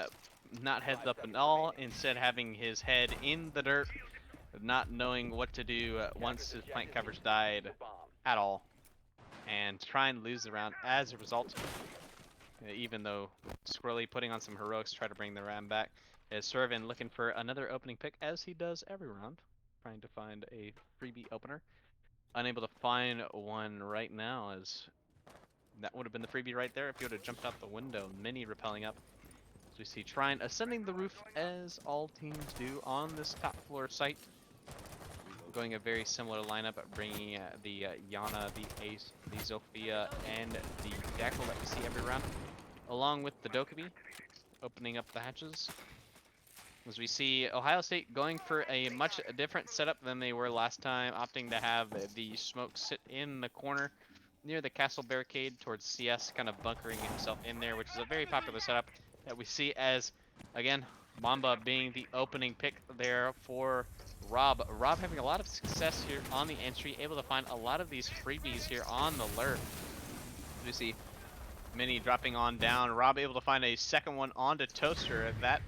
Speaker 1: not heads up at all, instead having his head in the dirt, not knowing what to do once his Plant coverage died at all, and try and lose the round as a result. Even though Squirrely putting on some heroics to try to bring the round back, as Servin looking for another opening pick, as he does every round, trying to find a freebie opener. Unable to find one right now, as that would have been the freebie right there if he would have jumped out the window. Mini repelling up. As we see Trine ascending the roof, as all teams do on this top floor site. Going a very similar lineup, bringing the Yana, the Ace, the Zofia, and the Jackal that we see every round, along with the Dokkaebi, opening up the hatches. As we see Ohio State going for a much different setup than they were last time, opting to have the smoke sit in the corner near the castle barricade towards CS, kind of bunkering himself in there, which is a very popular setup that we see as, again, Mamba being the opening pick there for Rob. Rob having a lot of success here on the entry, able to find a lot of these freebies here on the lurk. We see Mini dropping on down. Rob able to find a second one onto Toaster. That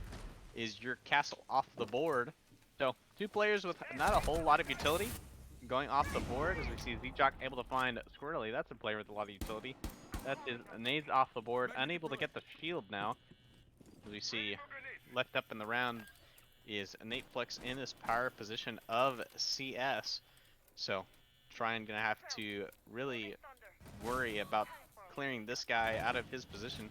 Speaker 1: is your castle off the board. So two players with not a whole lot of utility going off the board, as we see Zjock able to find Squirrely. That's a player with a lot of utility. That is nades off the board, unable to get the shield now. As we see left up in the round is Nate Flex in this power position of CS. So Trine gonna have to really worry about clearing this guy out of his position.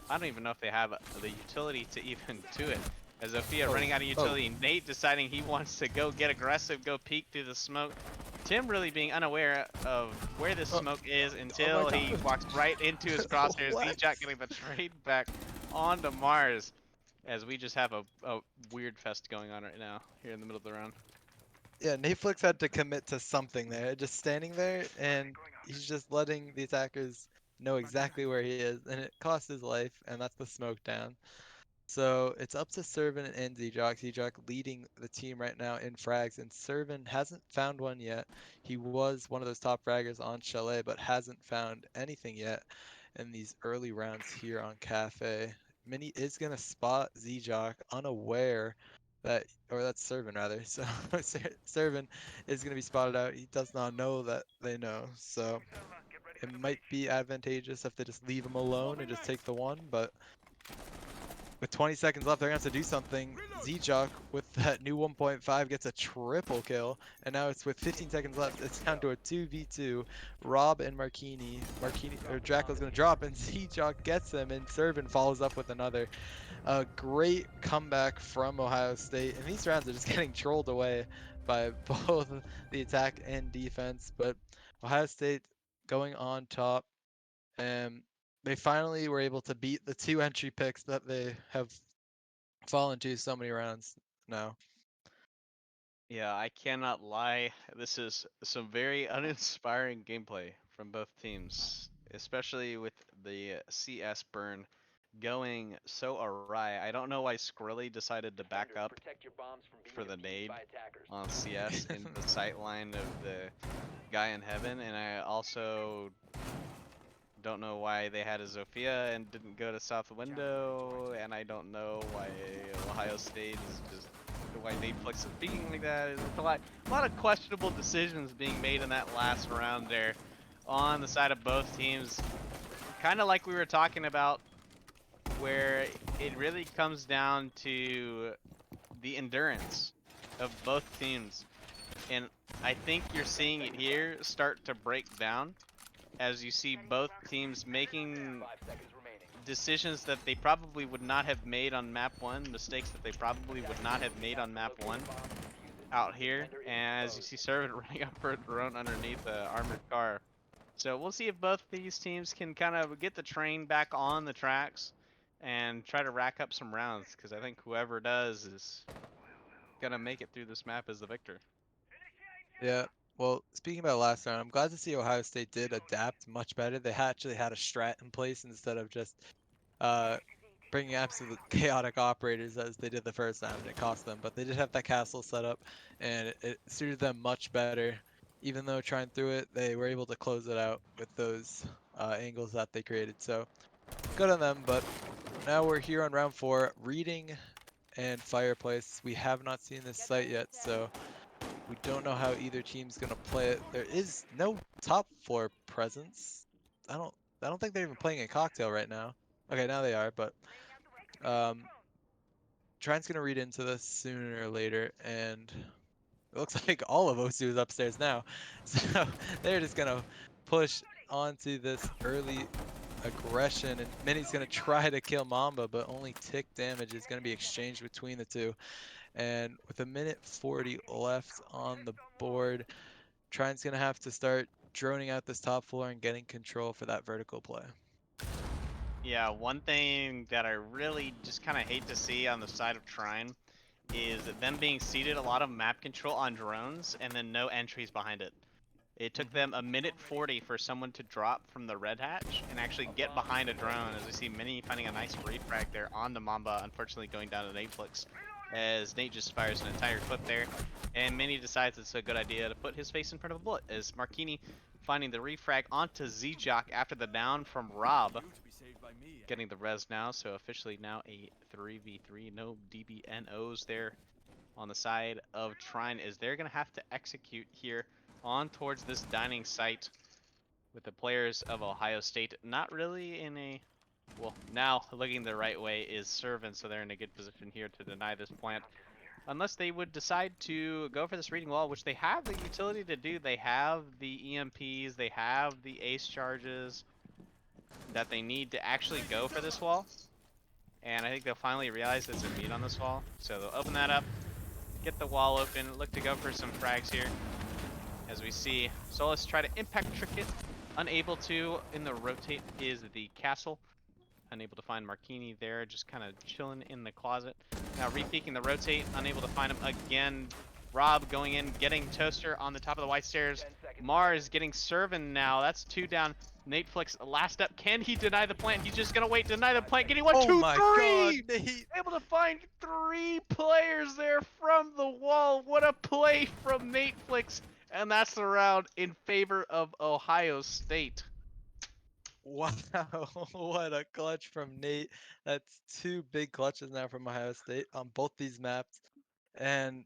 Speaker 1: I don't even know if they have the utility to even do it. As Zofia running out of utility, Nate deciding he wants to go get aggressive, go peek through the smoke. Tim really being unaware of where this smoke is until he walks right into his crosshairs. Zjock getting the trade back onto Mars, as we just have a weird fest going on right now here in the middle of the round.
Speaker 2: Yeah, Netflix had to commit to something there. Just standing there, and he's just letting the attackers know exactly where he is, and it costs his life, and that's the smoke down. So it's up to Servant and Zjock. Zjock leading the team right now in frags, and Servant hasn't found one yet. He was one of those top fraggers on Chalet, but hasn't found anything yet in these early rounds here on Cafe. Mini is gonna spot Zjock unaware that, or that's Servant rather. So Servant is gonna be spotted out. He does not know that they know. So it might be advantageous if they just leave him alone and just take the one, but with 20 seconds left, they're going to have to do something. Zjock with that new 1.5 gets a triple kill, and now it's with 15 seconds left. It's down to a 2v2. Rob and Draco's going to drop, and Zjock gets them, and Servant follows up with another. A great comeback from Ohio State, and these rounds are just getting trolled away by both the attack and defense, but Ohio State going on top. And they finally were able to beat the two entry picks that they have fallen to so many rounds now.
Speaker 1: Yeah, I cannot lie. This is some very uninspiring gameplay from both teams, especially with the CS burn going so awry. I don't know why Skrilly decided to back up for the nade on CS in the sight line of the guy in heaven, and I also don't know why they had a Zofia and didn't go to South Window, and I don't know why Ohio State is just why Netflix is being like that. There's a lot of questionable decisions being made in that last round there on the side of both teams. Kind of like we were talking about, where it really comes down to the endurance of both teams. And I think you're seeing it here start to break down as you see both teams making decisions that they probably would not have made on map 1, mistakes that they probably would not have made on map 1 out here. And as you see Servant running up for a drone underneath the armored car. So we'll see if both these teams can kind of get the train back on the tracks and try to rack up some rounds, because I think whoever does is gonna make it through this map as the victor.
Speaker 2: Yeah. Well, speaking about last round, I'm glad to see Ohio State did adapt much better. They actually had a strat in place instead of just uh, bringing absolute chaotic operators as they did the first round, and it cost them. But they did have that castle set up, and it suited them much better. Even though trying through it, they were able to close it out with those angles that they created. So good on them. But now we're here on round 4, reading and fireplace. We have not seen this site yet, so we don't know how either team's gonna play it. There is no top floor presence. I don't I don't think they're even playing a cocktail right now. Okay, now they are, but um Trine's gonna read into this sooner or later, and it looks like all of Osu is upstairs now. So they're just gonna push onto this early aggression, and Minnie's gonna try to kill Mamba, but only tick damage is gonna be exchanged between the two. And with a minute 40 left on the board, Trine's gonna have to start droning out this top floor and getting control for that vertical play.
Speaker 1: Yeah, one thing that I really just kind of hate to see on the side of Trine is them being seated a lot of map control on drones and then no entries behind it. It took them a minute 40 for someone to drop from the red hatch and actually get behind a drone, as we see Mini finding a nice refrag there on the Mamba, unfortunately going down to Netflix, as Nate just fires an entire clip there, and Mini decides it's a good idea to put his face in front of a bullet, as Marquini finding the refrag onto Zjock after the down from Rob, getting the res now, so officially now a 3v3, no DBNOs there on the side of Trine, as they're going to have to execute here on towards this dining site with the players of Ohio State not really in a, well, now looking the right way is Servant, so they're in a good position here to deny this plant. Unless they would decide to go for this reading wall, which they have the utility to do. They have the EMPs, they have the ace charges that they need to actually go for this wall. And I think they'll finally realize there's a meat on this wall. So they'll open that up, get the wall open, look to go for some frags here. As we see Solus try to impact trick it, unable to. In the rotate is the castle. Unable to find Marquini there, just kind of chilling in the closet. Now re-peeking the rotate, unable to find him again. Rob going in, getting Toaster on the top of the white stairs. Mars getting Servant now. That's 2 down. Nate Flicks, last step. Can he deny the plant? He's just going to wait, deny the plant. Getting one,
Speaker 2: Oh
Speaker 1: two,
Speaker 2: my God,
Speaker 1: three!
Speaker 2: Nate!
Speaker 1: Able to find 3 players there from the wall. What a play from Nate Flicks. And that's the round in favor of Ohio State.
Speaker 2: Wow, what a clutch from Nate. That's 2 big clutches now from Ohio State on both these maps. And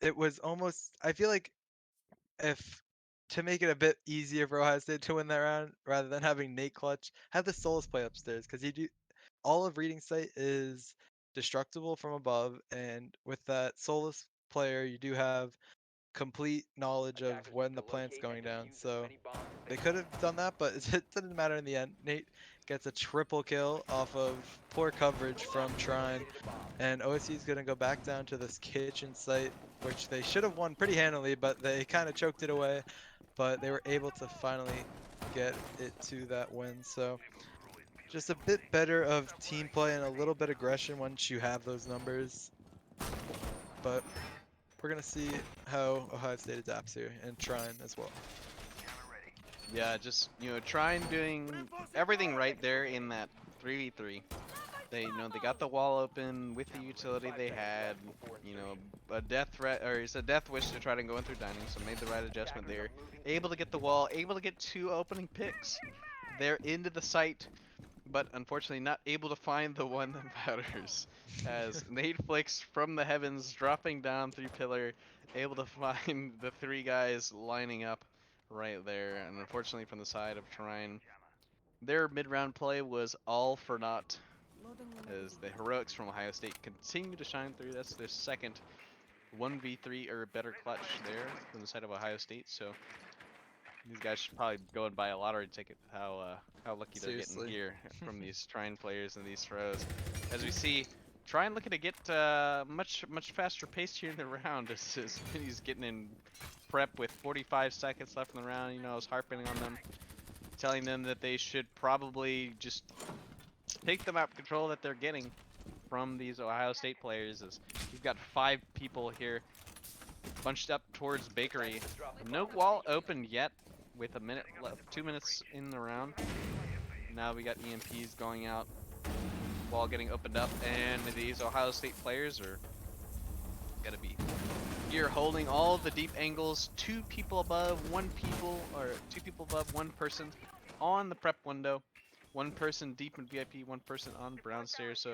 Speaker 2: it was almost, I feel like if to make it a bit easier for Ohio State to win that round, rather than having Nate clutch, have the Souls play upstairs because you do all of Reading Sight is destructible from above, and with that Solus player, you do have complete knowledge of when the plant's going down. So they could have done that, but it didn't matter in the end. Nate gets a triple kill off of poor coverage from Trine, and OSU is going to go back down to this kitchen site, which they should have won pretty handily, but they kind of choked it away. But they were able to finally get it to that win. So just a bit better of team play and a little bit aggression once you have those numbers. But we're going to see how Ohio State adapts here and Trine as well.
Speaker 1: Yeah, just, trying doing everything right there in that 3v3. They got the wall open with the utility they had, a death threat, or it's a death wish to try to go in through dining, so made the right adjustment there. Able to get the wall, able to get 2 opening picks. They're into the site, but unfortunately not able to find the one that matters. As Nate Flicks from the heavens dropping down through pillar, able to find the 3 guys lining up right there, and unfortunately from the side of Trine, their mid-round play was all for naught as the heroics from Ohio State continue to shine through. That's their second 1v3 or better clutch there from the side of Ohio State. So these guys should probably go and buy a lottery ticket. How lucky they're getting
Speaker 2: Seriously.
Speaker 1: here from these Trine players and these throws. As we see, Trine looking to get much faster pace here in the round as he's getting in prep with 45 seconds left in the round. I was harping on them, telling them that they should probably just take the map control that they're getting from these Ohio State players. As we've got 5 people here bunched up towards Bakery. No wall open yet with a minute left, 2 minutes in the round. Now we got EMPs going out, wall getting opened up, and these Ohio State players are gonna be here holding all the deep angles. 2 people above, 2 people above, 1 person on the prep window. 1 person deep in VIP, 1 person on brown stairs,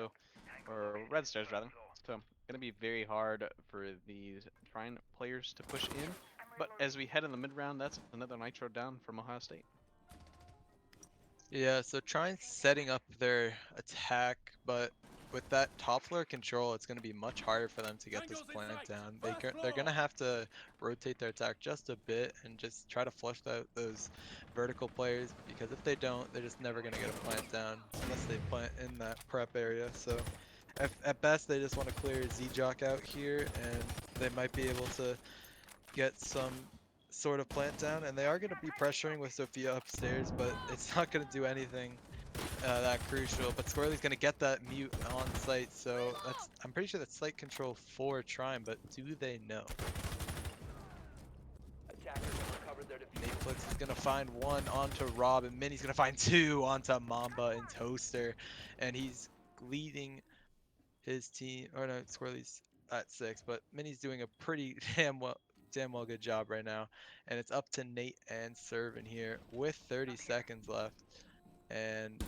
Speaker 1: or red stairs rather. So gonna be very hard for these Trine players to push in. But as we head in the mid round, that's another nitro down from Ohio State.
Speaker 2: Yeah, so try and setting up their attack, but with that top floor control, it's going to be much harder for them to get this plant down. They're going to have to rotate their attack just a bit and just try to flush out those vertical players, because if they don't, they're just never going to get a plant down unless they plant in that prep area. So at best, they just want to clear Z-Jock out here, and they might be able to get some sort of plant down, and they are going to be pressuring with Sophia upstairs, but it's not going to do anything that crucial. But Squirrely's going to get that mute on site, so I'm pretty sure that's site control for Trine, but do they know? Netflix is going to find 1 onto Rob, and Minnie's going to find 2 onto Mamba and Toaster, and he's leading his team, or no, Squirrely's at 6, but Minnie's doing a pretty damn well good job right now. And it's up to Nate and Servant here with 30 seconds left. And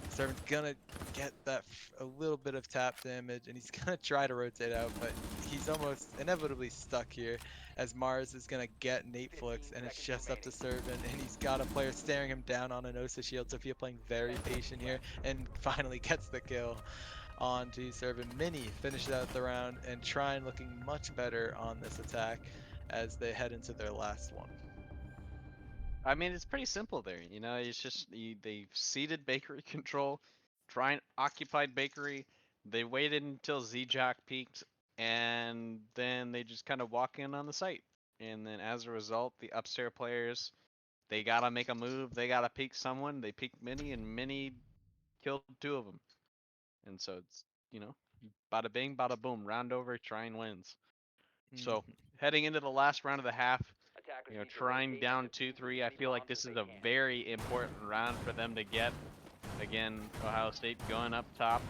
Speaker 2: Servant's gonna get that a little bit of tap damage, and he's gonna try to rotate out, but he's almost inevitably stuck here as Mars is gonna get Nate Flux, and it's just up to Servant, and he's got a player staring him down on an Osa shield. Sophia playing very patient here and finally gets the kill on to Servant. Mini finishes out the round, and Trine looking much better on this attack as they head into their last one.
Speaker 1: I mean, it's pretty simple there. It's just they've ceded Bakery control, Trine occupied Bakery. They waited until Z-Jock peaked, and then they just kind of walk in on the site. And then as a result, the upstairs players, they gotta make a move. They gotta peek someone. They peeked Mini, and Mini killed 2 of them. And so it's, bada bing, bada boom. Round over, Trine wins. So
Speaker 2: Mhm.
Speaker 1: heading into the last round of the half, Trine down 2-3. I feel like this is a very important round for them to get. Again, Ohio State going up top,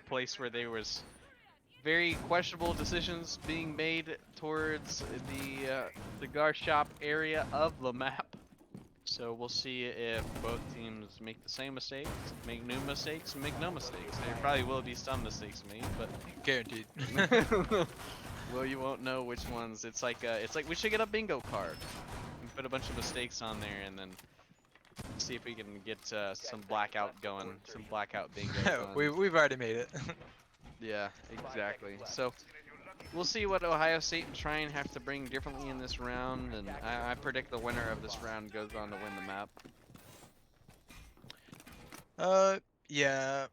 Speaker 1: place where there was very questionable decisions being made towards the gar shop area of the map. So we'll see if both teams make the same mistakes, make new mistakes, and make no mistakes. There probably will be some mistakes made,
Speaker 2: Guaranteed.
Speaker 1: but well, you won't know which ones. It's like we should get a bingo card and put a bunch of mistakes on there, and then see if we can get some blackout going, some blackout bingo going.
Speaker 2: We've already made it.
Speaker 1: Yeah, exactly. So we'll see what Ohio State and Trine have to bring differently in this round, and I predict the winner of this round goes on to win the map.
Speaker 2: Yeah,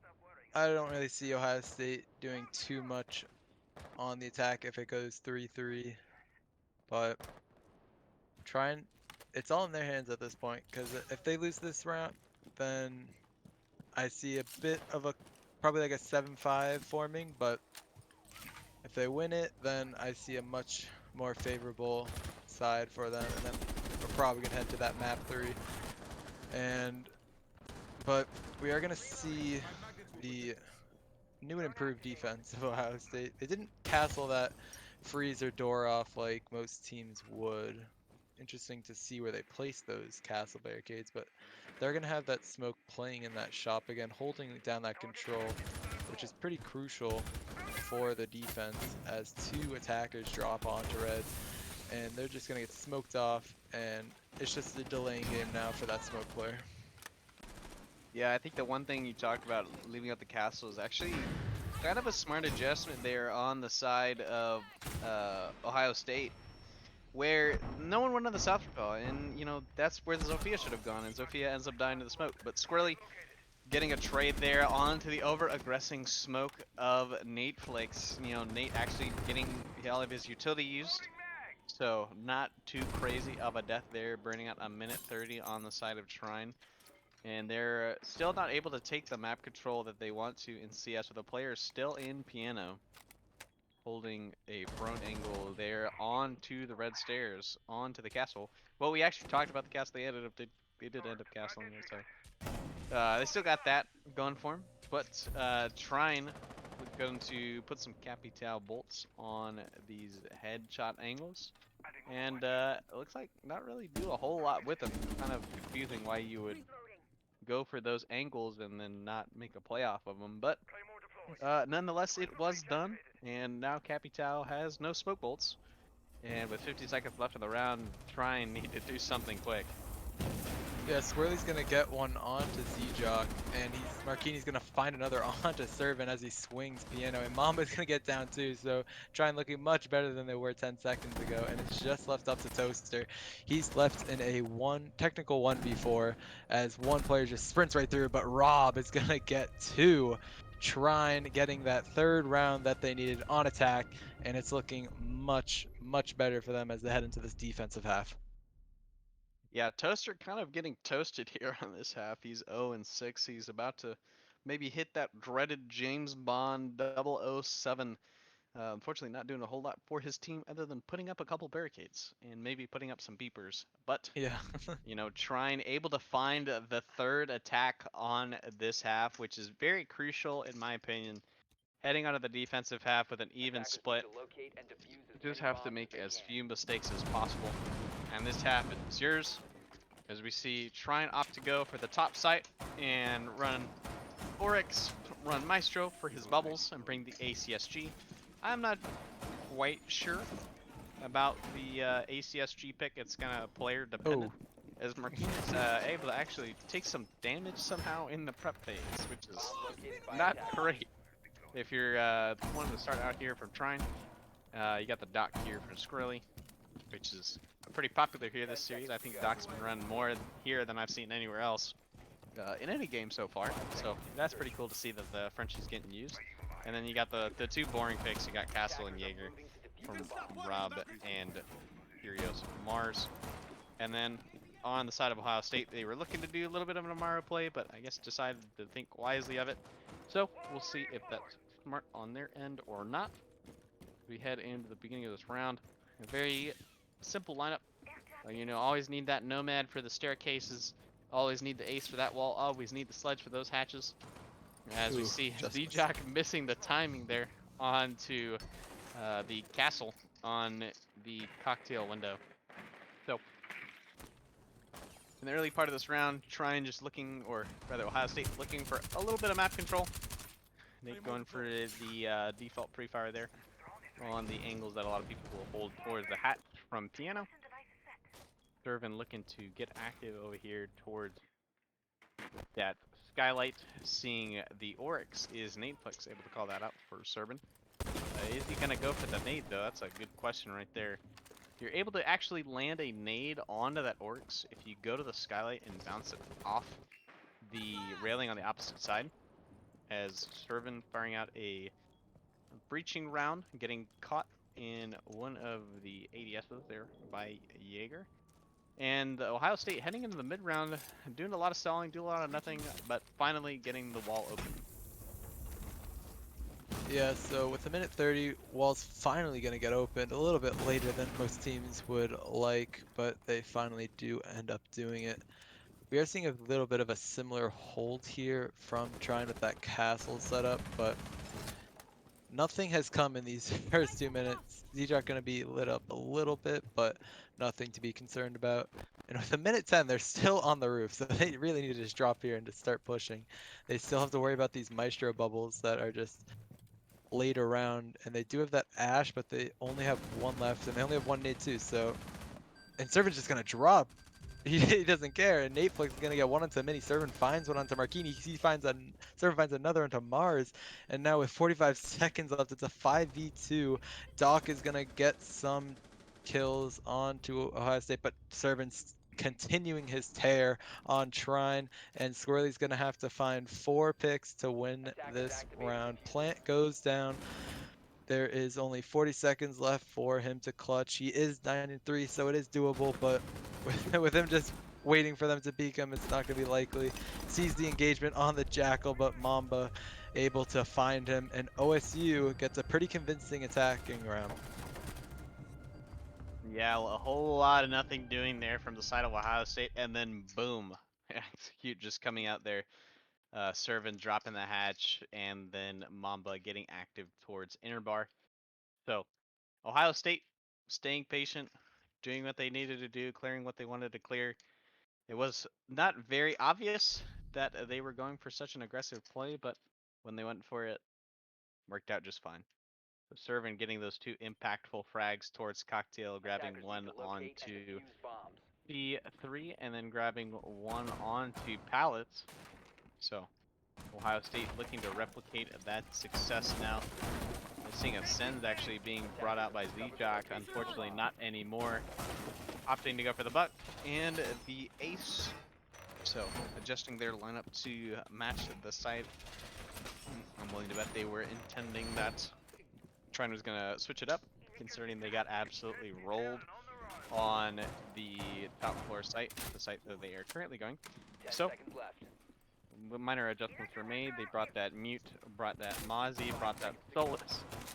Speaker 2: I don't really see Ohio State doing too much on the attack if it goes 3-3, but trying, it's all in their hands at this point, because if they lose this round, then I see a bit of a, probably like a 7-5 forming, but if they win it, then I see a much more favorable side for them, and then we're probably gonna head to that map 3. And but we are gonna see the new and improved defense of Ohio State. They didn't castle that freezer door off like most teams would. Interesting to see where they place those castle barricades, but they're gonna have that smoke playing in that shop again, holding down that control, which is pretty crucial for the defense as two attackers drop onto red, and they're just gonna get smoked off, and it's just a delaying game now for that smoke player.
Speaker 1: Yeah, I think the one thing you talked about leaving out the castle is actually kind of a smart adjustment there on the side of Ohio State, where no one went on the South Repel, and that's where the Zofia should have gone, and Zofia ends up dying to the smoke. But Squirrely getting a trade there onto the over-aggressing smoke of Nate Flicks. Nate actually getting all of his utility used, so not too crazy of a death there, burning out a minute 30 on the side of Trine. And they're still not able to take the map control that they want to in CS, with the players still in piano, holding a front angle there onto the red stairs, onto the castle. Well, we actually talked about the castle. They did end up castling it, so they still got that going for them. But Trine going to put some Capital bolts on these headshot angles, and it looks like not really do a whole lot with them. Kind of confusing why you would go for those angles and then not make a play off of them. But nonetheless, it was done, and now Capital has no smoke bolts. And with 50 seconds left in the round, Trine need to do something quick.
Speaker 2: Yeah, Swirly's gonna get one onto Z-Jock, and Marquini's gonna find another onto Servant as he swings Piano, and Mamba's gonna get down too, so Trine looking much better than they were 10 seconds ago, and it's just left up to Toaster. He's left in a technical 1v4, as one player just sprints right through, but Rob is gonna get two. Trine getting that third round that they needed on attack, and it's looking much, much better for them as they head into this defensive half.
Speaker 1: Yeah, Toaster kind of getting toasted here on this half. He's 0-6. He's about to maybe hit that dreaded James Bond 007. Unfortunately, not doing a whole lot for his team other than putting up a couple barricades and maybe putting up some beepers. But,
Speaker 2: Yeah.
Speaker 1: Trine able to find the third attack on this half, which is very crucial in my opinion. Heading out of the defensive half with an even split, just have to make as few mistakes as possible. And this half is yours, as we see Trine opt to go for the top site and run Oryx, run Maestro for his bubbles, and bring the ACSG. I'm not quite sure about the ACSG pick. It's kind of player dependent,
Speaker 2: Oh.
Speaker 1: as Marquinhos able to actually take some damage somehow in the prep phase, which is not great. If you're wanting to start out here from Trine, you got the Doc here from Squirrely, which is pretty popular here this series. I think Doc's been run more here than I've seen anywhere else in any game so far. So that's pretty cool to see that the Frenchie's getting used. And then you got the two boring picks. You got Castle and Jaeger from Rob and Furios from Mars. And then on the side of Ohio State, they were looking to do a little bit of an Amaro play, but I guess decided to think wisely of it. So we'll see if that's smart on their end or not. We head into the beginning of this round. A very simple lineup. You know, always need that nomad for the staircases. Always need the ace for that wall. Always need the sledge for those hatches. As we
Speaker 2: Ooh,
Speaker 1: see
Speaker 2: just missed.
Speaker 1: Z-Jock missing the timing there onto the castle on the cocktail window. So in the early part of this round, Trine just looking, or rather Ohio State looking for a little bit of map control. Nate going for the default pre-fire there on the angles that a lot of people will hold towards the hatch from piano. Servin looking to get active over here towards that skylight. Seeing the Oryx, is Nadeflex able to call that out for Servin? Is he gonna go for the nade though? That's a good question right there. You're able to actually land a nade onto that Oryx if you go to the skylight and bounce it off the railing on the opposite side. As Servin firing out a breaching round, getting caught in one of the ADSs there by Jaeger. And Ohio State heading into the mid round, doing a lot of stalling, doing a lot of nothing, but finally getting the wall open.
Speaker 2: Yeah, so with a minute 30, wall's finally going to get opened a little bit later than most teams would like, but they finally do end up doing it. We are seeing a little bit of a similar hold here from trying with that castle setup, but nothing has come in these first 2 minutes. Z-Jock going to be lit up a little bit, but nothing to be concerned about. And with a minute 10, they're still on the roof, so they really need to just drop here and just start pushing. They still have to worry about these Maestro bubbles that are just laid around, and they do have that Ash, but they only have one left, and they only have one nade too, so... And Servant's just going to drop. He doesn't care, and Nateflix is gonna get one onto Mini. Servant finds one onto Marquini. Servant finds another onto Mars, and now with 45 seconds left, it's a 5v2. Doc is gonna get some kills onto Ohio State, but Servant's continuing his tear on Trine, and Squirrely's gonna have to find 4 picks to win this round. Plant goes down. There is only 40 seconds left for him to clutch. He is 9-3, so it is doable, but with him just waiting for them to peek him, it's not going to be likely. Sees the engagement on the Jackal, but Mamba able to find him, and OSU gets a pretty convincing attacking round.
Speaker 1: Yeah, a whole lot of nothing doing there from the side of Ohio State, and then boom, execute just coming out there. Servant dropping the hatch, and then Mamba getting active towards inner bar. So Ohio State staying patient, doing what they needed to do, clearing what they wanted to clear. It was not very obvious that they were going for such an aggressive play, but when they went for it, worked out just fine. So Servant getting those 2 impactful frags towards Cocktail, grabbing one onto P3, and then grabbing one onto Pallets. So Ohio State looking to replicate that success now. We're seeing a Sens actually being brought out by Z-Jock. Unfortunately, not anymore. Opting to go for the buck and the ace. So adjusting their lineup to match the site. I'm willing to bet they were intending that Trine was going to switch it up, considering they got absolutely rolled on the top floor site, the site that they are currently going. So minor adjustments were made. They brought that Mute, brought that Mozzie, brought that Solus.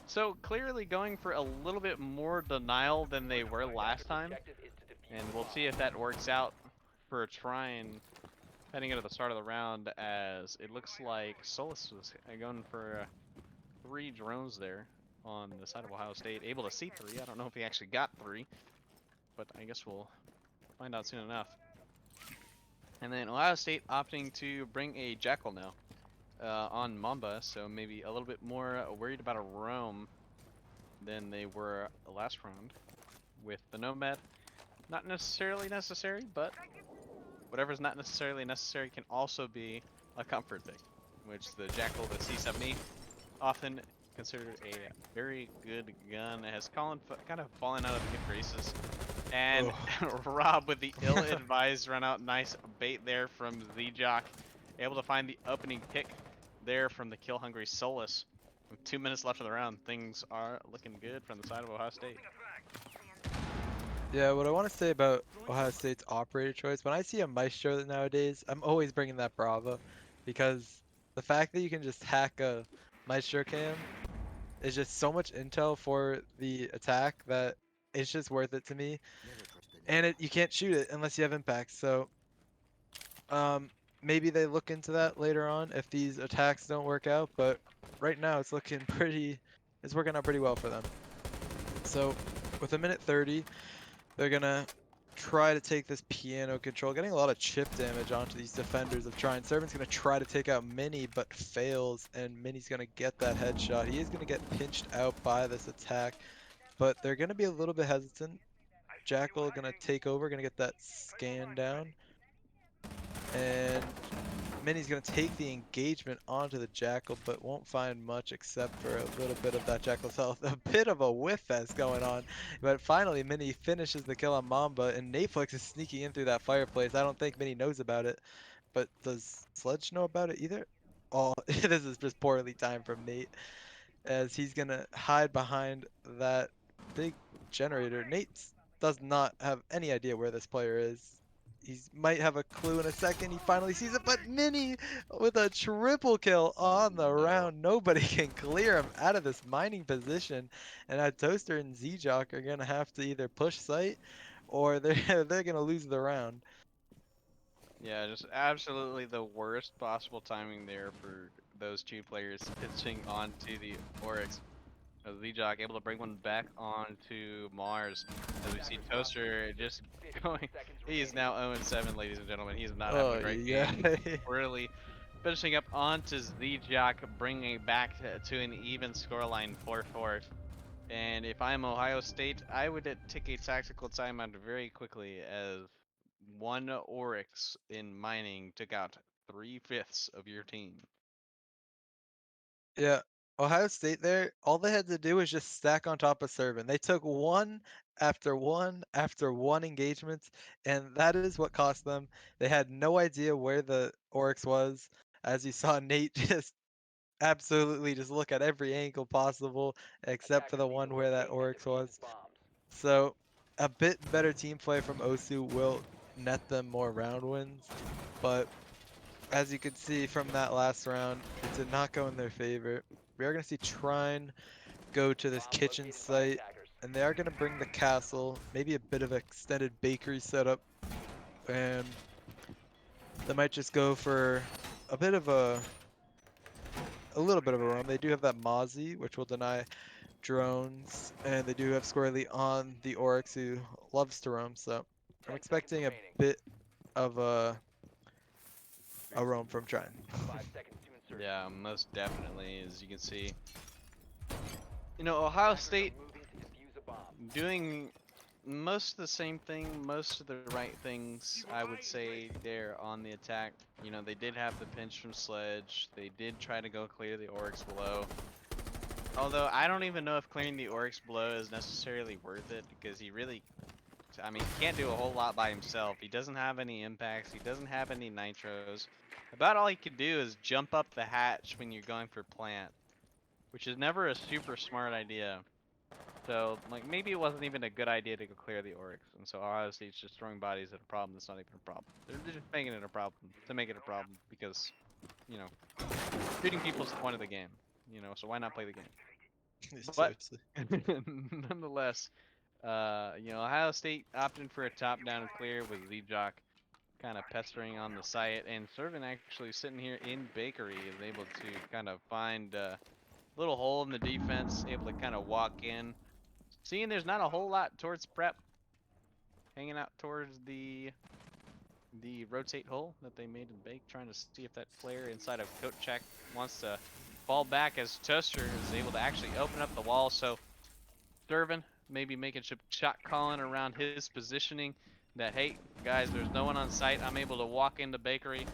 Speaker 1: So clearly going for a little bit more denial than they were last time. And we'll see if that works out for Trine heading into the start of the round, as it looks like Solus was going for 3 drones there on the side of Ohio State. Able to see 3. I don't know if he actually got 3, but I guess we'll find out soon enough. And then Ohio State opting to bring a Jackal now on Mamba, so maybe a little bit more worried about a roam than they were last round with the Nomad. Not necessarily necessary, but whatever's not necessarily necessary can also be a comfort pick, which the Jackal, the C70, often considered a very good gun, has kind of fallen out of good graces. And Rob with the ill-advised run out, nice bait there from Z-Jock, able to find the opening pick there from the kill-hungry Solus. With 2 minutes left of the round, things are looking good from the side of Ohio State.
Speaker 2: Yeah, what I want to say about Ohio State's operator choice, when I see a Maestro nowadays, I'm always bringing that Bravo, because the fact that you can just hack a Maestro cam is just so much intel for the attack that it's just worth it to me. And you can't shoot it unless you have impact. So um, maybe they look into that later on if these attacks don't work out. But right now it's looking it's working out pretty well for them. So with a minute 30, they're gonna try to take this piano control, getting a lot of chip damage onto these defenders of Trine. Servant's gonna try to take out Mini, but fails, and Mini's gonna get that headshot. He is gonna get pinched out by this attack, but they're gonna be a little bit hesitant. Jackal gonna take over, gonna get that scan down, and Mini's gonna take the engagement onto the Jackal, but won't find much except for a little bit of that Jackal's health. A bit of a whiff fest going on, but finally Mini finishes the kill on Mamba, and Nateflix is sneaking in through that fireplace. I don't think Mini knows about it, but does Sledge know about it either? Oh, this is just poorly timed from Nate, as he's gonna hide behind that big generator. Nate does not have any idea where this player is. He might have a clue in a second. He finally sees it, but Mini with a triple kill on the
Speaker 1: No.
Speaker 2: round. Nobody can clear him out of this mining position. And Toaster and Zjock are gonna have to either push site or they're gonna lose the round.
Speaker 1: Yeah, just absolutely the worst possible timing there for those two players pitching onto the Oryx. Z-Jock able to bring one back onto Mars. As we see Toaster just going, he is now 0-7, ladies and gentlemen. He's not having a
Speaker 2: Oh
Speaker 1: great
Speaker 2: yeah.
Speaker 1: game. Squirrely finishing up onto Z-Jock, bringing it back to an even scoreline 4-4. And if I'm Ohio State, I would take a tactical timeout very quickly, as one Oryx in mining took out 3/5 of your team.
Speaker 2: Yeah, Ohio State there, all they had to do was just stack on top of Servant. They took one after one after one engagement, and that is what cost them. They had no idea where the Oryx was. As you saw, Nate just absolutely just look at every angle possible except for the one where that Oryx was. So a bit better team play from Osu will net them more round wins, but as you can see from that last round, it did not go in their favor. We are going to see Trine go to this kitchen site, and they are going to bring the castle, maybe a bit of extended bakery setup, and they might just go for a bit of a little bit of a roam. They do have that Mozzie, which will deny drones, and they do have Squirrely on the Oryx, who loves to roam, so I'm expecting a bit of a roam from Trine.
Speaker 1: Yeah, most definitely, as you can see. You know, Ohio State doing most of the same thing, most of the right things, I would say, there on the attack. You know, they did have the pinch from Sledge. They did try to go clear the Oryx below. Although, I don't even know if clearing the Oryx below is necessarily worth it, because he really, I mean, he can't do a whole lot by himself. He doesn't have any impacts. He doesn't have any nitros. About all he can do is jump up the hatch when you're going for plant, which is never a super smart idea. So, like, maybe it wasn't even a good idea to go clear the Oryx. And so, obviously, it's just throwing bodies at a problem that's not even a problem. They're just making it a problem to make it a problem because, you know, shooting people is the point of the game. You know, so why not play the game? But,
Speaker 2: Seriously.
Speaker 1: nonetheless, you know, Ohio State opting for a top-down clear with Z-Jock kind of pestering on the site. And Servant actually sitting here in Bakery is able to kind of find a little hole in the defense, able to kind of walk in. Seeing there's not a whole lot towards prep, hanging out towards the rotate hole that they made in bake, trying to see if that player inside of coat check wants to fall back, as Toaster is able to actually open up the wall. So Durbin maybe making some shot calling around his positioning, that hey guys, there's no one on site. I'm able to walk into Bakery.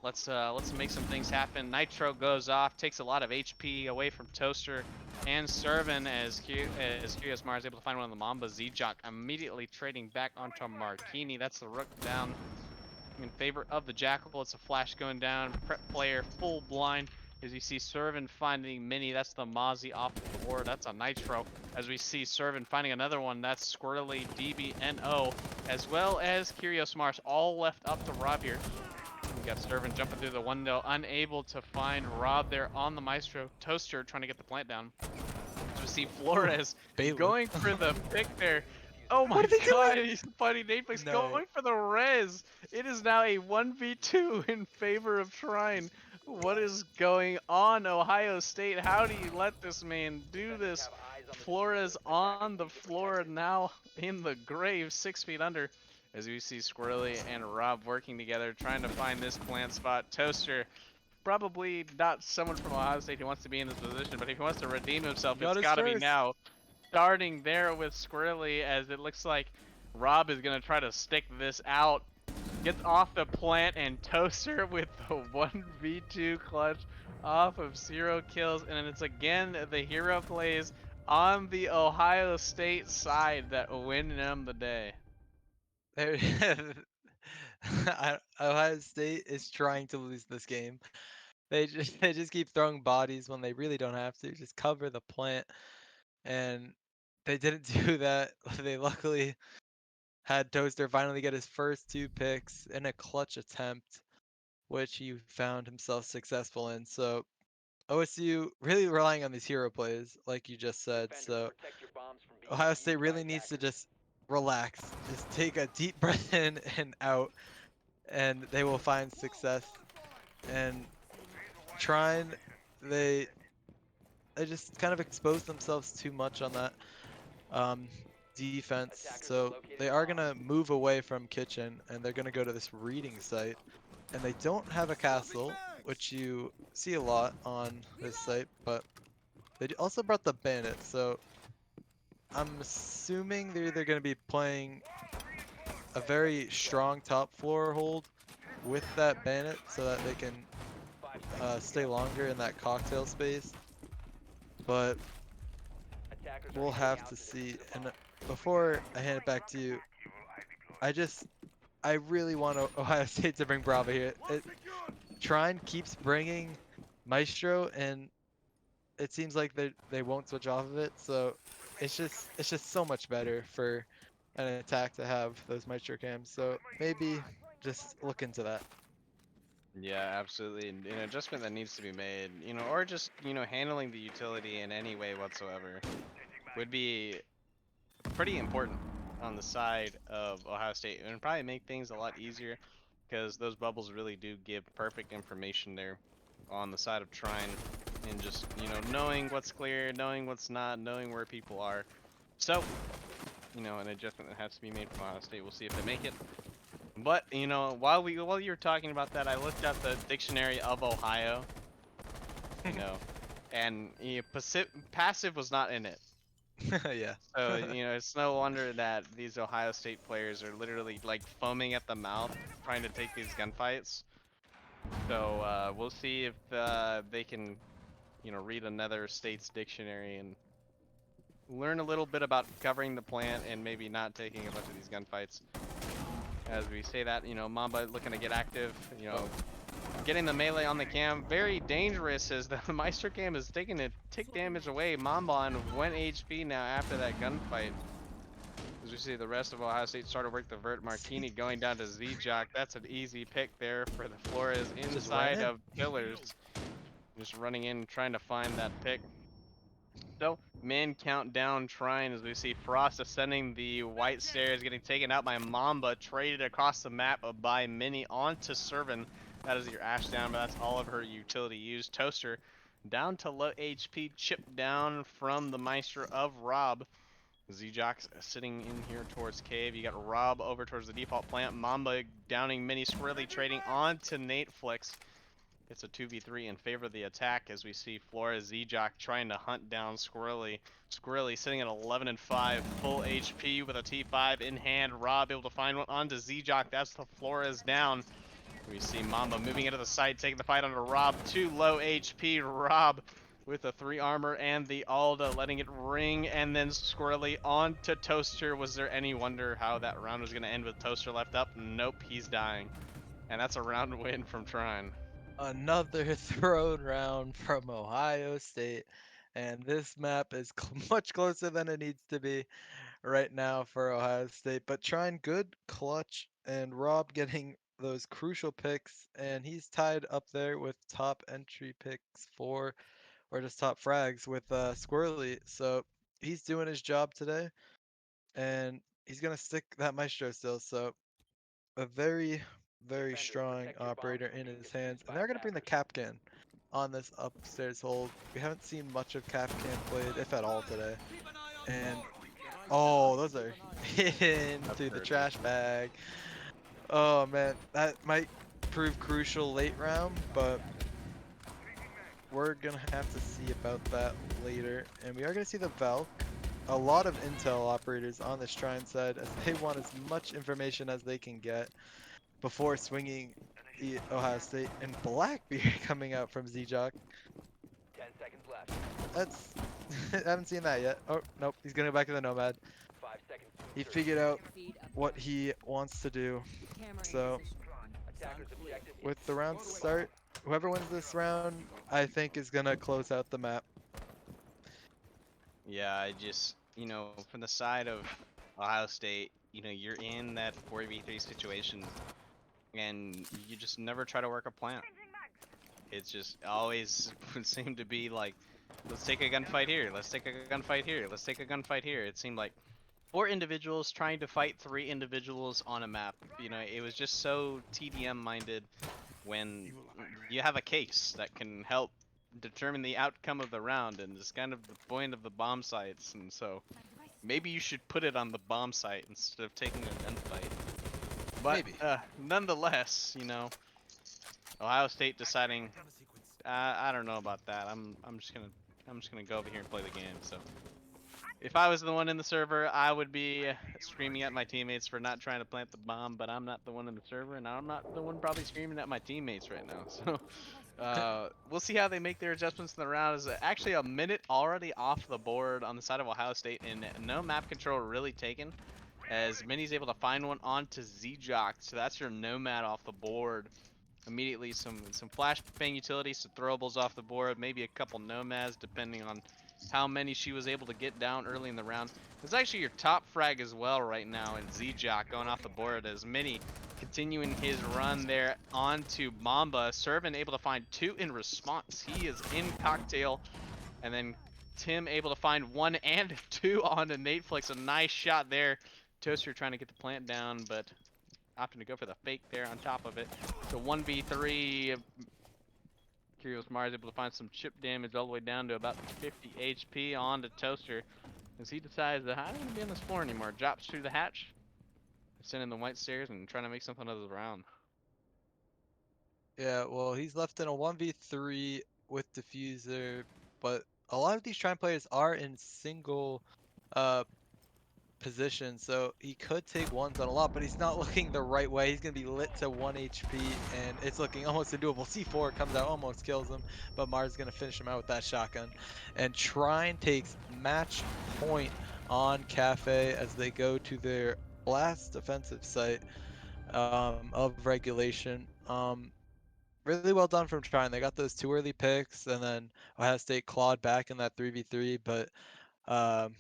Speaker 1: Let's make some things happen. Nitro goes off, takes a lot of HP away from Toaster and Servant, as Curious Mars able to find one of the Mamba. Z-Jock immediately trading back onto Martini. That's the rook down in favor of the Jackal. It's a flash going down. Prep player full blind. As you see Servant finding Mini, that's the Mozzie off of the board. That's a Nitro. As we see Servant finding another one, that's Squirrely, DBNO, as well as Curious Mars, all left up to Rob here. We got Servant jumping through the window, unable to find Rob there on the Maestro. Toaster trying to get the plant down. see
Speaker 2: Ooh,
Speaker 1: Flores
Speaker 2: Bailiff.
Speaker 1: going for the pick there. Oh
Speaker 2: What
Speaker 1: my
Speaker 2: are they doing?
Speaker 1: god, he's fighting Naplex
Speaker 2: No.
Speaker 1: going for the res. It is now a 1v2 in favor of Trine. What is going on, Ohio State? How do you let this man do this? Flores on the floor, now in the grave, 6 feet under. As we see Squirrely and Rob working together, trying to find this plant spot. Toaster, probably not someone from Ohio State who wants to be in this position, but if he wants to redeem
Speaker 2: He
Speaker 1: himself,
Speaker 2: got
Speaker 1: it's
Speaker 2: his
Speaker 1: got to be
Speaker 2: first.
Speaker 1: now. Starting there with Squirrely, as it looks like Rob is going to try to stick this out. Gets off the plant, and Toaster with the 1v2 clutch off of 0 kills. And it's again the hero plays on the Ohio State side that win them the day.
Speaker 2: There, Ohio State is trying to lose this game. They just keep throwing bodies when they really don't have to. Just cover the plant, and they didn't do that. They luckily had Toaster finally get his first 2 picks in a clutch attempt, which he found himself successful in. So OSU really relying on these hero plays, like you just said. So Ohio State really needs to just relax, just take a deep breath in and out, and they will find success. And Trine, they they just kind of exposed themselves too much on that um, defense. So they are gonna move away from kitchen, and they're gonna go to this reading site. And they don't have a castle, which you see a lot on this site, but they also brought the bandit. So I'm assuming they're either gonna be playing a very strong top floor hold with that bandit so that they can stay longer in that cocktail space. But we'll have to see. And before I hand it back to you, I just I really want Ohio State to bring Bravo here. Trine keeps bringing Maestro, and it seems like they won't switch off of it. So it's just so much better for an attack to have those Maestro cams. So maybe just look into that.
Speaker 1: Yeah, absolutely. An adjustment that needs to be made, or just, handling the utility in any way whatsoever would be pretty important on the side of Ohio State and probably make things a lot easier because those bubbles really do give perfect information there on the side of Trine and just, knowing what's clear, knowing what's not, knowing where people are. So, an adjustment that has to be made from Ohio State. We'll see if they make it. But, while you were talking about that, I looked up the dictionary of Ohio, you know, and passive was not in it.
Speaker 2: Yeah.
Speaker 1: So, it's no wonder that these Ohio State players are literally like foaming at the mouth trying to take these gunfights. So, we'll see if they can, read another state's dictionary and learn a little bit about covering the plant and maybe not taking a bunch of these gunfights. As we say that, Mamba looking to get active,
Speaker 2: Oh,
Speaker 1: getting the melee on the cam. Very dangerous as the Meister cam is taking a tick damage away. Mamba on 1 HP now after that gunfight. As we see the rest of Ohio State start to work the vert.
Speaker 2: see,
Speaker 1: Martini going down to Z-Jock. That's an easy pick there for the Flores
Speaker 2: just ran
Speaker 1: inside
Speaker 2: in.
Speaker 1: of pillars. Just running in, trying to find that pick. So, man count down trying as we see Frost ascending the white stairs, getting taken out by Mamba, traded across the map by Mini onto Servant. That is your Ash down, but that's all of her utility used. Toaster down to low HP, chipped down from the Meister of Rob. Z-Jock's sitting in here towards Cave. You got Rob over towards the default plant. Mamba downing Mini Squirrely, trading on to Nate Flicks. It's a 2v3 in favor of the attack as we see Flores Z-Jock trying to hunt down Squirrely. Squirrely sitting at 11 and 5, full HP with a T5 in hand. Rob able to find one onto Z-Jock. That's the Flores down. We see Mamba moving into the side, taking the fight onto Rob. 2 low HP. Rob with the 3 armor and the Alda, letting it ring, and then Squirrely on to Toaster. Was there any wonder how that round was going to end with Toaster left up? Nope, he's dying. And that's a round win from Trine.
Speaker 2: Another thrown round from Ohio State, and this map is much closer than it needs to be right now for Ohio State. But trying good clutch, and Rob getting those crucial picks, and he's tied up there with top entry picks for or just top frags with Squirrely. So he's doing his job today, and he's gonna stick that Maestro still. So a very, very strong operator in his hands, and they're gonna bring the Capcan on this upstairs hold. We haven't seen much of Capcan played, if at all, today. And oh, those are
Speaker 1: I've
Speaker 2: into the
Speaker 1: heard it.
Speaker 2: trash bag. Oh man, that might prove crucial late round, but we're gonna have to see about that later. And we are gonna see the Valk. A lot of intel operators on this Trine side as they want as much information as they can get before swinging Ohio State. And Blackbeard coming out from ZJock.
Speaker 3: 10 seconds left.
Speaker 2: That's I haven't seen that yet. Oh nope, he's gonna go back to the Nomad.
Speaker 3: 5 seconds to
Speaker 2: He
Speaker 3: insertion.
Speaker 2: figured out
Speaker 4: Feed
Speaker 2: what
Speaker 4: objective.
Speaker 2: he wants to do.
Speaker 4: Camera in
Speaker 2: So
Speaker 4: position.
Speaker 3: Attackers objective is
Speaker 2: with the round
Speaker 3: destroyed.
Speaker 2: start, whoever wins this round, I think is gonna close out the map.
Speaker 1: Yeah, I just, from the side of Ohio State, you're in that 4v3 situation, and you just never try to work a plan. It's just always would seem to be like, let's take a gunfight here, let's take a gunfight here, let's take a gunfight here. It seemed like 4 individuals trying to fight 3 individuals on a map. It was just so TDM minded when you have a case that can help determine the outcome of the round, and it's kind of the point of the bomb sites, and so maybe you should put it on the bomb site instead of taking a gunfight. But
Speaker 2: Maybe.
Speaker 1: nonetheless, Ohio State deciding, I don't know about that. I'm just gonna go over here and play the game. So if I was the one in the server, I would be screaming at my teammates for not trying to plant the bomb, but I'm not the one in the server, and I'm not the one probably screaming at my teammates right now. So we'll see how they make their adjustments in the round. Is actually a minute already off the board on the side of Ohio State, and no map control really taken, as Minnie's able to find one onto ZJock, so that's your Nomad off the board. Immediately some flashbang utilities, some throwables off the board, maybe a couple Nomads depending on how many she was able to get down early in the round. It's actually your top frag as well right now in ZJock going off the board, as Minnie continuing his run there onto Mamba. Servant able to find 2 in response. He is in Cocktail, and then Tim able to find 1 and 2 onto Nateflix. A nice shot there. Toaster trying to get the plant down, but opting to go for the fake there on top of it. So 1v3. Curious Mars able to find some chip damage all the way down to about 50 HP on to Toaster, as he decides that I don't want to be on this floor anymore. Drops through the hatch, sending the white stairs and trying to make something of the round.
Speaker 2: Yeah, well, he's left in a 1v3 with Diffuser, but a lot of these Trine players are in single uh position, so he could take ones on a lot, but he's not looking the right way. He's gonna be lit to 1 HP, and it's looking almost undoable. C4 comes out, almost kills him, but Mars is gonna finish him out with that shotgun. And Trine takes match point on Cafe as they go to their last defensive site of regulation. Really well done from Trine. They got those 2 early picks, and then Ohio State clawed back in that 3v3, but um,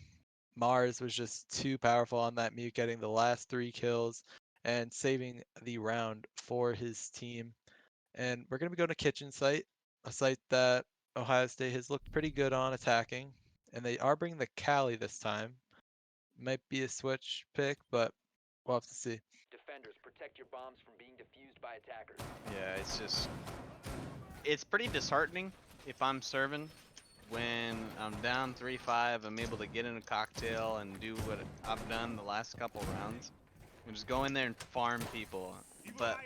Speaker 2: Mars was just too powerful on that mute, getting the last 3 kills and saving the round for his team. And we're going to be going to Kitchen Site, a site that Ohio State has looked pretty good on attacking. And they are bringing the Cali this time. Might be a switch pick, but we'll have to see.
Speaker 3: Defenders, protect your bombs from being defused by attackers.
Speaker 1: Yeah, it's pretty disheartening if I'm serving when I'm down 3-5. I'm able to get in a cocktail and do what I've done the last couple rounds, and just go in there and farm people. But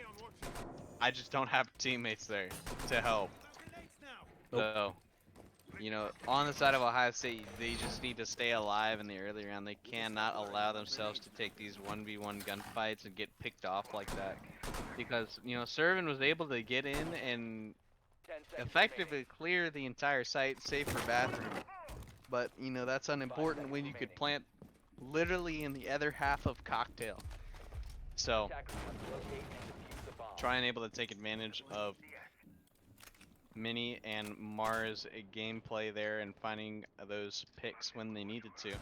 Speaker 1: I just don't have teammates there to help.
Speaker 2: Nope.
Speaker 1: So, on the side of Ohio State, they just need to stay alive in the early round. They cannot allow themselves to take these 1v1 gunfights and get picked off like that. Because, Servin was able to get in and
Speaker 3: 10 seconds
Speaker 1: effectively clear the entire site, save for bathroom. But, that's unimportant when you could plant literally in the other half of Cocktail. So,
Speaker 3: attackers must locate and defuse the bomb.
Speaker 1: Trine able to take advantage of Mini and Mars gameplay there and finding those picks when they needed to.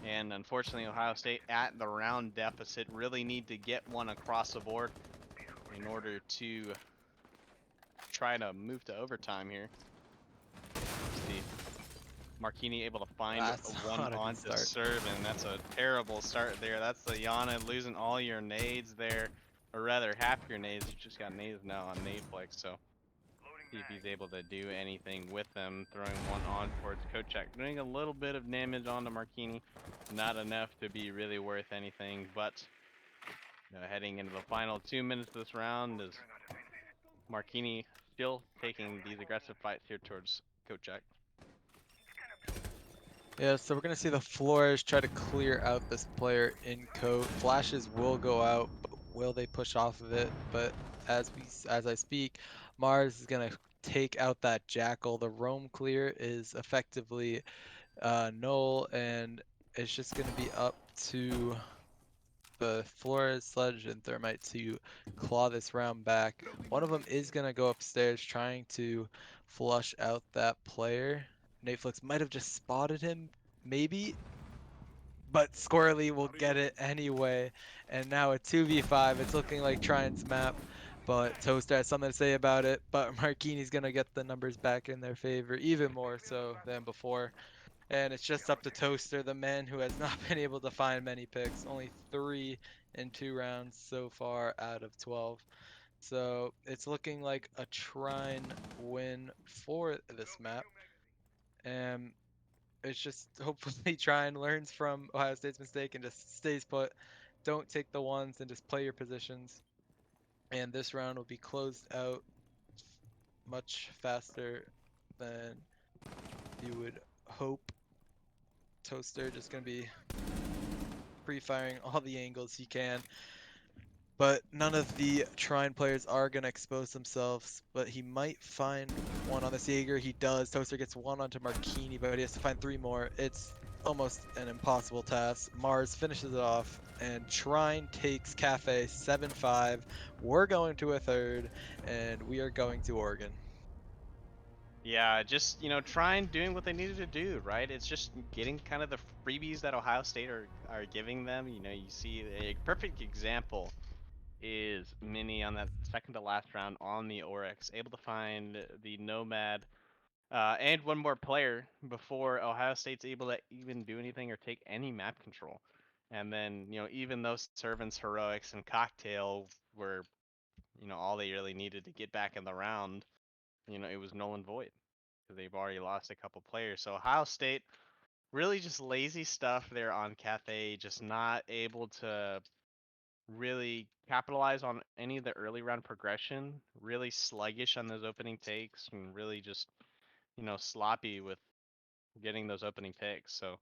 Speaker 1: And unfortunately, Ohio State at the round deficit really need to get one across the board in order to try to move to overtime here. Marquini able to find
Speaker 2: That's
Speaker 1: a one
Speaker 2: not a good
Speaker 1: on to
Speaker 2: start.
Speaker 1: Servin. That's a terrible start there. That's the Yana losing all your nades there, or rather half your nades. You just got nades now on Nadeflex, so see if he's able to do anything with them. Throwing one on towards Kochak, doing a little bit of damage onto Marquini, not enough to be really worth anything. But heading into the final 2 minutes of this round is Marquini still taking these aggressive fights here towards Kochak.
Speaker 2: Yeah, so we're gonna see the Flores try to clear out this player in coat. Flashes will go out, but will they push off of it? But as I speak, Mars is gonna take out that Jackal. The roam clear is effectively null, and it's just gonna be up to the Flores, Sledge, and Thermite to claw this round back. One of them is gonna go upstairs trying to flush out that player. Netflix might have just spotted him, maybe, but Squirrely will get it anyway. And now a 2v5. It's looking like Trine's map, but Toaster has something to say about it. But Marquini's gonna get the numbers back in their favor, even more so than before. And it's just up to Toaster, the man who has not been able to find many picks. Only 3 in 2 rounds so far out of 12. So it's looking like a Trine win for this map. And it's just hopefully Trine learns from Ohio State's mistake and just stays put. Don't take the ones and just play your positions. And this round will be closed out much faster than you would hope. Toaster just going to be pre-firing all the angles he can. But none of the Trine players are going to expose themselves. But he might find one on this Jaeger. He does. Toaster gets one onto Marquini, but he has to find 3 more. It's almost an impossible task. Mars finishes it off, and Trine takes Cafe 7-5. We're going to a third, and we are going to Oregon.
Speaker 1: Yeah, just trying doing what they needed to do, right? It's just getting kind of the freebies that Ohio State are giving them. You see a perfect example is Mini on that second to last round on the Oryx, able to find the Nomad and one more player before Ohio State's able to even do anything or take any map control. And then even those servants, heroics, and cocktail were all they really needed to get back in the round. It was null and void because they've already lost a couple players. So Ohio State really just lazy stuff there on Cathay, just not able to really capitalize on any of the early round progression, really sluggish on those opening takes, and really just, sloppy with getting those opening picks. So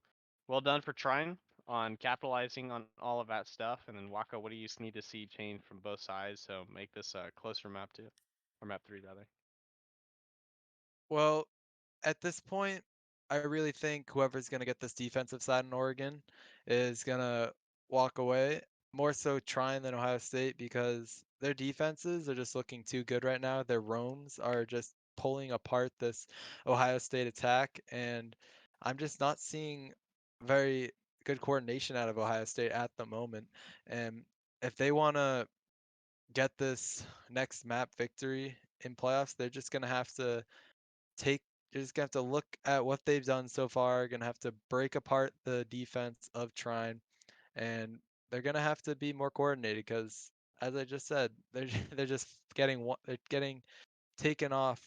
Speaker 1: well done for trying on capitalizing on all of that stuff. And then Waka, what do you need to see change from both sides to make this a closer map 2, or map 3 rather?
Speaker 2: Well, at this point, I really think whoever's going to get this defensive side in Oregon is going to walk away. More so Trine than Ohio State because their defenses are just looking too good right now. Their roams are just pulling apart this Ohio State attack, and I'm just not seeing very good coordination out of Ohio State at the moment. And if they want to get this next map victory in playoffs, they're just going to have to take you're just gonna have to look at what they've done so far. Gonna have to break apart the defense of Trine, and they're gonna have to be more coordinated because, as I just said, they're they're just they're getting taken off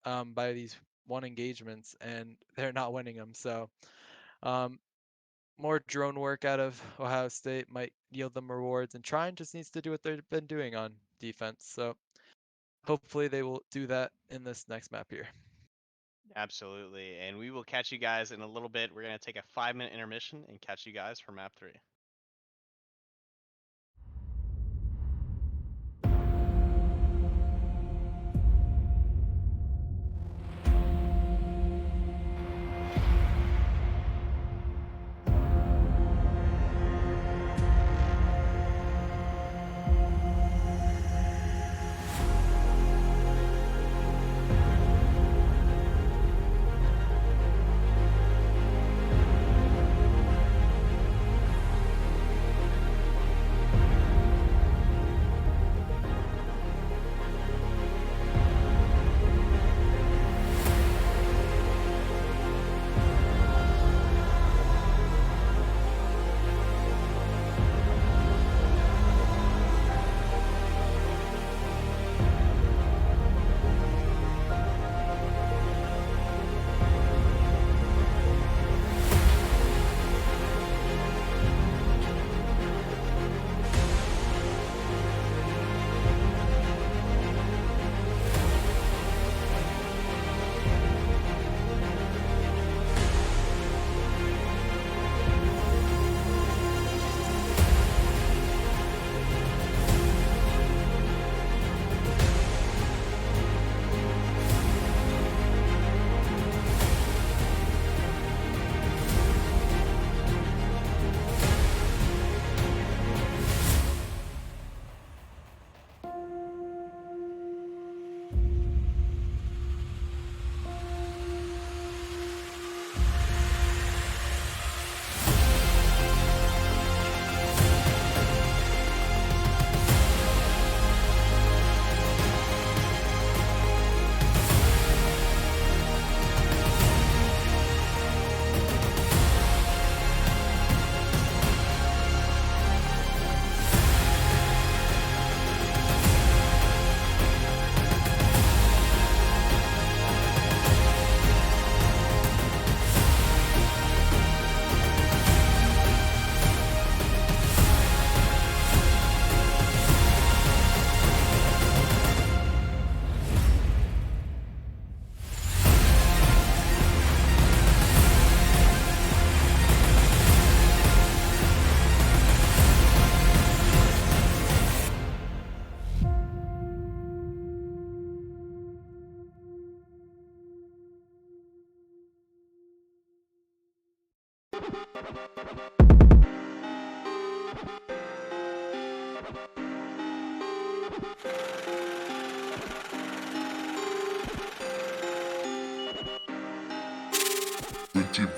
Speaker 2: by these one engagements, and they're not winning them. So um, more drone work out of Ohio State might yield them rewards, and Trine just needs to do what they've been doing on defense. So hopefully they will do that in this next map here.
Speaker 1: Absolutely. And we will catch you guys in a little bit. We're going to take a 5-minute intermission and catch you guys for map 3.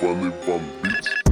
Speaker 4: Cultivando Van Beats.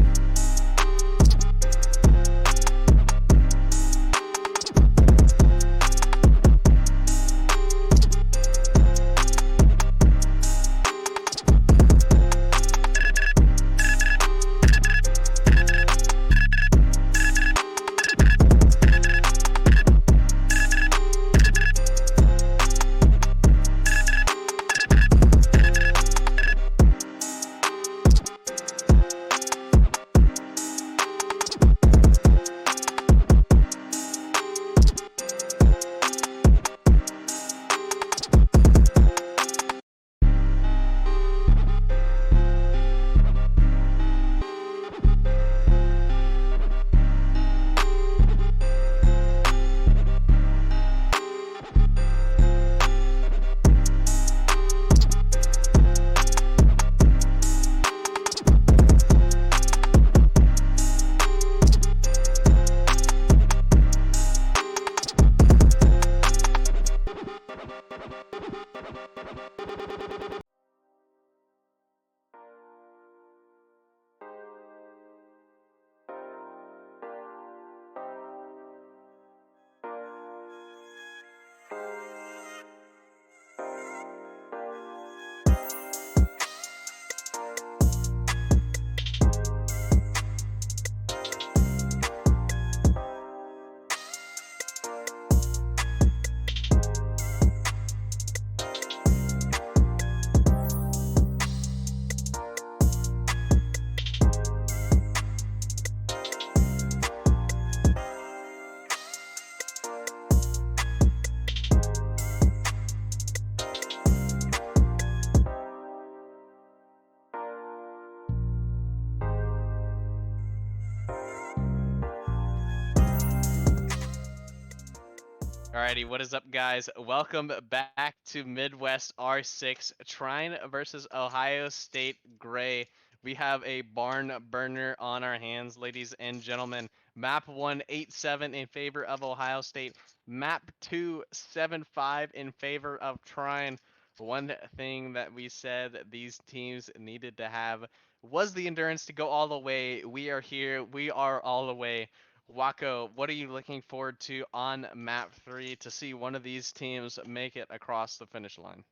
Speaker 1: Alrighty, what is up, guys? Welcome back to Midwest R6 Trine versus Ohio State Gray. We have a barn burner on our hands, ladies and gentlemen. Map 1 8-7 in favor of Ohio State. Map 2 7-5 in favor of Trine. One thing that we said these teams needed to have was the endurance to go all the way. We are here. We are all the way. Wako, what are you looking forward to on map 3 to see one of these teams make it across the finish line?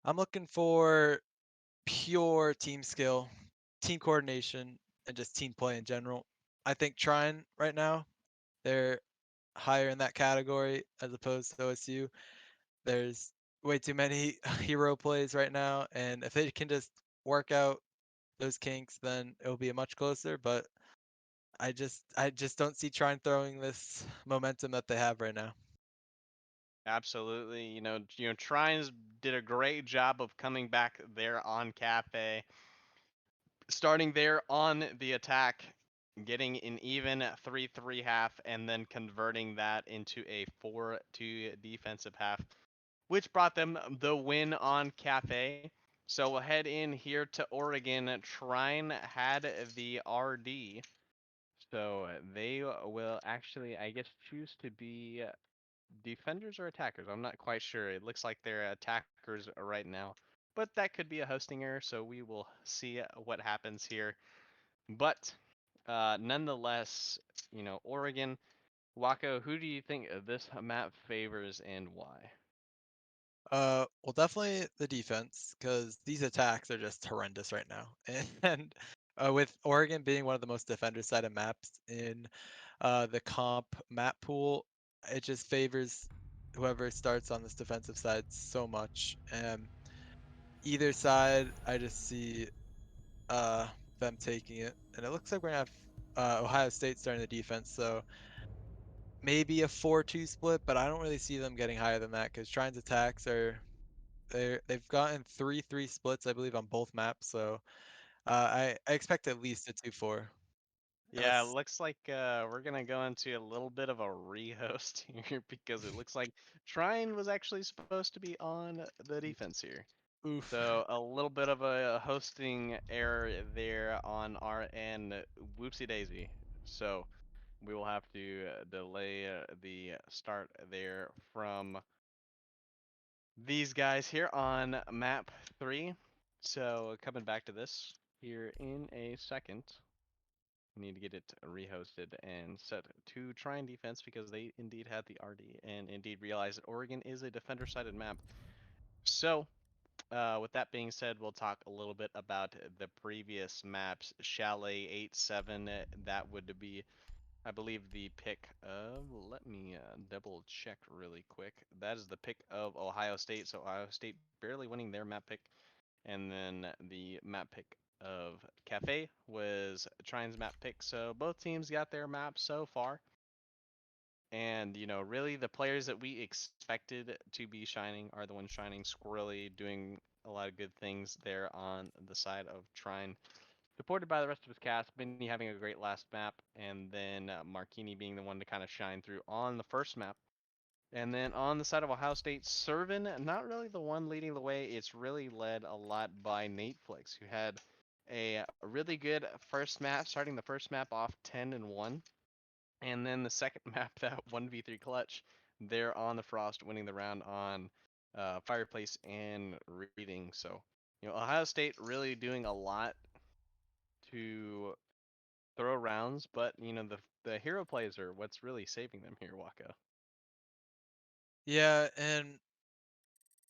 Speaker 2: I'm looking for pure team skill, team coordination, and just team play in general. I think Trine right now, they're higher in that category as opposed to OSU. There's way too many hero plays right now, and if they can just work out those kinks, then it'll be much closer. But I just don't see Trine throwing this momentum that they have right now.
Speaker 1: Absolutely. Trines did a great job of coming back there on Cafe, starting there on the attack, getting an even 3-3 half, and then converting that into a 4-2 defensive half, which brought them the win on Cafe. So we'll head in here to Oregon. Trine had the RD. So they will actually, I guess, choose to be defenders or attackers. I'm not quite sure. It looks like they're attackers right now. But that could be a hosting error, so we will see what happens here. But nonetheless, Oregon, Wako, who do you think this map favors and why?
Speaker 2: Well, definitely the defense, because these attacks are just horrendous right now. And with Oregon being one of the most defender-sided maps in the comp map pool, it just favors whoever starts on this defensive side so much. And either side, I just see uh, them taking it. And it looks like we're gonna have Ohio State starting the defense, so maybe a 4-2 split, but I don't really see them getting higher than that because Trine's attacks are they've gotten 3-3 splits, I believe, on both maps. So I expect at least a 2-4.
Speaker 1: Yeah, it
Speaker 2: Unless
Speaker 1: looks like we're gonna go into a little bit of a rehost here because it looks like Trine was actually supposed to be on the defense here.
Speaker 2: Oof.
Speaker 1: So a little bit of a hosting error there on our end. Whoopsie daisy. So we will have to delay the start there from these guys here on map 3. So coming back to this here in a second. Need to get it rehosted and set to try and defense because they indeed had the RD and indeed realized that Oregon is a defender-sided map. So, with that being said, we'll talk a little bit about the previous maps. Chalet 8-7, that would be, I believe, the pick of. Let me double check really quick. That is the pick of Ohio State. So Ohio State barely winning their map pick, and then the map pick of Cafe was Trine's map pick. So both teams got their maps so far. And, really the players that we expected to be shining are the ones shining. Squirrely doing a lot of good things there on the side of Trine. Supported by the rest of his cast, Benny having a great last map, and then Marquini being the one to kind of shine through on the first map. And then on the side of Ohio State, Servin, not really the one leading the way. It's really led a lot by Nateflix, who had a really good first map, starting the first map off 10-1. And then the second map, that 1v3 clutch, they're on the Frost, winning the round on Fireplace and Reading. So, Ohio State really doing a lot to throw rounds, but, the hero plays are what's really saving them here, Waka.
Speaker 2: Yeah, and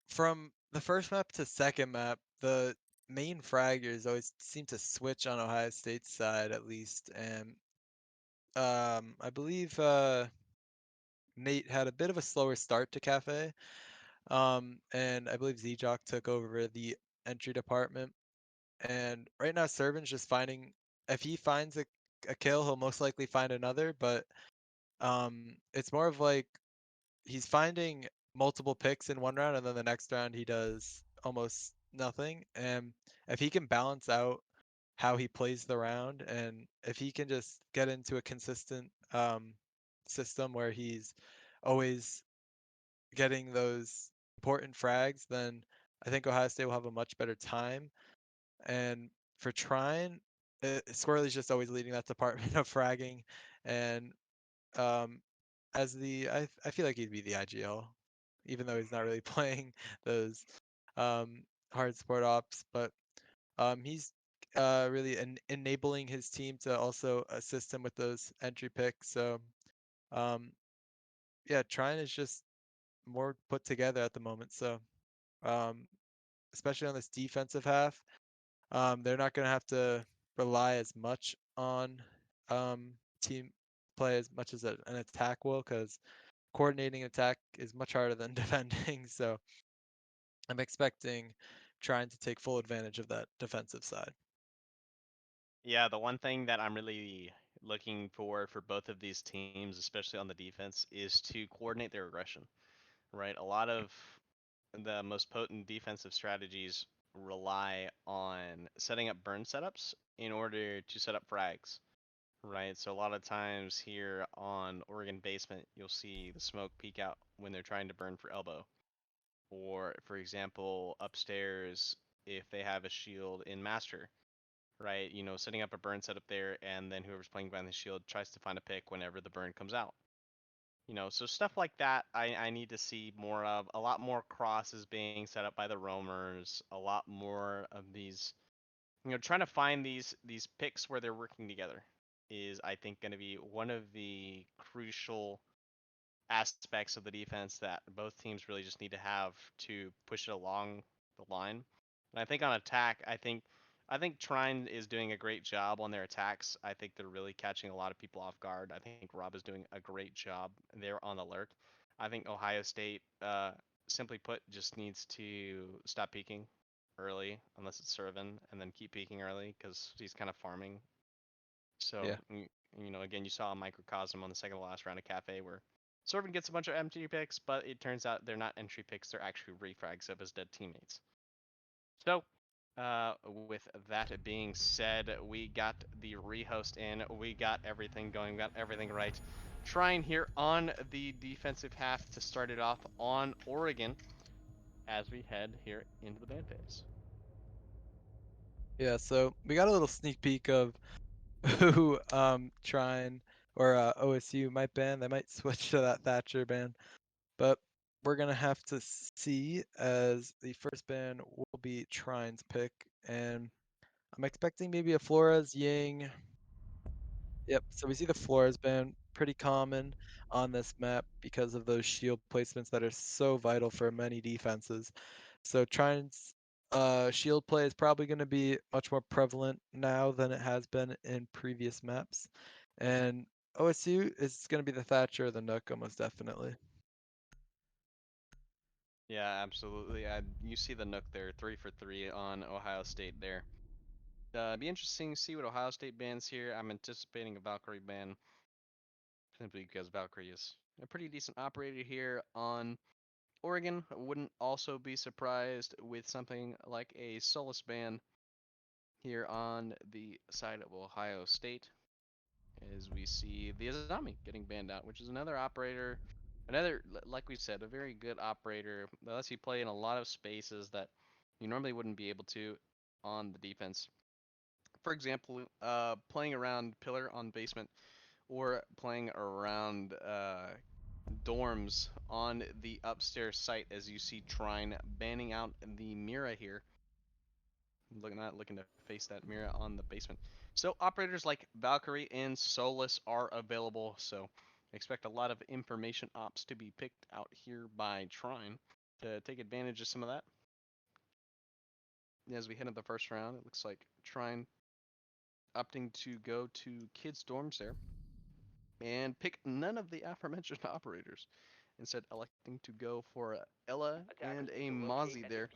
Speaker 2: from the first map to second map, the main fraggers always seem to switch on Ohio State's side at least, and I believe Nate had a bit of a slower start to Cafe, and I believe Zjock took over the entry department. And right now, Servan's just finding if he finds a kill, he'll most likely find another, but it's more of like he's finding multiple picks in one round, and then the next round he does almost nothing. And if he can balance out how he plays the round, and if he can just get into a consistent system where he's always getting those important frags, then I think Ohio State will have a much better time. And for Trine, Squirrely's just always leading that department of fragging, and um, as I feel like he'd be the IGL, even though he's not really playing those um, hard sport ops, but he's really enabling his team to also assist him with those entry picks. So um, yeah, Trine is just more put together at the moment. So um, especially on this defensive half, they're not going to have to rely as much on team play as much as an attack will, because coordinating attack is much harder than defending. So I'm expecting trying to take full advantage of that defensive side.
Speaker 1: Yeah, the one thing that I'm really looking for both of these teams, especially on the defense, is to coordinate their aggression, right? A lot of the most potent defensive strategies rely on setting up burn setups in order to set up frags, right? So a lot of times here on Oregon Basement, you'll see the smoke peek out when they're trying to burn for elbow. Or, for example, upstairs, if they have a shield in Master, right? Setting up a burn setup there, and then whoever's playing behind the shield tries to find a pick whenever the burn comes out. So stuff like that, I need to see more of. A lot more crosses being set up by the roamers. A lot more of these, trying to find these picks where they're working together is, I think, going to be one of the crucial aspects of the defense that both teams really just need to have to push it along the line. And I think on attack, I think Trine is doing a great job on their attacks. I think they're really catching a lot of people off guard. I think Rob is doing a great job there on the lurk. I think Ohio State, simply put, just needs to stop peeking early, unless it's Servin, and then keep peeking early because he's kind of farming. So,
Speaker 2: Yeah.
Speaker 1: again, you saw a microcosm on the second to last round of Cafe where Servant gets a bunch of empty picks, but it turns out they're not entry picks, they're actually refrags of his dead teammates. So, with that being said, we got the rehost in, we got everything going, we got everything right. Trying here on the defensive half to start it off on Oregon. as we head here into the ban phase.
Speaker 2: Yeah, so we got a little sneak peek of who Trine or OSU might ban. They might switch to that Thatcher ban, but we're gonna have to see, as the first ban will be Trine's pick, and I'm expecting maybe a Flores Ying. Yep, so we see the Flores ban pretty common on this map because of those shield placements that are so vital for many defenses. So Trine's shield play is probably going to be much more prevalent now than it has been in previous maps. And OSU is going to be the Thatcher or the Nook almost definitely.
Speaker 1: Yeah, absolutely. You see the Nook there, 3 for 3 on Ohio State there. Be interesting to see what Ohio State bans here. I'm anticipating a Valkyrie ban simply because Valkyrie is a pretty decent operator here on Oregon. Wouldn't also be surprised with something like a Solus ban here on the side of Ohio State, as we see the Azami getting banned out, which is another operator, like we said, a very good operator that lets you play in a lot of spaces that you normally wouldn't be able to on the defense. For example, playing around pillar on basement, or playing around dorms on the upstairs site, as you see Trine banning out the Mira here. Not looking to face that Mira on the basement. So operators like Valkyrie and Solus are available, so expect a lot of information ops to be picked out here by Trine to take advantage of some of that. As we head into the first round, it looks like Trine opting to go to kids' dorms there and pick none of the aforementioned operators, instead electing to go for Ella and a Mozzie there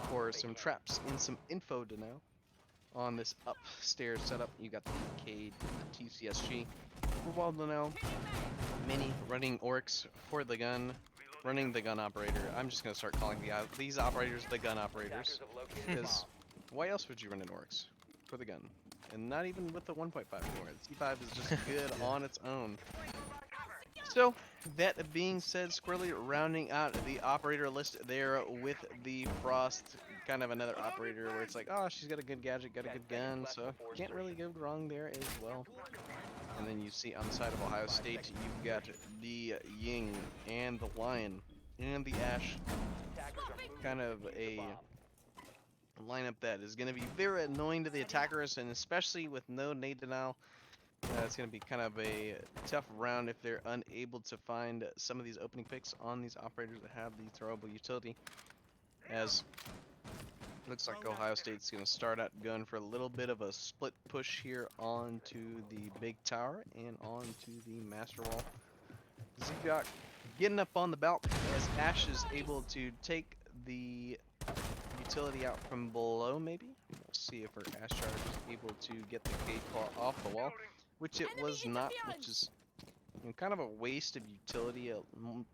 Speaker 1: for some traps and some info to know. On this upstairs setup, you got the Cade, the TCSG, for Waldano, Mini running Orcs for the gun, running the gun operator. I'm just gonna start calling these operators the gun operators, because why else would you run an Orcs for the gun? And not even with the 1.5 anymore. The C5 is just good on its own. So, that being said, Squirrely rounding out the operator list there with the Frost, kind of another operator where it's like, oh, she's got a good gadget, got a good gun, so can't really go wrong there as well. And then you see on the side of Ohio State, you've got the Ying and the Lion and the Ash, kind of a lineup that is going to be very annoying to the attackers, and especially with no nade denial. It's going to be kind of a tough round if they're unable to find some of these opening picks on these operators that have the throwable utility. As looks like Ohio State's going to start out going for a little bit of a split push here onto the big tower and onto the master wall. Zigzag getting up on the belt as Ash is able to take the utility out from below, maybe. We'll see if her Ash charge is able to get the Cade car off the wall, which it was not, which is kind of a waste of utility.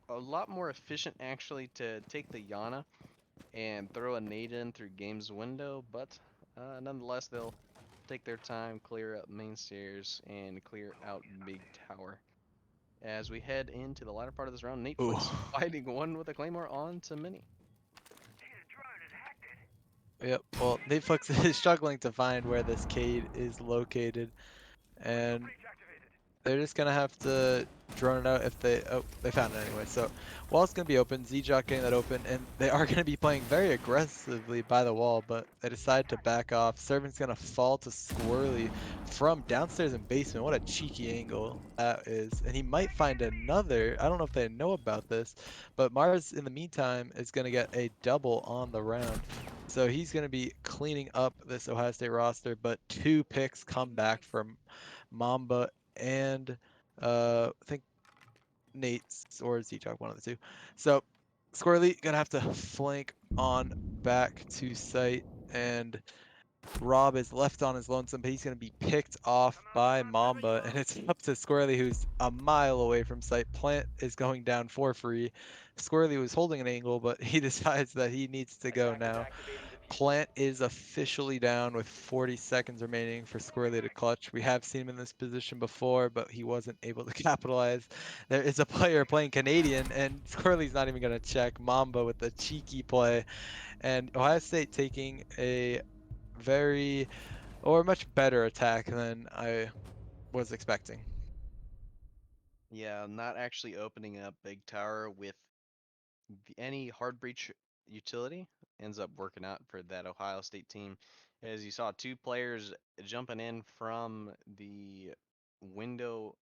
Speaker 1: A lot more efficient actually to take the Yana and throw a nade in through game's window, but nonetheless they'll take their time, clear out main stairs, and clear out big tower. As we head into the latter part of this round, Netflix fighting one with a claymore on to Mini.
Speaker 2: Yep, well, Netflix is struggling to find where this Cade is located, and they're just gonna have to drone it out if they found it anyway. So wall's gonna be open, Z-Jock getting that open, and they are gonna be playing very aggressively by the wall, but they decide to back off. Servant's gonna fall to Squirrely from downstairs in basement. What a cheeky angle that is. And he might find another. I don't know if they know about this, but Mars in the meantime is gonna get a double on the round. So he's gonna be cleaning up this Ohio State roster, but 2 picks come back from Mamba and I think Nate's or Z-Talk, one of the two. So Squirrely gonna have to flank on back to site, and Rob is left on his lonesome, but he's gonna be picked off by Mamba, and it's up to Squirrely, who's a mile away from site. Plant is going down for free. Squirrely was holding an angle, but he decides that he needs to go now. Plant is officially down with 40 seconds remaining for Squirrely to clutch. We have seen him in this position before, but he wasn't able to capitalize. There is a player playing Canadian, and Squirrely's not even going to check. Mamba with the cheeky play, and Ohio State taking a very, or much better attack than I was expecting.
Speaker 4: Yeah, not actually opening up Big Tower with any hard breach utility ends up working out for that Ohio State team. As you saw, two players jumping in from the window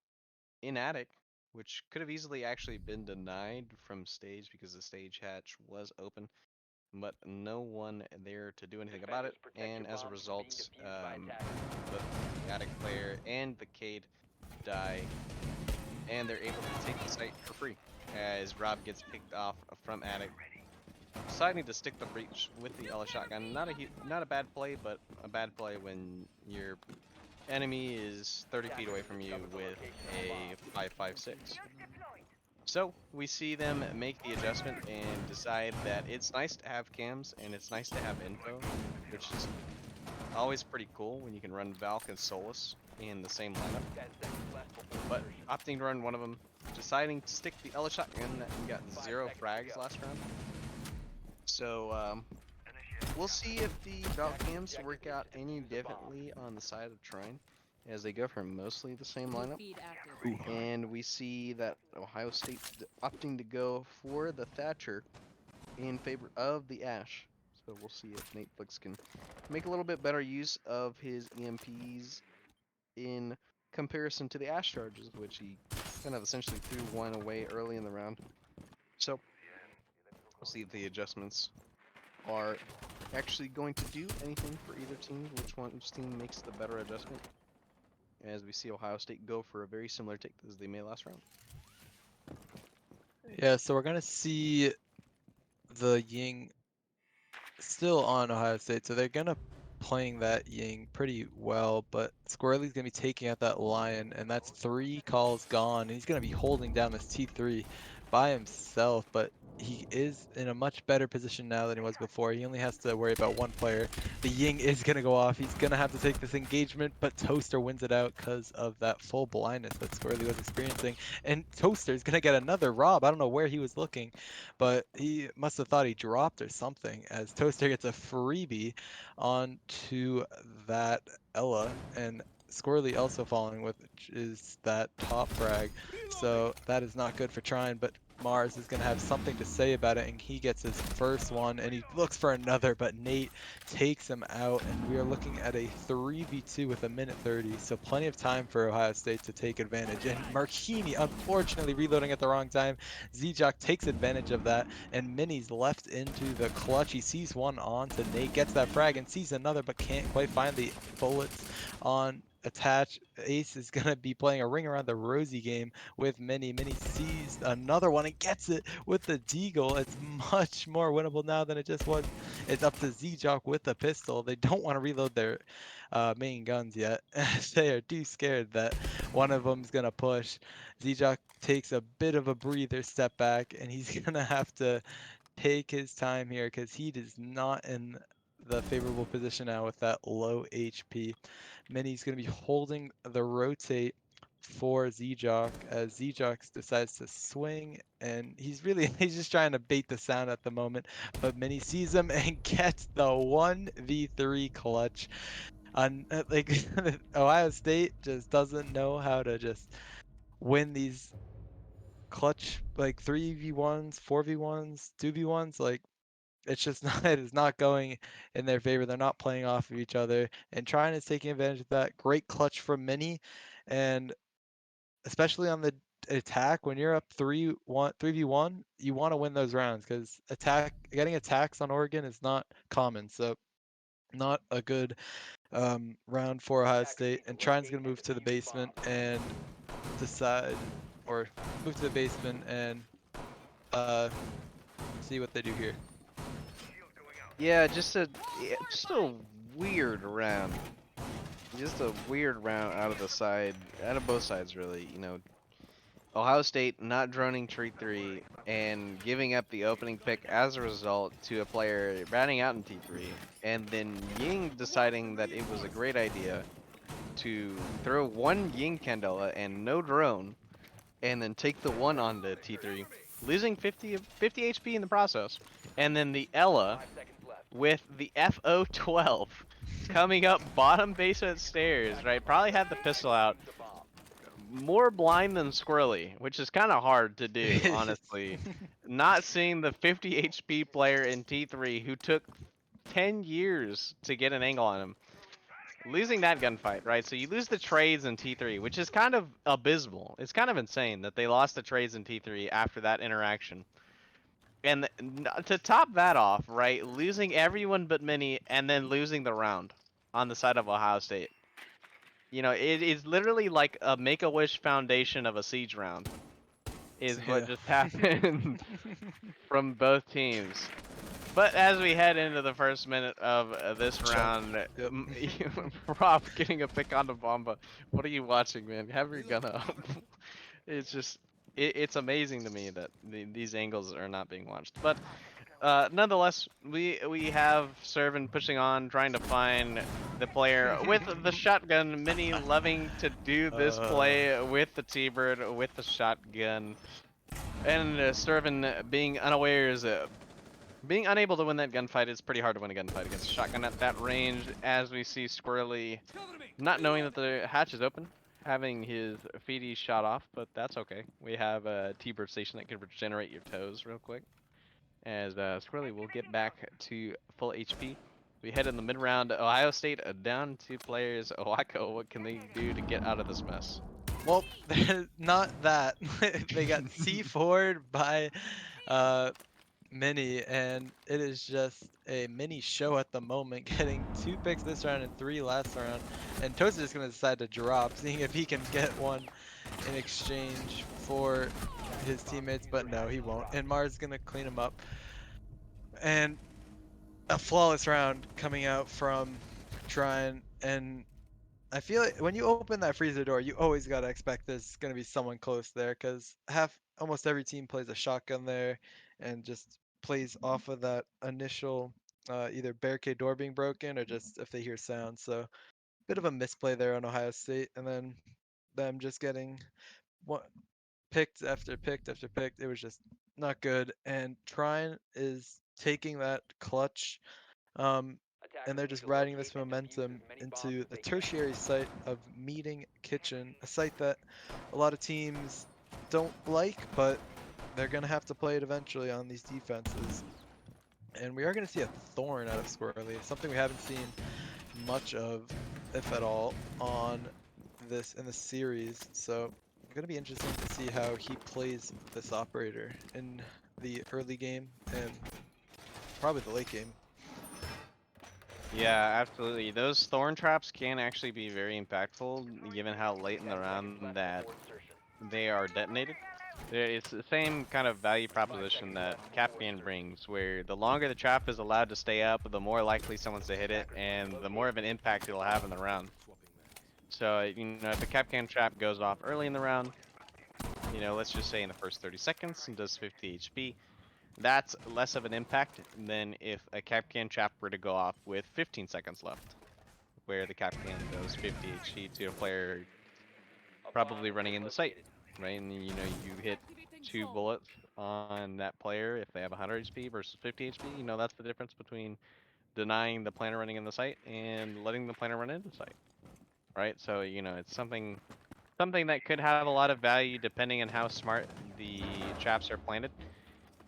Speaker 4: in attic, which could have easily actually been denied from stage because the stage hatch was open, but no one there to do anything about it.
Speaker 3: Defenders, protect
Speaker 4: And
Speaker 3: your
Speaker 4: as a
Speaker 3: bombs from being
Speaker 4: result,
Speaker 3: defused by attackers.
Speaker 4: both the attic player and the Cade die, and they're able to take the site for free. As Rob gets picked off from attic, deciding to stick the breach with the Ella shotgun. Not a bad play, but a bad play when your enemy is 30 feet away from you with a 5.56. So we see them make the adjustment and decide that it's nice to have cams and it's nice to have info, which is always pretty cool when you can run Valk and Solus in the same lineup.
Speaker 3: 10 seconds left before
Speaker 4: But
Speaker 3: insertion.
Speaker 4: opting to run one of them, deciding to stick the Ella shotgun that got
Speaker 3: 5
Speaker 4: 0
Speaker 3: seconds to
Speaker 4: frags
Speaker 3: go.
Speaker 4: last round. So we'll see if the Valk cams work out any differently on the side of Trine, as they go for mostly the same lineup.
Speaker 5: Feed active.
Speaker 4: And we see that Ohio State opting to go for the Thatcher in favor of the Ash. So we'll see if Netflix can make a little bit better use of his EMPs in comparison to the Ash charges, which he kind of essentially threw one away early in the round. So we'll see if the adjustments are actually going to do anything for either team, which team makes the better adjustment, as we see Ohio State go for a very similar take as they made last round.
Speaker 2: Yeah, so we're going to see the Ying still on Ohio State, so they're gonna playing that Ying pretty well, but Squirrely's gonna be taking out that Lion, and that's 3 calls gone, and he's gonna be holding down this T3 by himself, but he is in a much better position now than he was before. He only has to worry about one player. The Ying is gonna go off. He's gonna have to take this engagement, but Toaster wins it out because of that full blindness that Squirrely was experiencing. And Toaster's gonna get another rob. I don't know where he was looking, but he must have thought he dropped or something, as Toaster gets a freebie onto that Ella, and Squirrely also following with, which is that top frag. So that is not good for Trine, but Mars is going to have something to say about it, and he gets his first one, and he looks for another, but Nate takes him out, and we are looking at a 3v2 with 1:30, so plenty of time for Ohio State to take advantage. And Marquini, unfortunately, reloading at the wrong time. Zijok takes advantage of that, and Minnie's left into the clutch. He sees one on to Nate, gets that frag, and sees another, but can't quite find the bullets on attach. Ace is going to be playing a ring around the rosy game with Minnie. Minnie sees another one and gets it with the deagle. It's much more winnable now than it just was. It's up to Zijok with the pistol. They don't want to reload their main guns yet. They are too scared that one of them's going to push. Zijok takes a bit of a breather step back, and he's going to have to take his time here because he is not in the favorable position now with that low HP. Minnie's going to be holding the rotate for Zijok as Zijok decides to swing, and he's just trying to bait the sound at the moment, but Minnie sees him and gets the 1v3 clutch. Like Ohio State just doesn't know how to just win these clutch like 3v1s, 4v1s, 2v1s. Like it's just not, it is not going in their favor. They're not playing off of each other, and Trine is taking advantage of that. Great clutch from Mini, and especially on the attack when you're up 3v1, you want to win those rounds because getting attacks on Oregon is not common. So not a good round for Ohio State, and Trine's gonna move to the basement and decide, or move to the basement and see what they do here.
Speaker 4: Yeah, just a weird round. Just a weird round out of both sides, really. Ohio State not droning Tree 3 and giving up the opening pick as a result to a player batting out in T3, and then Ying deciding that it was a great idea to throw one Ying Candela and no drone, and then take the one onto T3, losing 50 HP in the process. And then the Ella
Speaker 3: 5 seconds left.
Speaker 4: with the FO12 coming up bottom basement stairs, right? Probably had the pistol out.
Speaker 3: The bomb.
Speaker 4: More blind than squirrely, which is kind of hard to do,
Speaker 2: It is.
Speaker 4: honestly. Not seeing the 50 HP player in T3 who took 10 years to get an angle on him. Losing that gunfight, right? So you lose the trades in T3, which is kind of abysmal. It's kind of insane that they lost the trades in T3 after that interaction. And to top that off, right? Losing everyone but Mini and then losing the round on the side of Ohio State. You know, it is literally like a Make-A-Wish Foundation of a siege round. Is what
Speaker 2: Yeah.
Speaker 4: just happened from both teams. But as we head into the first minute of this
Speaker 2: Chuck.
Speaker 4: round,
Speaker 2: Yep.
Speaker 4: Rob getting a pick on the Bomba. What are you watching, man? Have your gun up. It's just, it's amazing to me that these angles are not being watched. But nonetheless, we have Servin pushing on, trying to find the player with the shotgun. Mini loving to do this play with the T-Bird, with the shotgun. And Servin being unawares, being unable to win that gunfight. Is pretty hard to win a gunfight against a shotgun at that range, as we see Squirrely not knowing that the hatch is open, having his feeties shot off, but that's okay. We have a T-Bird station that can regenerate your toes real quick. As Squirrely will get back to full HP. We head in the mid-round. Ohio State down 2 players. Owako, what can they do to get out of this mess?
Speaker 2: Well, not that. They got C4'd by Mini, and it is just a mini show at the moment, getting 2 picks this round and 3 last round. And Toast is going to decide to drop, seeing if he can get one in exchange for his teammates, but no, he won't. And Mars is going to clean him up. And a flawless round coming out from Trine, and I feel like when you open that freezer door, you always gotta expect there's gonna be someone close there, because almost every team plays a shotgun there, and just plays off of that initial either barricade door being broken or just if they hear sound. So bit of a misplay there on Ohio State, and then them just getting what picked after picked after picked. It was just not good. And Trine is taking that clutch, and
Speaker 3: Attackers
Speaker 2: they're
Speaker 3: need
Speaker 2: just
Speaker 3: to
Speaker 2: riding
Speaker 3: locate
Speaker 2: this
Speaker 3: and defuse
Speaker 2: momentum
Speaker 3: as many bombs
Speaker 2: into
Speaker 3: as
Speaker 2: the
Speaker 3: they can.
Speaker 2: tertiary site of Meeting Kitchen, a site that a lot of teams don't like, but they're going to have to play it eventually on these defenses. And we are going to see a Thorn out of Squirrely, something we haven't seen much of, if at all, on in the series. So it's going to be interesting to see how he plays this operator in the early game and probably the late game.
Speaker 4: Yeah, absolutely. Those thorn traps can actually be very impactful, given how late in the
Speaker 3: 10 seconds
Speaker 4: round
Speaker 3: left
Speaker 4: that
Speaker 3: before insertion.
Speaker 4: they are detonated. It's the same kind of value proposition that Capcan brings, where the longer the trap is allowed to stay up, the more likely someone's to hit it, and the more of an impact it'll have in the round. So, you know, if a Capcan trap goes off early in the round, you know, let's just say in the first 30 seconds and does 50 HP, that's less of an impact than if a Capcan trap were to go off with 15 seconds left, where the Capcan does 50 HP to a player
Speaker 3: A
Speaker 4: probably
Speaker 3: bomb
Speaker 4: running
Speaker 3: has
Speaker 4: in
Speaker 3: been
Speaker 4: the site,
Speaker 3: located.
Speaker 4: right? And you know, you hit 2 bullets on that player if they have 100 HP versus 50 HP. You know, that's the difference between denying the planner running in the site and letting the planner run into the site, right? So, you know, it's something that could have a lot of value depending on how smart the traps are planted.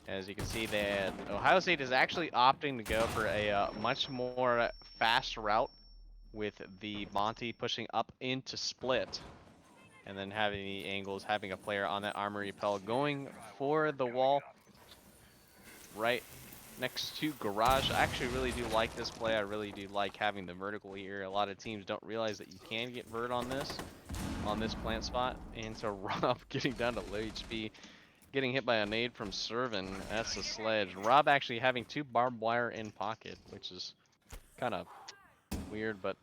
Speaker 4: As you can see that Ohio State is actually opting to go for a much more fast route with the Monty pushing up into split, and then having the angles, having a player on that armory repel going for the wall right next to garage. I actually really do like this play. I really do like having the vertical here. A lot of teams don't realize that you can get vert on this plant spot, and so Rob getting down to low HP, getting hit by a nade from Servin. That's a sledge. Rob actually having 2 barbed wire in pocket, which is kind of weird, but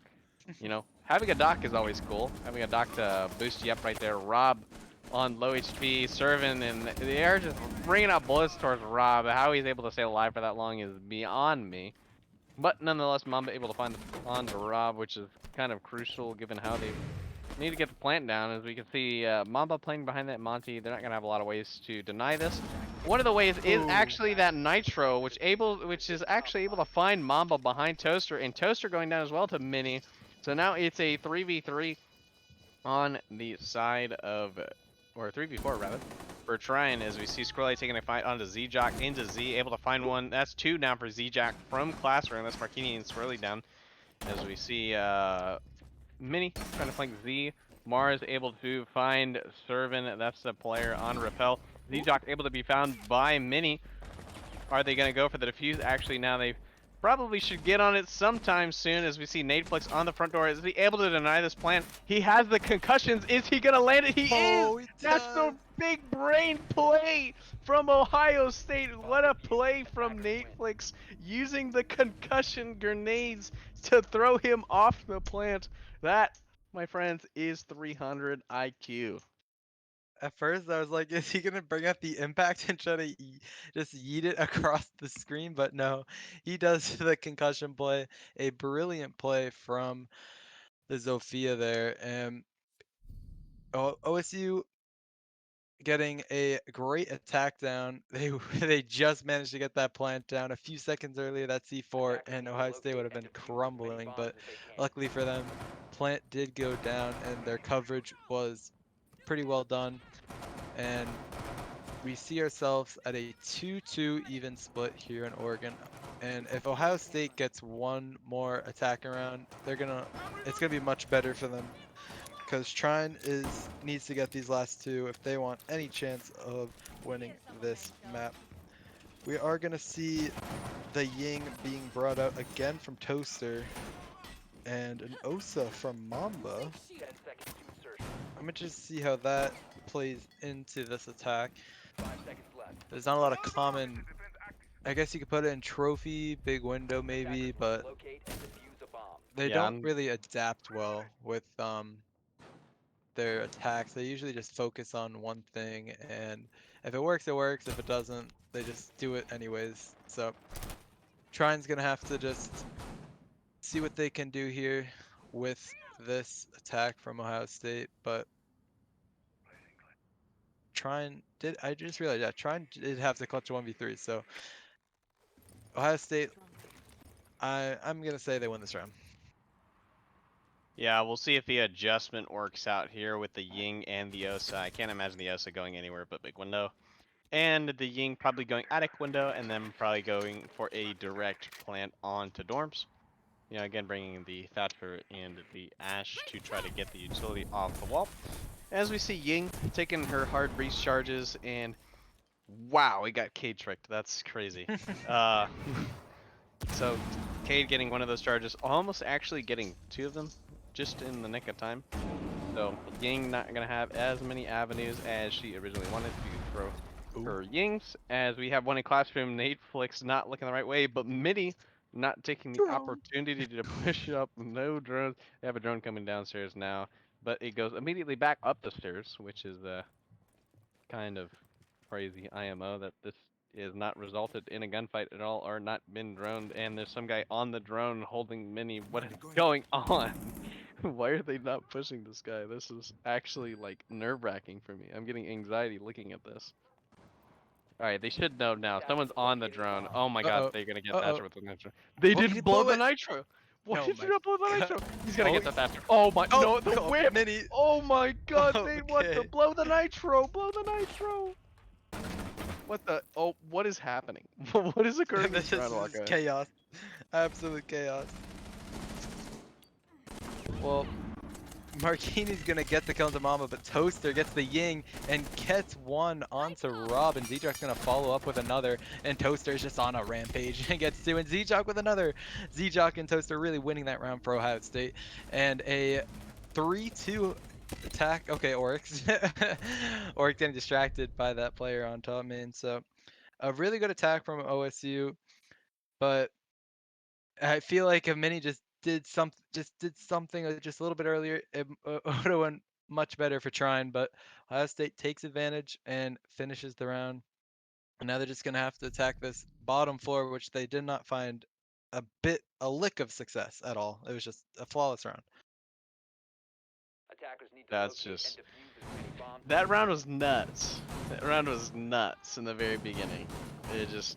Speaker 4: you know, having a dock is always cool. Having a dock to boost you up right there. Rob
Speaker 1: on low HP, serving, and they are just bringing out bullets towards Rob. How he's able to stay alive for that long is beyond me. But nonetheless, Mamba able to find the onto Rob, which is kind of crucial given how they need to get the plant down. As we can see, Mamba playing behind that Monty. They're not going to have a lot of ways to deny this. One of the ways is
Speaker 2: Ooh.
Speaker 1: actually that Nitro, which is actually able to find Mamba behind Toaster, and Toaster going down as well to Mini. So now it's a 3v3 on the side of, or 3v4 rather, for Trine, as we see Squirrely taking a fight onto Z-Jock into Z, able to find one. That's two down for Z-Jock from Classroom. That's Marquini and Squirrely down. As we see Mini trying to flank Z. Mars able to find Servin. That's the player on Repel. Z-Jock able to be found by Mini. Are they going to go for the defuse? Actually, now they probably should get on it sometime soon, as we see Nadeflix on the front door. Is he able to deny this plan? He has the concussions. Is he going to land it? He
Speaker 2: Oh,
Speaker 1: is!
Speaker 2: he
Speaker 1: That's the
Speaker 2: does.
Speaker 1: big brain play from Ohio State. What a play from Nadeflix, using the concussion grenades to throw him off the plant. That, my friends, is 300 IQ.
Speaker 2: At first, I was like, is he gonna bring out the impact and try to just yeet it across the screen? But no, he does the concussion play. A brilliant play from the Zofia there, and OSU getting a great attack down. They just managed to get that plant down a few seconds earlier. That C4 and Ohio State would have been crumbling, but luckily for them, plant did go down and their coverage was pretty well done. And we see ourselves at a 2-2 even split here in Oregon. And if Ohio State gets one more attacking round, it's gonna be much better for them, because Trine needs to get these last two if they want any chance of winning this map. We are gonna see the Ying being brought out again from Toaster and an Osa from Mamba.
Speaker 3: 10 seconds to insertion.
Speaker 2: I'm gonna just see how that plays into this attack.
Speaker 3: 5 seconds left.
Speaker 2: There's not a lot of common. I guess you could put it in trophy, big window maybe, but
Speaker 3: Locate and defuse a bomb.
Speaker 2: they
Speaker 1: Yeah,
Speaker 2: don't really adapt well with their attacks. They usually just focus on one thing, and if it works, it works. If it doesn't, they just do it anyways. So Trine's gonna have to just see what they can do here with this attack from Ohio State, but I just realized that Trine did have to clutch a 1v3, so Ohio State, I'm gonna say they win this round.
Speaker 1: Yeah, we'll see if the adjustment works out here with the Ying and the Osa. I can't imagine the Osa going anywhere but big window. And the Ying probably going attic window, and then probably going for a direct plant onto dorms. You know, again, bringing the Thatcher and the Ash to try to get the utility off the wall. As we see Ying taking her hard breach charges, and wow, we got Cade tricked. That's crazy. uh, so Cade getting one of those charges, almost actually getting two of them, just in the nick of time. So Ying not gonna have as many avenues as she originally wanted to throw her Yings, as we have one in classroom. Nadeflix not looking the right way, but Midi not taking the
Speaker 2: Drone.
Speaker 1: opportunity to push up. No drones. They have a drone coming downstairs now, but it goes immediately back up the stairs, which is kind of crazy IMO that this is not resulted in a gunfight at all, or not been droned, and there's some guy on the drone holding Mini. What is going on? Why are they not pushing this guy? This is actually like nerve-wracking for me. I'm getting anxiety looking at this. Alright, they should know now. Someone's on the drone. Oh my god,
Speaker 2: Uh-oh.
Speaker 1: they're gonna get
Speaker 2: Uh-oh.
Speaker 1: Thatcher with the nitro. They
Speaker 2: Oh, he
Speaker 1: didn't blow
Speaker 2: blew
Speaker 1: the
Speaker 2: it.
Speaker 1: nitro! Why
Speaker 2: Oh
Speaker 1: did
Speaker 2: my
Speaker 1: you not blow the
Speaker 2: God.
Speaker 1: nitro? He's gonna
Speaker 2: Oh,
Speaker 1: get the Thatcher. Oh my, no, the
Speaker 2: oh,
Speaker 1: whip!
Speaker 2: Mini.
Speaker 1: Oh my god, they want to
Speaker 2: Okay.
Speaker 1: blow the nitro! Blow the nitro! What the, oh, what is happening? What is occurring in
Speaker 2: This
Speaker 1: this round,
Speaker 2: is
Speaker 1: Walker?
Speaker 2: chaos. Absolute chaos. Well, Marquini's gonna get the kill into Mama, but Toaster gets the Ying and gets one onto Rob, and Z-Jock's gonna follow up with another, and Toaster's just on a rampage and gets two, and Z-Jock with another. Z-Jock and Toaster really winning that round for Ohio State, and a 3-2 attack. Okay, Oryx. Oryx getting distracted by that player on top main, so a really good attack from OSU, but I feel like if Mini just did something just a little bit earlier, it would have went much better for Trine, but Ohio State takes advantage and finishes the round. And now they're just going to have to attack this bottom floor, which they did not find a lick of success at all. It was just a flawless round.
Speaker 3: Attackers need to
Speaker 4: That's
Speaker 3: locate
Speaker 4: just
Speaker 3: and defuse as many bombs.
Speaker 1: That round was nuts. That round was nuts in the very beginning. It just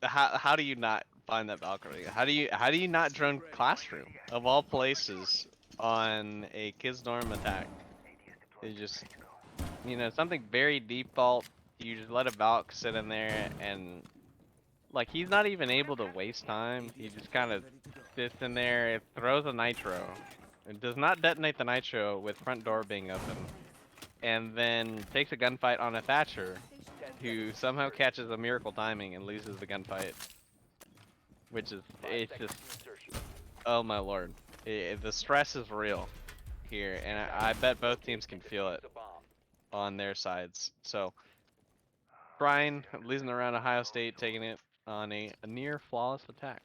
Speaker 1: how do you not find that Valkyrie? How do you not drone classroom of all places on a kids dorm attack? It just something very default. You just let a Valk sit in there and like he's not even able to waste time. He just kind of sits in there, throws a nitro, and does not detonate the nitro with front door being open, and then takes a gunfight on a Thatcher,
Speaker 3: 10
Speaker 1: who
Speaker 3: seconds
Speaker 1: somehow
Speaker 3: to
Speaker 1: catches a miracle timing and loses the gunfight, which is
Speaker 3: 5
Speaker 1: it's
Speaker 3: seconds
Speaker 1: just
Speaker 3: to insertion.
Speaker 1: oh my lord, the stress is real here, and I bet both teams can feel it
Speaker 3: Defuse a bomb.
Speaker 1: on their sides. So Trine losing around Ohio State, taking it on a near flawless attack.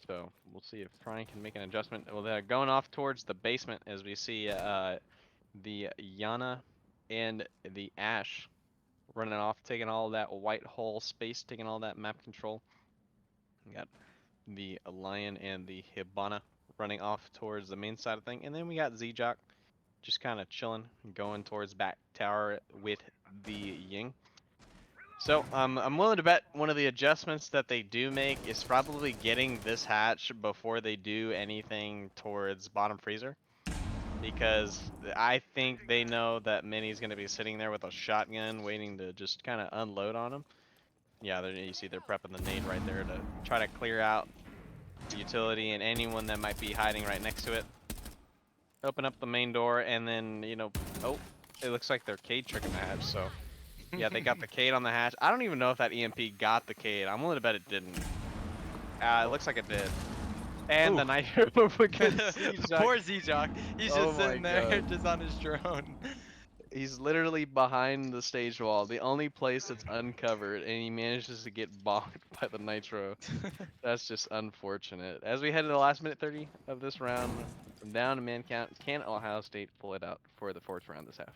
Speaker 1: So we'll see if Trine can make an adjustment. Well, they're going off towards the basement as we see the Yana and the Ash running off, taking all that white hole space, taking all that map control. We got the Lion and the Hibana running off towards the main side of thing, and then we got Zjock just kind of chilling, going towards back tower with the Ying. So I'm willing to bet one of the adjustments that they do make is probably getting this hatch before they do anything towards bottom freezer, because I think they know that Minnie's going to be sitting there with a shotgun waiting to just kind of unload on him. Yeah, you see they're prepping the nade right there to try to clear out the utility and anyone that might be hiding right next to it. Open up the main door and then, oh, it looks like they're Cade tricking the hatch, so yeah, they got the Cade on the hatch. I don't even know if that EMP got the Cade. I'm willing to bet it didn't. It looks like it did. And
Speaker 2: Ooh.
Speaker 1: the nitro against
Speaker 2: Poor Zjock. He's
Speaker 1: Oh
Speaker 2: just
Speaker 1: my
Speaker 2: sitting there,
Speaker 1: God.
Speaker 2: just on his drone.
Speaker 1: He's literally behind the stage wall, the only place that's uncovered, and he manages to get bonked by the nitro. That's just unfortunate. As we head to the last minute 30 of this round, from down to man count, can Ohio State pull it out for the fourth round this half?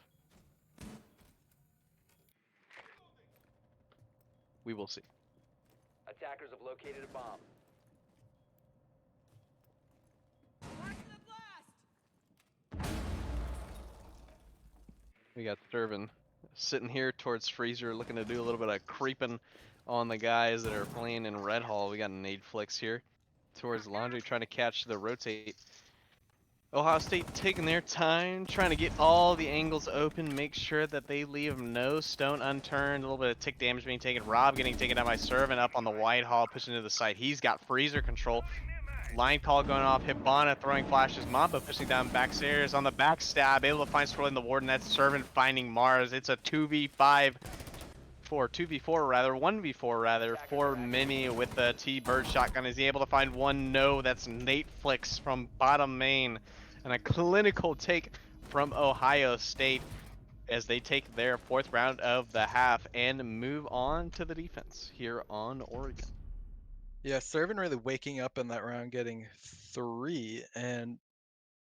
Speaker 1: We will see.
Speaker 3: Attackers have located a bomb.
Speaker 1: We got Sturvin sitting here towards Freezer, looking to do a little bit of creeping on the guys that are playing in Red Hall. We got Nade Flicks here towards Laundry, trying to catch the rotate. Ohio State taking their time, trying to get all the angles open, make sure that they leave no stone unturned. A little bit of tick damage being taken. Rob getting taken out by Servant up on the White Hall, pushing to the side. He's got Freezer control. Line call going off. Hibana throwing flashes. Mamba pushing down backstairs on the backstab. Able to find Swirling the Warden. That's Servant finding Mars. It's a 2v5. 2v4 rather, 1v4 rather, for Mini with the T-Bird shotgun. Is he able to find one? No, that's Nate Flicks from bottom main. And a clinical take from Ohio State as they take their fourth round of the half and move on to the defense here on Oregon.
Speaker 2: Yeah, Servant really waking up in that round, getting 3 and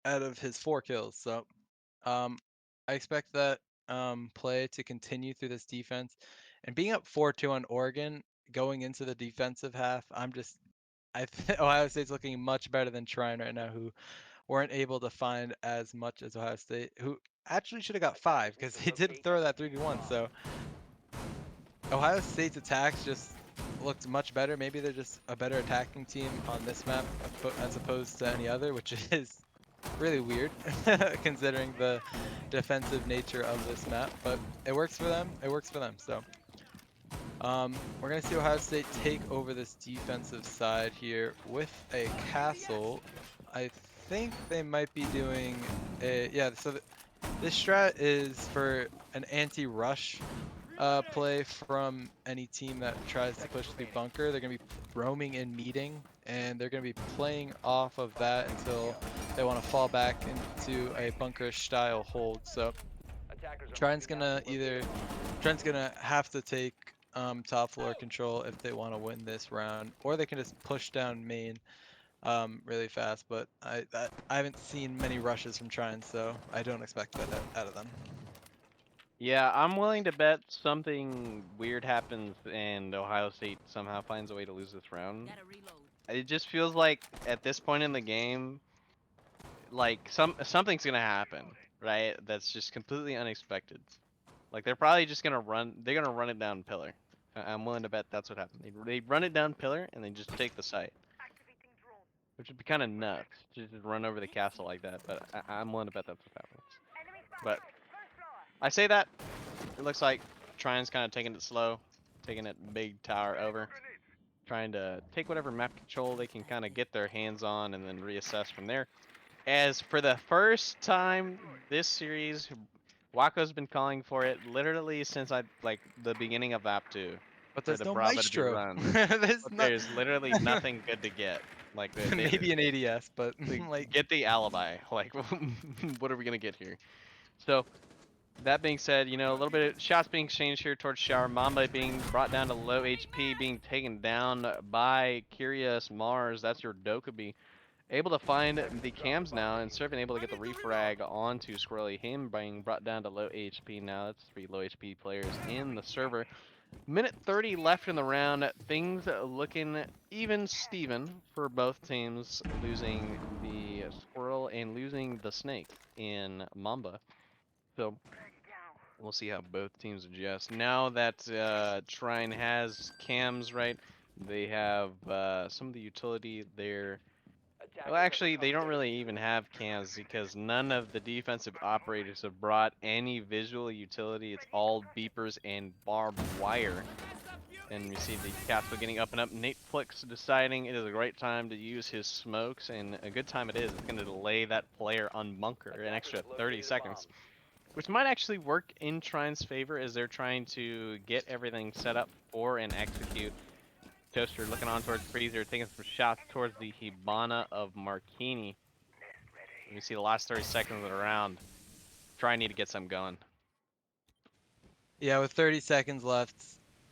Speaker 2: out of his 4 kills. So I expect that play to continue through this defense. And being up 4-2 on Oregon going into the defensive half, I think Ohio State's looking much better than Trine right now, who weren't able to find as much as Ohio State, who actually should have got 5 because they did throw that 3v1. So Ohio State's attacks just looked much better. Maybe they're just a better attacking team on this map as opposed to any other, which is really weird considering the defensive nature of this map. But it works for them. It works for them. So we're gonna see Ohio State take over this defensive side here with a castle. I think they might be doing a So this strat is for an anti-rush play from any team that tries to push through bunker. They're going to be roaming in meeting, and they're going to be playing off of that until they want to fall back into a bunker style hold. So Trine's going to have to take top floor control if they want to win this round, or they can just push down main really fast. But I haven't seen many rushes from Trine, so I don't expect that out of them.
Speaker 1: Yeah, I'm willing to bet something weird happens and Ohio State somehow finds a way to lose this round. It just feels like at this point in the game, like something's gonna happen, right? That's just completely unexpected. Like they're probably just gonna run. They're gonna run it down pillar. I'm willing to bet that's what happened. They run it down pillar and they just take the site, which would be kind of nuts to just run over the castle like that. But I'm willing to bet that's what happens. But I say that it looks like Trine's kind of taking it slow, taking it big tower over, trying to take whatever map control they can kind of get their hands on and then reassess from there. As for the first time this series, Waco's been calling for it literally since like the beginning of Map 2
Speaker 2: But
Speaker 1: for
Speaker 2: there's
Speaker 1: the
Speaker 2: no
Speaker 1: Bravo to be
Speaker 2: Maestro.
Speaker 1: run.
Speaker 2: There's
Speaker 1: But
Speaker 2: not.
Speaker 1: there's literally nothing good to get. Like
Speaker 2: Maybe an ADS, but
Speaker 1: they
Speaker 2: like
Speaker 1: get the alibi. Like what are we gonna get here? So that being said, you know, a little bit of shots being exchanged here towards Shower. Mamba being brought down to low HP, being taken down by Curious Mars. That's your Dokubi. Able to find the cams now, and Servant able to get the refrag onto Squirrely. Him being brought down to low HP now. That's 3 low HP players in the server. Minute 30 left in the round. Things looking even Steven for both teams, losing the Squirrel and losing the Snake in Mamba. So we'll see how both teams adjust. Now that Trine has cams, right, they have some of the utility there. Well, actually, they don't really even have cams because none of the defensive operators have brought any visual utility. It's all beepers and barbed wire. And we see the Castle getting up and up. Netflix deciding it is a great time to use his smokes, and a good time it is. It's going to delay that player on bunker an extra 30 seconds. Which might actually work in Trine's favor as they're trying to get everything set up for and execute. Toaster looking on towards Freezer, taking some shots towards the Hibana of Marquini. You see the last 30 seconds of the round. Trine need to get some going.
Speaker 2: yeah, with 30 seconds left,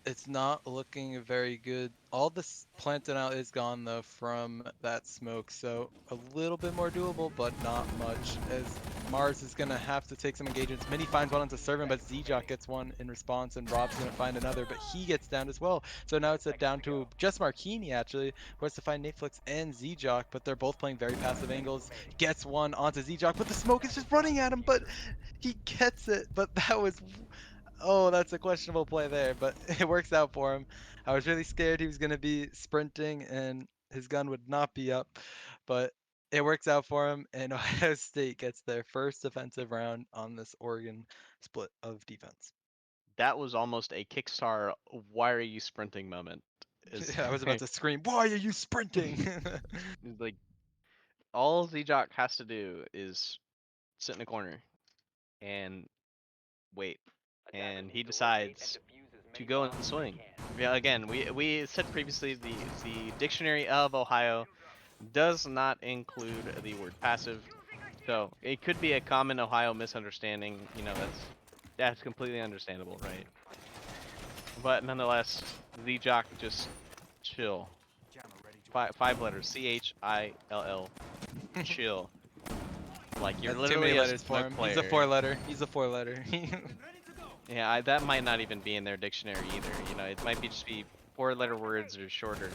Speaker 2: it's not looking very good. All this planting out is gone though from that smoke, so a little bit more doable, but not much. As Mars is gonna have to take some engagements. Mini finds one onto Servant, but Zjock gets one in response, and Rob's gonna find another, but he gets down as well. So now it's down to just Marquini actually, who has to find Netflix and Zjock, but they're both playing very passive angles. Gets one onto Zjock, but the smoke is just running at him, but he gets it. But that was oh, that's a questionable play there, but it works out for him. I was really scared he was going to be sprinting and his gun would not be up, but it works out for him, and Ohio State gets their first defensive round on this Oregon split of defense.
Speaker 1: That was almost a Kickstar, why are you sprinting moment. Is
Speaker 2: I was about to scream, "Why are you sprinting?"
Speaker 1: like all Zjock has to do is sit in a corner and wait. And he decides to go and swing. Yeah, again, we said previously the dictionary of Ohio does not include the word passive, so it could be a common Ohio misunderstanding. You know, that's completely understandable, right? But nonetheless, Zjock just chill. Five letters, CHILL, chill. Like you're
Speaker 2: That's too many
Speaker 1: literally a
Speaker 2: letters for
Speaker 1: smoke
Speaker 2: him.
Speaker 1: player.
Speaker 2: He's a four-letter. He's a four-letter.
Speaker 1: Yeah, that might not even be in their dictionary either. You know, it might be just be 4-letter words or shorter.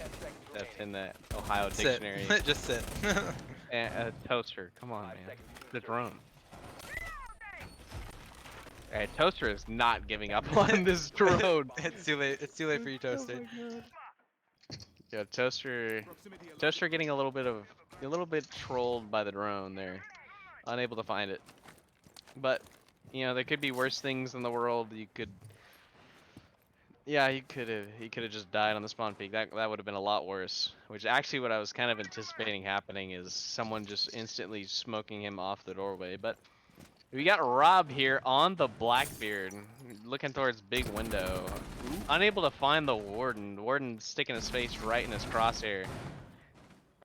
Speaker 1: That's in the Ohio
Speaker 2: Sit.
Speaker 1: dictionary.
Speaker 2: Just sit.
Speaker 1: And Toaster, come on, man. The drone. Alright, Toaster is not giving up on this drone.
Speaker 2: It's too late. It's too late for you, Toaster.
Speaker 1: Yeah, Toaster getting a little bit trolled by the drone there. Unable to find it. But, you know, there could be worse things in the world. Yeah, he could have just died on the spawn peak. That would have been a lot worse. Which actually what I was kind of anticipating happening is someone just instantly smoking him off the doorway. But we got Rob here on the Blackbeard, looking towards big window. Unable to find the Warden. Warden sticking his face right in his crosshair.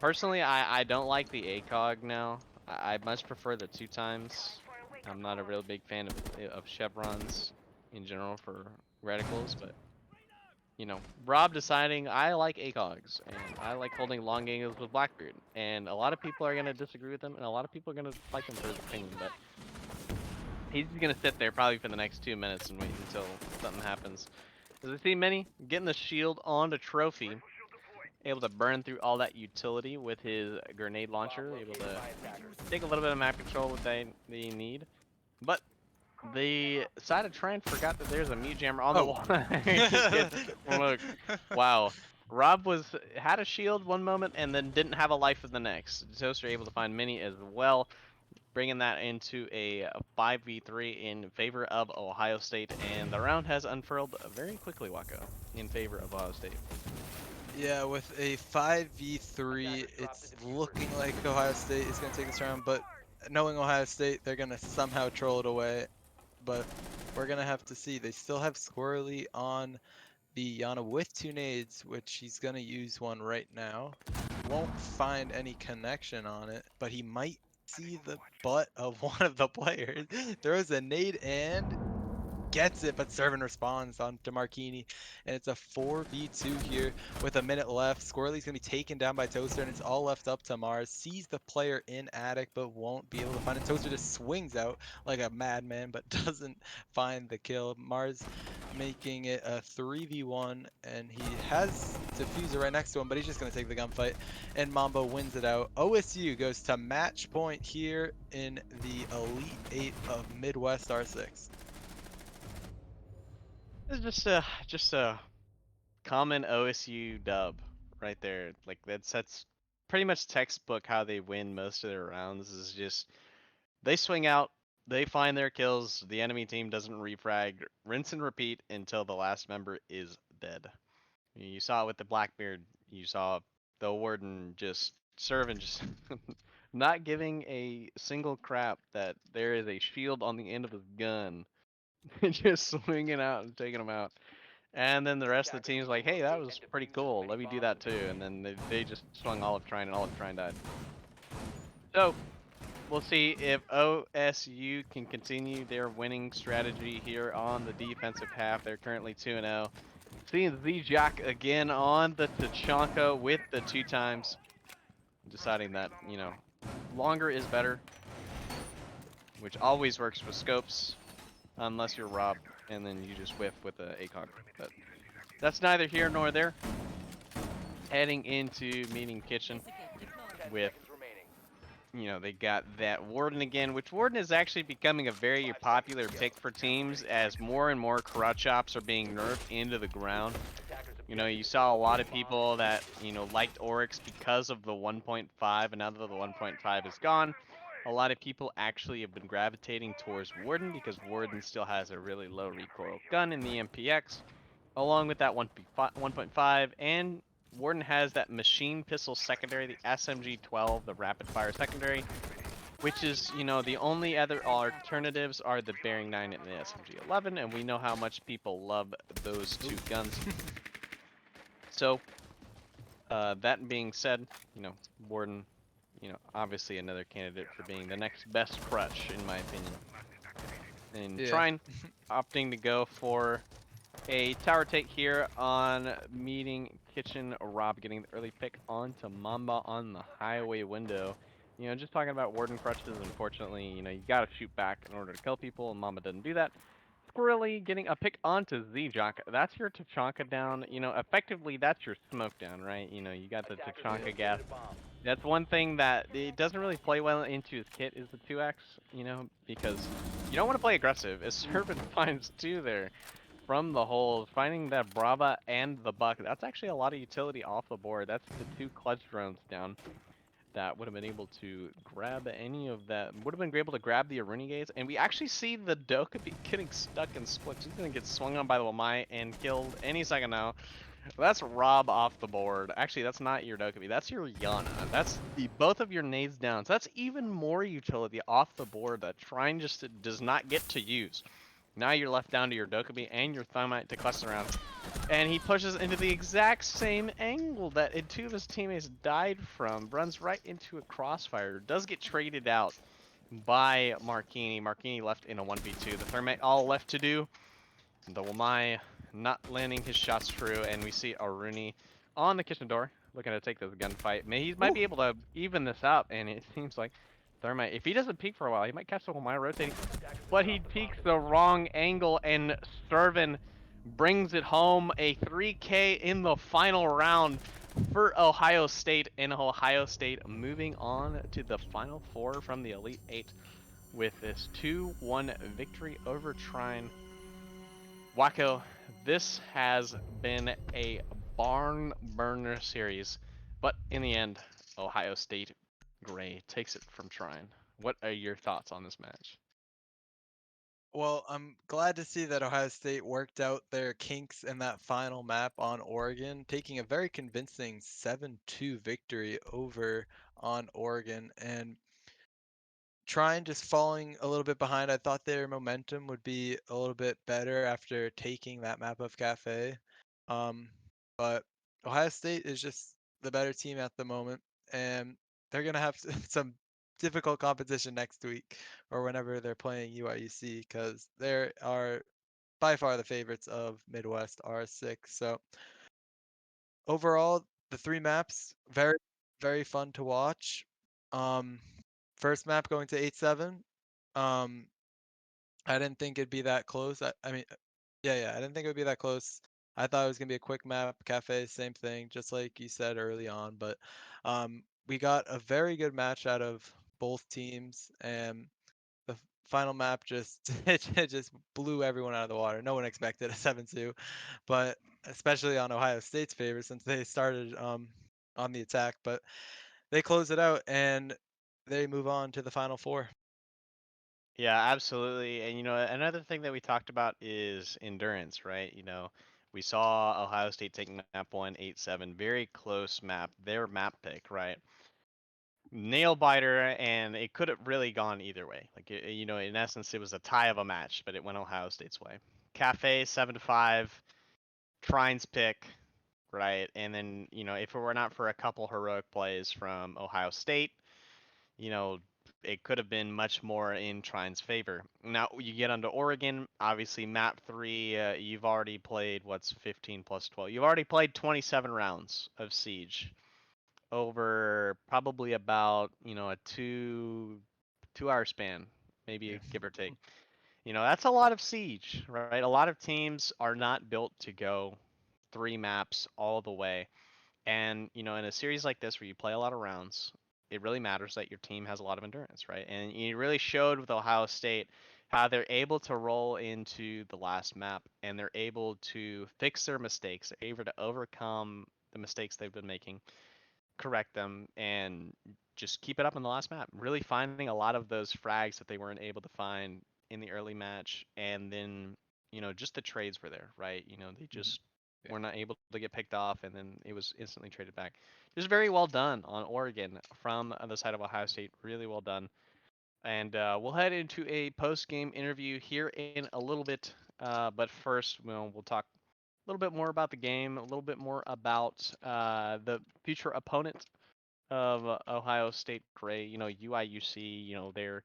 Speaker 1: Personally, I don't like the ACOG now. I much prefer the 2 times. I'm not a real big fan of chevrons in general for reticles, but you know, Rob deciding I like ACOGs and I like holding long angles with Blackbeard. And a lot of people are gonna disagree with him, and a lot of people are gonna like him for his opinion. But he's just gonna sit there probably for the next 2 minutes and wait until something happens. As we see Mini getting the shield on the trophy, able to burn through all that utility with his grenade launcher, able to take a little bit of map control what they need. But the side of Trine forgot that there's a mute jammer on the
Speaker 2: Oh.
Speaker 1: wall. Look, wow. Rob had a shield one moment and then didn't have a life in the next. Toaster able to find Mini as well, bringing that into a 5v3 in favor of Ohio State, and the round has unfurled very quickly, Wako, in favor of Ohio State.
Speaker 2: Yeah, with a 5v3, it's looking like Ohio State is going to take this round, but knowing Ohio State, they're going to somehow troll it away. But we're going to have to see. They still have Squirrely on the Yana with 2 nades, which he's going to use one right now. Won't find any connection on it, but he might see the butt of one of the players. Throws a nade and gets it, but Servant responds on DeMarchini, and it's a 4v2 here with a minute left. Squirrely's gonna be taken down by Toaster, and it's all left up to Mars. Sees the player in attic, but won't be able to find it. Toaster just swings out like a madman, but doesn't find the kill. Mars making it a 3v1, and he has Diffuser right next to him, but he's just gonna take the gunfight, and Mambo wins it out. OSU goes to match point here in the Elite 8 of Midwest R6.
Speaker 1: It's just a common OSU dub right there. Like that's pretty much textbook how they win most of their rounds. Is just they swing out, they find their kills, the enemy team doesn't refrag, rinse and repeat until the last member is dead. You saw it with the Blackbeard. You saw the Warden just serving, just not giving a single crap that there is a shield on the end of his gun, just swinging out and taking them out. And then the rest of the team's like, hey, that was pretty cool. Let me do that too. And then they just swung Olive Trine, and Olive Trine died. So we'll see if OSU can continue their winning strategy here on the defensive half. They're currently 2-0. Seeing Z-Jack again on the Tachanka with the 2 times. Deciding that, you know, longer is better. Which always works with scopes. Unless you're Rob, and then you just whiff with the ACOG. But that's neither here nor there. Heading into meeting kitchen with, you know, they got that Warden again, which Warden is actually becoming a very popular pick for teams as more and more crutch ops are being nerfed into the ground. You know, you saw a lot of people that, you know, liked Oryx because of the 1.5, and now that the 1.5 is gone, a lot of people actually have been gravitating towards Warden because Warden still has a really low recoil gun in the MPX, along with that 1.5, and Warden has that machine pistol secondary, the SMG-12, the rapid fire secondary, which is, you know, the only other alternatives are the Bearing 9 and the SMG-11, and we know how much people love those 2 guns. So, that being said, you know, Warden, you know, obviously another candidate for being the next best crutch, in my opinion. And
Speaker 2: Yeah.
Speaker 1: Trine opting to go for a tower take here on meeting kitchen. Rob getting the early pick onto Mamba on the highway window. You know, just talking about Warden crutches, unfortunately, you know, you gotta shoot back in order to kill people, and Mamba doesn't do that. Squirrely getting a pick onto Z-Jock. That's your Tachanka down. You know, effectively, that's your smoke down, right? You know, you got the Tachanka gas. That's one thing that it doesn't really play well into his kit is the 2x, you know, because you don't want to play aggressive. As Servant finds 2 there from the hole, finding that Brava and the Buck. That's actually a lot of utility off the board. That's the 2 clutch drones down that would have been able to grab any of that. Would have been able to grab the Renegades, and we actually see the Dokkaebi getting stuck in splits. He's gonna get swung on by the Wamai and killed any second now. That's Rob off the board. Actually, that's not your Dokkaebi. That's your Yana. That's both of your nades down. So that's even more utility off the board that Trine just does not get to use. Now you're left down to your Dokkaebi and your Thermite to cluster around. And he pushes into the exact same angle that 2 of his teammates died from. Runs right into a crossfire. Does get traded out by Marquini. Marquini left in a 1v2. The Thermite all left to do. The Wamai not landing his shots true, and we see Aruni on the kitchen door looking to take this gunfight. He might
Speaker 2: Ooh.
Speaker 1: be able to even this out, and it seems like Thermite, if he doesn't peek for a while, he might catch the Whole rotating, but he peeks the wrong angle, and Servin brings it home. A 3K in the final round for Ohio State, and Ohio State moving on to the Final Four from the Elite Eight with this 2-1 victory over Trine. Wacko, this has been a barn burner series, but in the end, Ohio State Gray takes it from Trine. What are your thoughts on this match?
Speaker 2: Well, I'm glad to see that Ohio State worked out their kinks in that final map on Oregon, taking a very convincing 7-2 victory over on Oregon. And Trine just falling a little bit behind. I thought their momentum would be a little bit better after taking that map of Cafe. Um, but Ohio State is just the better team at the moment, and they're gonna have some difficult competition next week or whenever they're playing UIUC because they are by far the favorites of Midwest R6. So overall, the three maps very very fun to watch. Um, First map going to 8-7. Um, I didn't think it'd be that close. I mean, yeah, I didn't think it would be that close. I thought it was gonna be a quick map. Cafe, same thing, just like you said early on. But we got a very good match out of both teams, and the final map just it just blew everyone out of the water. No one expected a 7-2, but especially on Ohio State's favor since they started on the attack. But they close it out and they move on to the final four.
Speaker 1: Yeah, absolutely. And another thing that we talked about is endurance, right? We saw Ohio State take map 1, 8-7, very close map, their map pick, right? Nail biter, and it could have really gone either way. Like, in essence, it was a tie of a match, but it went Ohio State's way. Cafe 7-5, Trine's pick, right? And then, if it were not for a couple heroic plays from Ohio State, you know, it could have been much more in Trine's favor. Now you get onto Oregon, obviously map 3, you've already played what's 15 plus 12. You've already played 27 rounds of Siege over probably about, a 2 hour span, maybe
Speaker 2: Yeah.
Speaker 1: give or take. That's a lot of Siege, right? A lot of teams are not built to go 3 maps all the way. And, in a series like this where you play a lot of rounds, it really matters that your team has a lot of endurance, right? And you really showed with Ohio State how they're able to roll into the last map and they're able to fix their mistakes. They're able to overcome the mistakes they've been making, correct them, and just keep it up in the last map. Really finding a lot of those frags that they weren't able to find in the early match. And then, just the trades were there, right? They just
Speaker 2: Yeah.
Speaker 1: were not able to get picked off, and then it was instantly traded back. Just very well done on Oregon from the side of Ohio State. Really well done. And we'll head into a post-game interview here in a little bit. But first, we'll talk a little bit more about the game, a little bit more about the future opponent of Ohio State Gray. UIUC. They're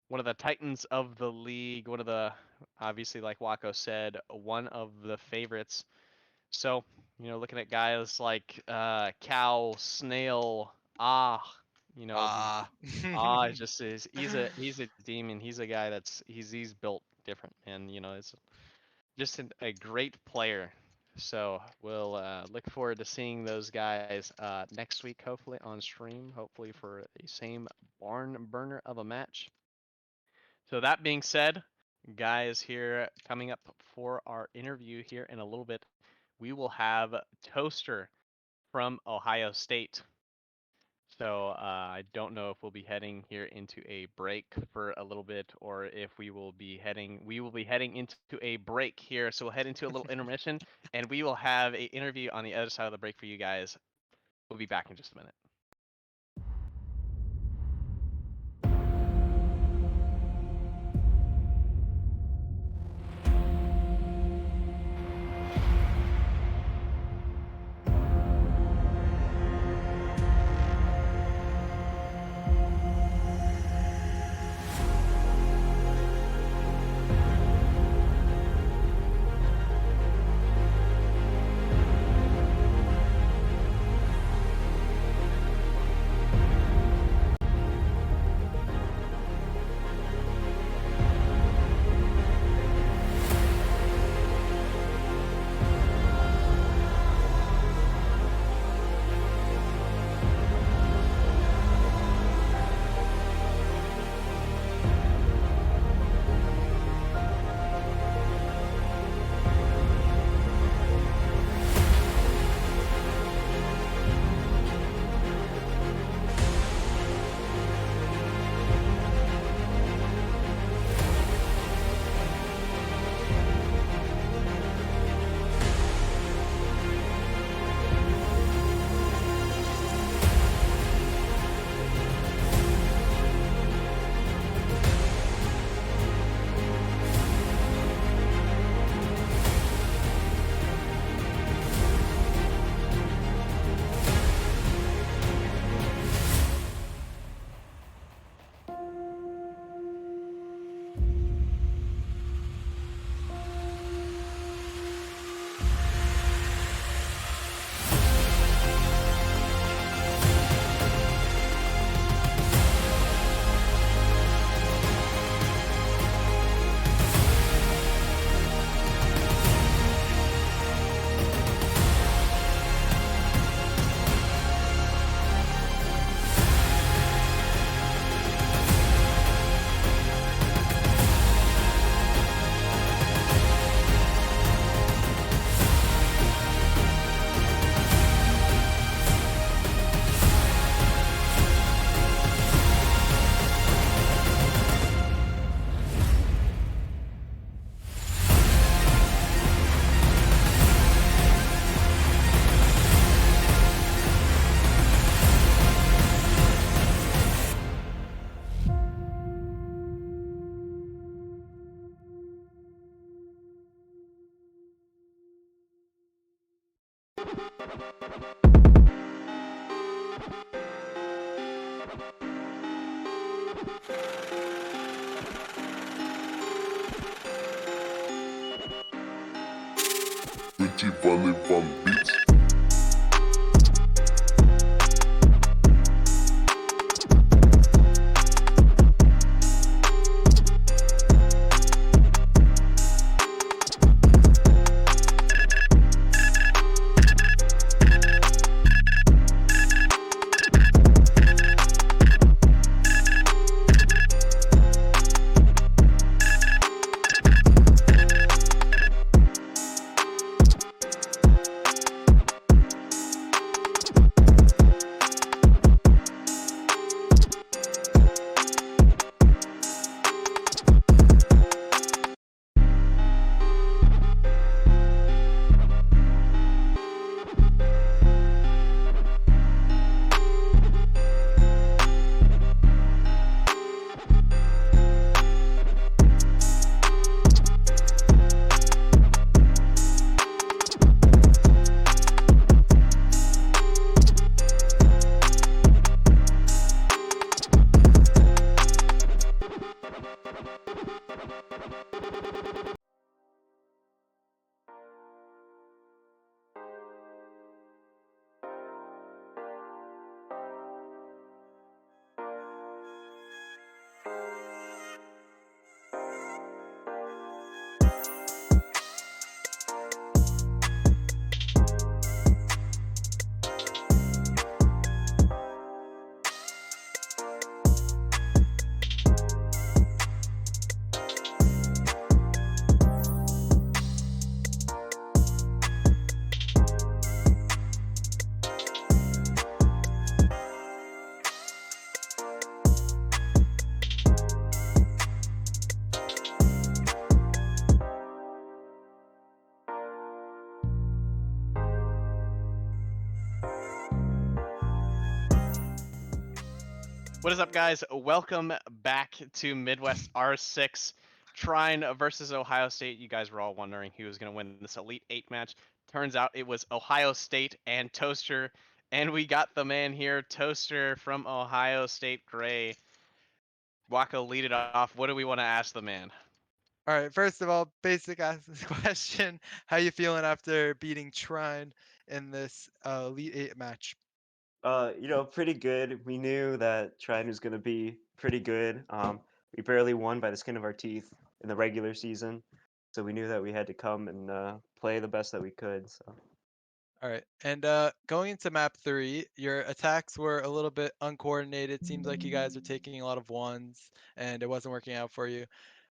Speaker 1: one of the titans of the league. One of the, obviously, like Wako said, one of the favorites. So, looking at guys like Cow, Snail, you know, these
Speaker 2: Ah.
Speaker 1: is just is he's a demon. He's a guy he's built different, and it's just a great player. So we'll look forward to seeing those guys next week, hopefully on stream, hopefully for the same barn burner of a match. So that being said, guys, here coming up for our interview here in a little bit, we will have Toaster from Ohio State. So I don't know if we'll be heading here into a break for a little bit, or if we will be heading into a break here. So we'll head into a little intermission, and we will have an interview on the other side of the break for you guys. We'll be back in just a minute.
Speaker 5: Festival van Beats.
Speaker 1: What is up, guys? Welcome back to Midwest R6 Trine versus Ohio State. You guys were all wondering who was going to win this Elite 8 match. Turns out it was Ohio State and Toaster, and we got the man here, Toaster from Ohio State Gray. Waka, lead it off. What do we want to ask the man?
Speaker 2: All right, first of all, basic ask this question. How you feeling after beating Trine in this Elite 8 match?
Speaker 6: Pretty good. We knew that Trine was going to be pretty good. We barely won by the skin of our teeth in the regular season, so we knew that we had to come and play the best that we could. So
Speaker 2: All right, and going into map 3, your attacks were a little bit uncoordinated. Seems like you guys are taking a lot of ones, and it wasn't working out for you.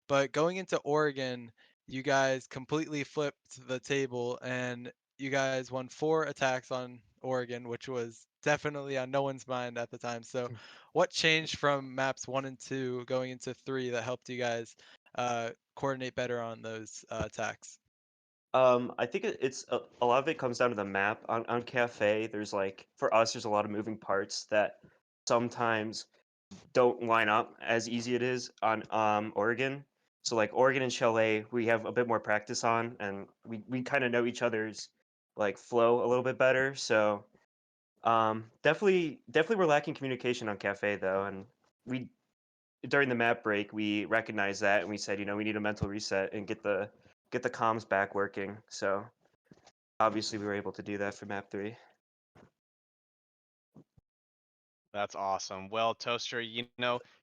Speaker 2: But going into Oregon, you guys completely flipped the table, and you guys won 4 attacks on Oregon, which was definitely on no one's mind at the time. So, what changed from maps 1 and 2 going into 3 that helped you guys coordinate better on those attacks?
Speaker 6: I think it's a lot of it comes down to the map. On Cafe, there's like for us, there's a lot of moving parts that sometimes don't line up as easy it is on Oregon. So like Oregon and Chalet, we have a bit more practice on, and we kind of know each other's like flow a little bit better. So definitely we're lacking communication on Cafe though, and we during the map break we recognized that and we said we need a mental reset and get the comms back working. So obviously we were able to do that for map 3.
Speaker 1: That's awesome. Well, Toaster,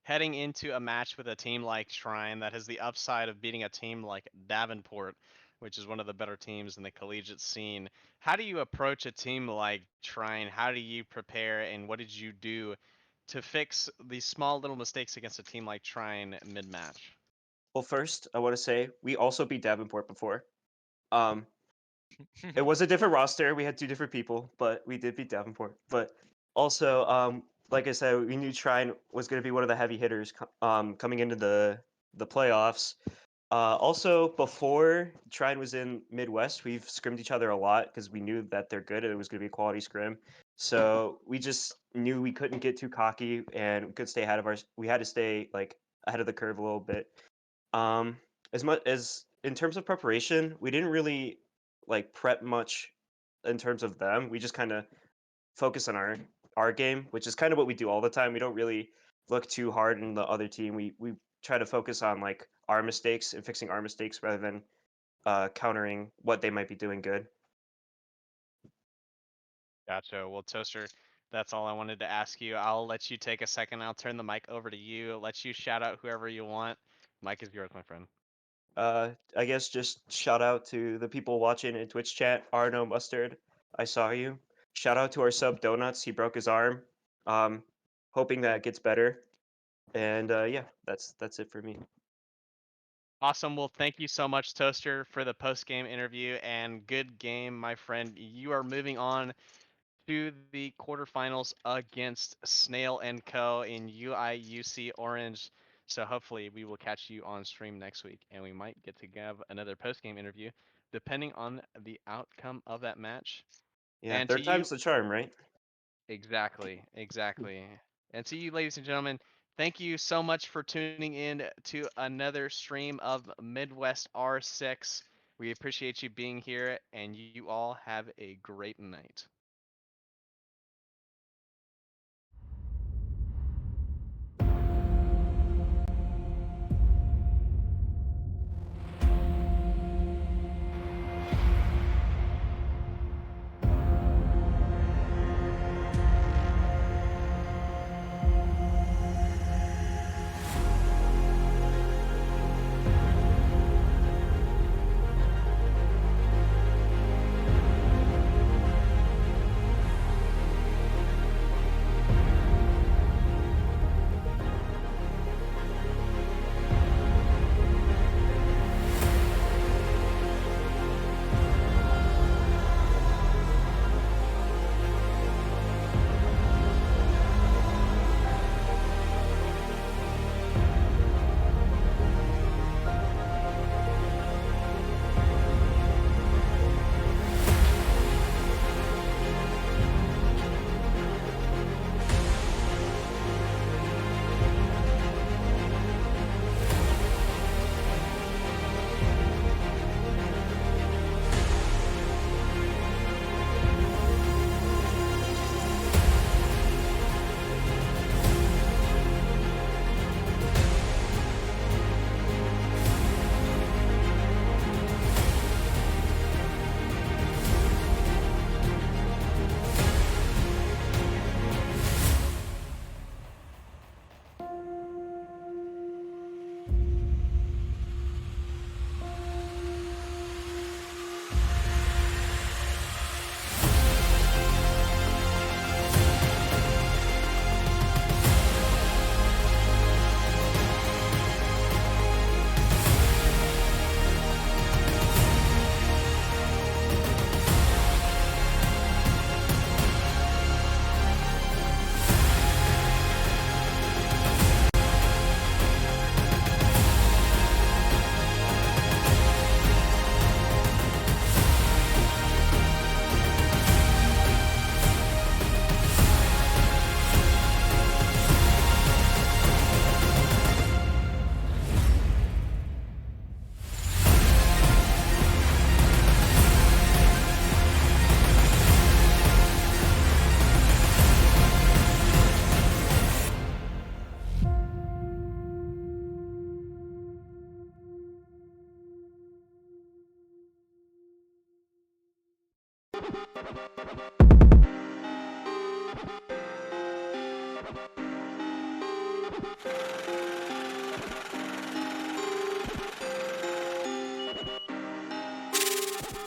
Speaker 1: heading into a match with a team like Trine that has the upside of beating a team like Davenport, which is one of the better teams in the collegiate scene, how do you approach a team like Trine? How do you prepare, and what did you do to fix these small little mistakes against a team like Trine mid-match?
Speaker 6: Well, first I want to say we also beat Davenport before. Um, it was a different roster. We had 2 different people, but we did beat Davenport. But also, like I said, we knew Trine was going to be one of the heavy hitters coming into the playoffs. Also, before Trine was in Midwest, we've scrimmed each other a lot because we knew that they're good and it was going to be a quality scrim. So we just knew we couldn't get too cocky and we could stay ahead of our. We had to stay like ahead of the curve a little bit. Um, as much as in terms of preparation, we didn't really like prep much in terms of them. We just kind of focus on our game, which is kind of what we do all the time. We don't really look too hard in the other team. We try to focus on like our mistakes and fixing our mistakes rather than countering what they might be doing good.
Speaker 1: Gotcha. Well, Toaster, that's all I wanted to ask you. I'll let you take a second. I'll turn the mic over to you. Let you shout out whoever you want. Mic is yours, my friend.
Speaker 6: I guess just shout out to the people watching in Twitch chat. Arno Mustard, I saw you. Shout out to our sub Donuts. He broke his arm. Hoping that gets better. And yeah, that's it for me.
Speaker 1: Awesome. Well, thank you so much, Toaster, for the post-game interview and good game, my friend. You are moving on to the quarterfinals against Snail and Co. in UIUC Orange. So hopefully we will catch you on stream next week, and we might get to have another post-game interview, depending on the outcome of that match.
Speaker 6: Yeah,
Speaker 1: And to
Speaker 6: third
Speaker 1: you,
Speaker 6: time's the charm, right?
Speaker 1: exactly, exactly. And to you, ladies and gentlemen, thank you so much for tuning in to another stream of Midwest R6. We appreciate you being here, and you all have a great night.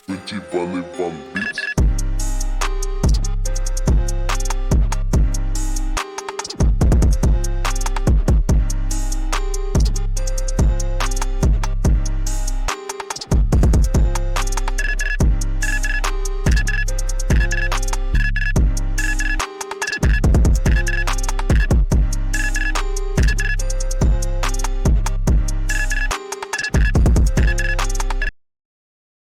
Speaker 5: Richie Valley Van Beats.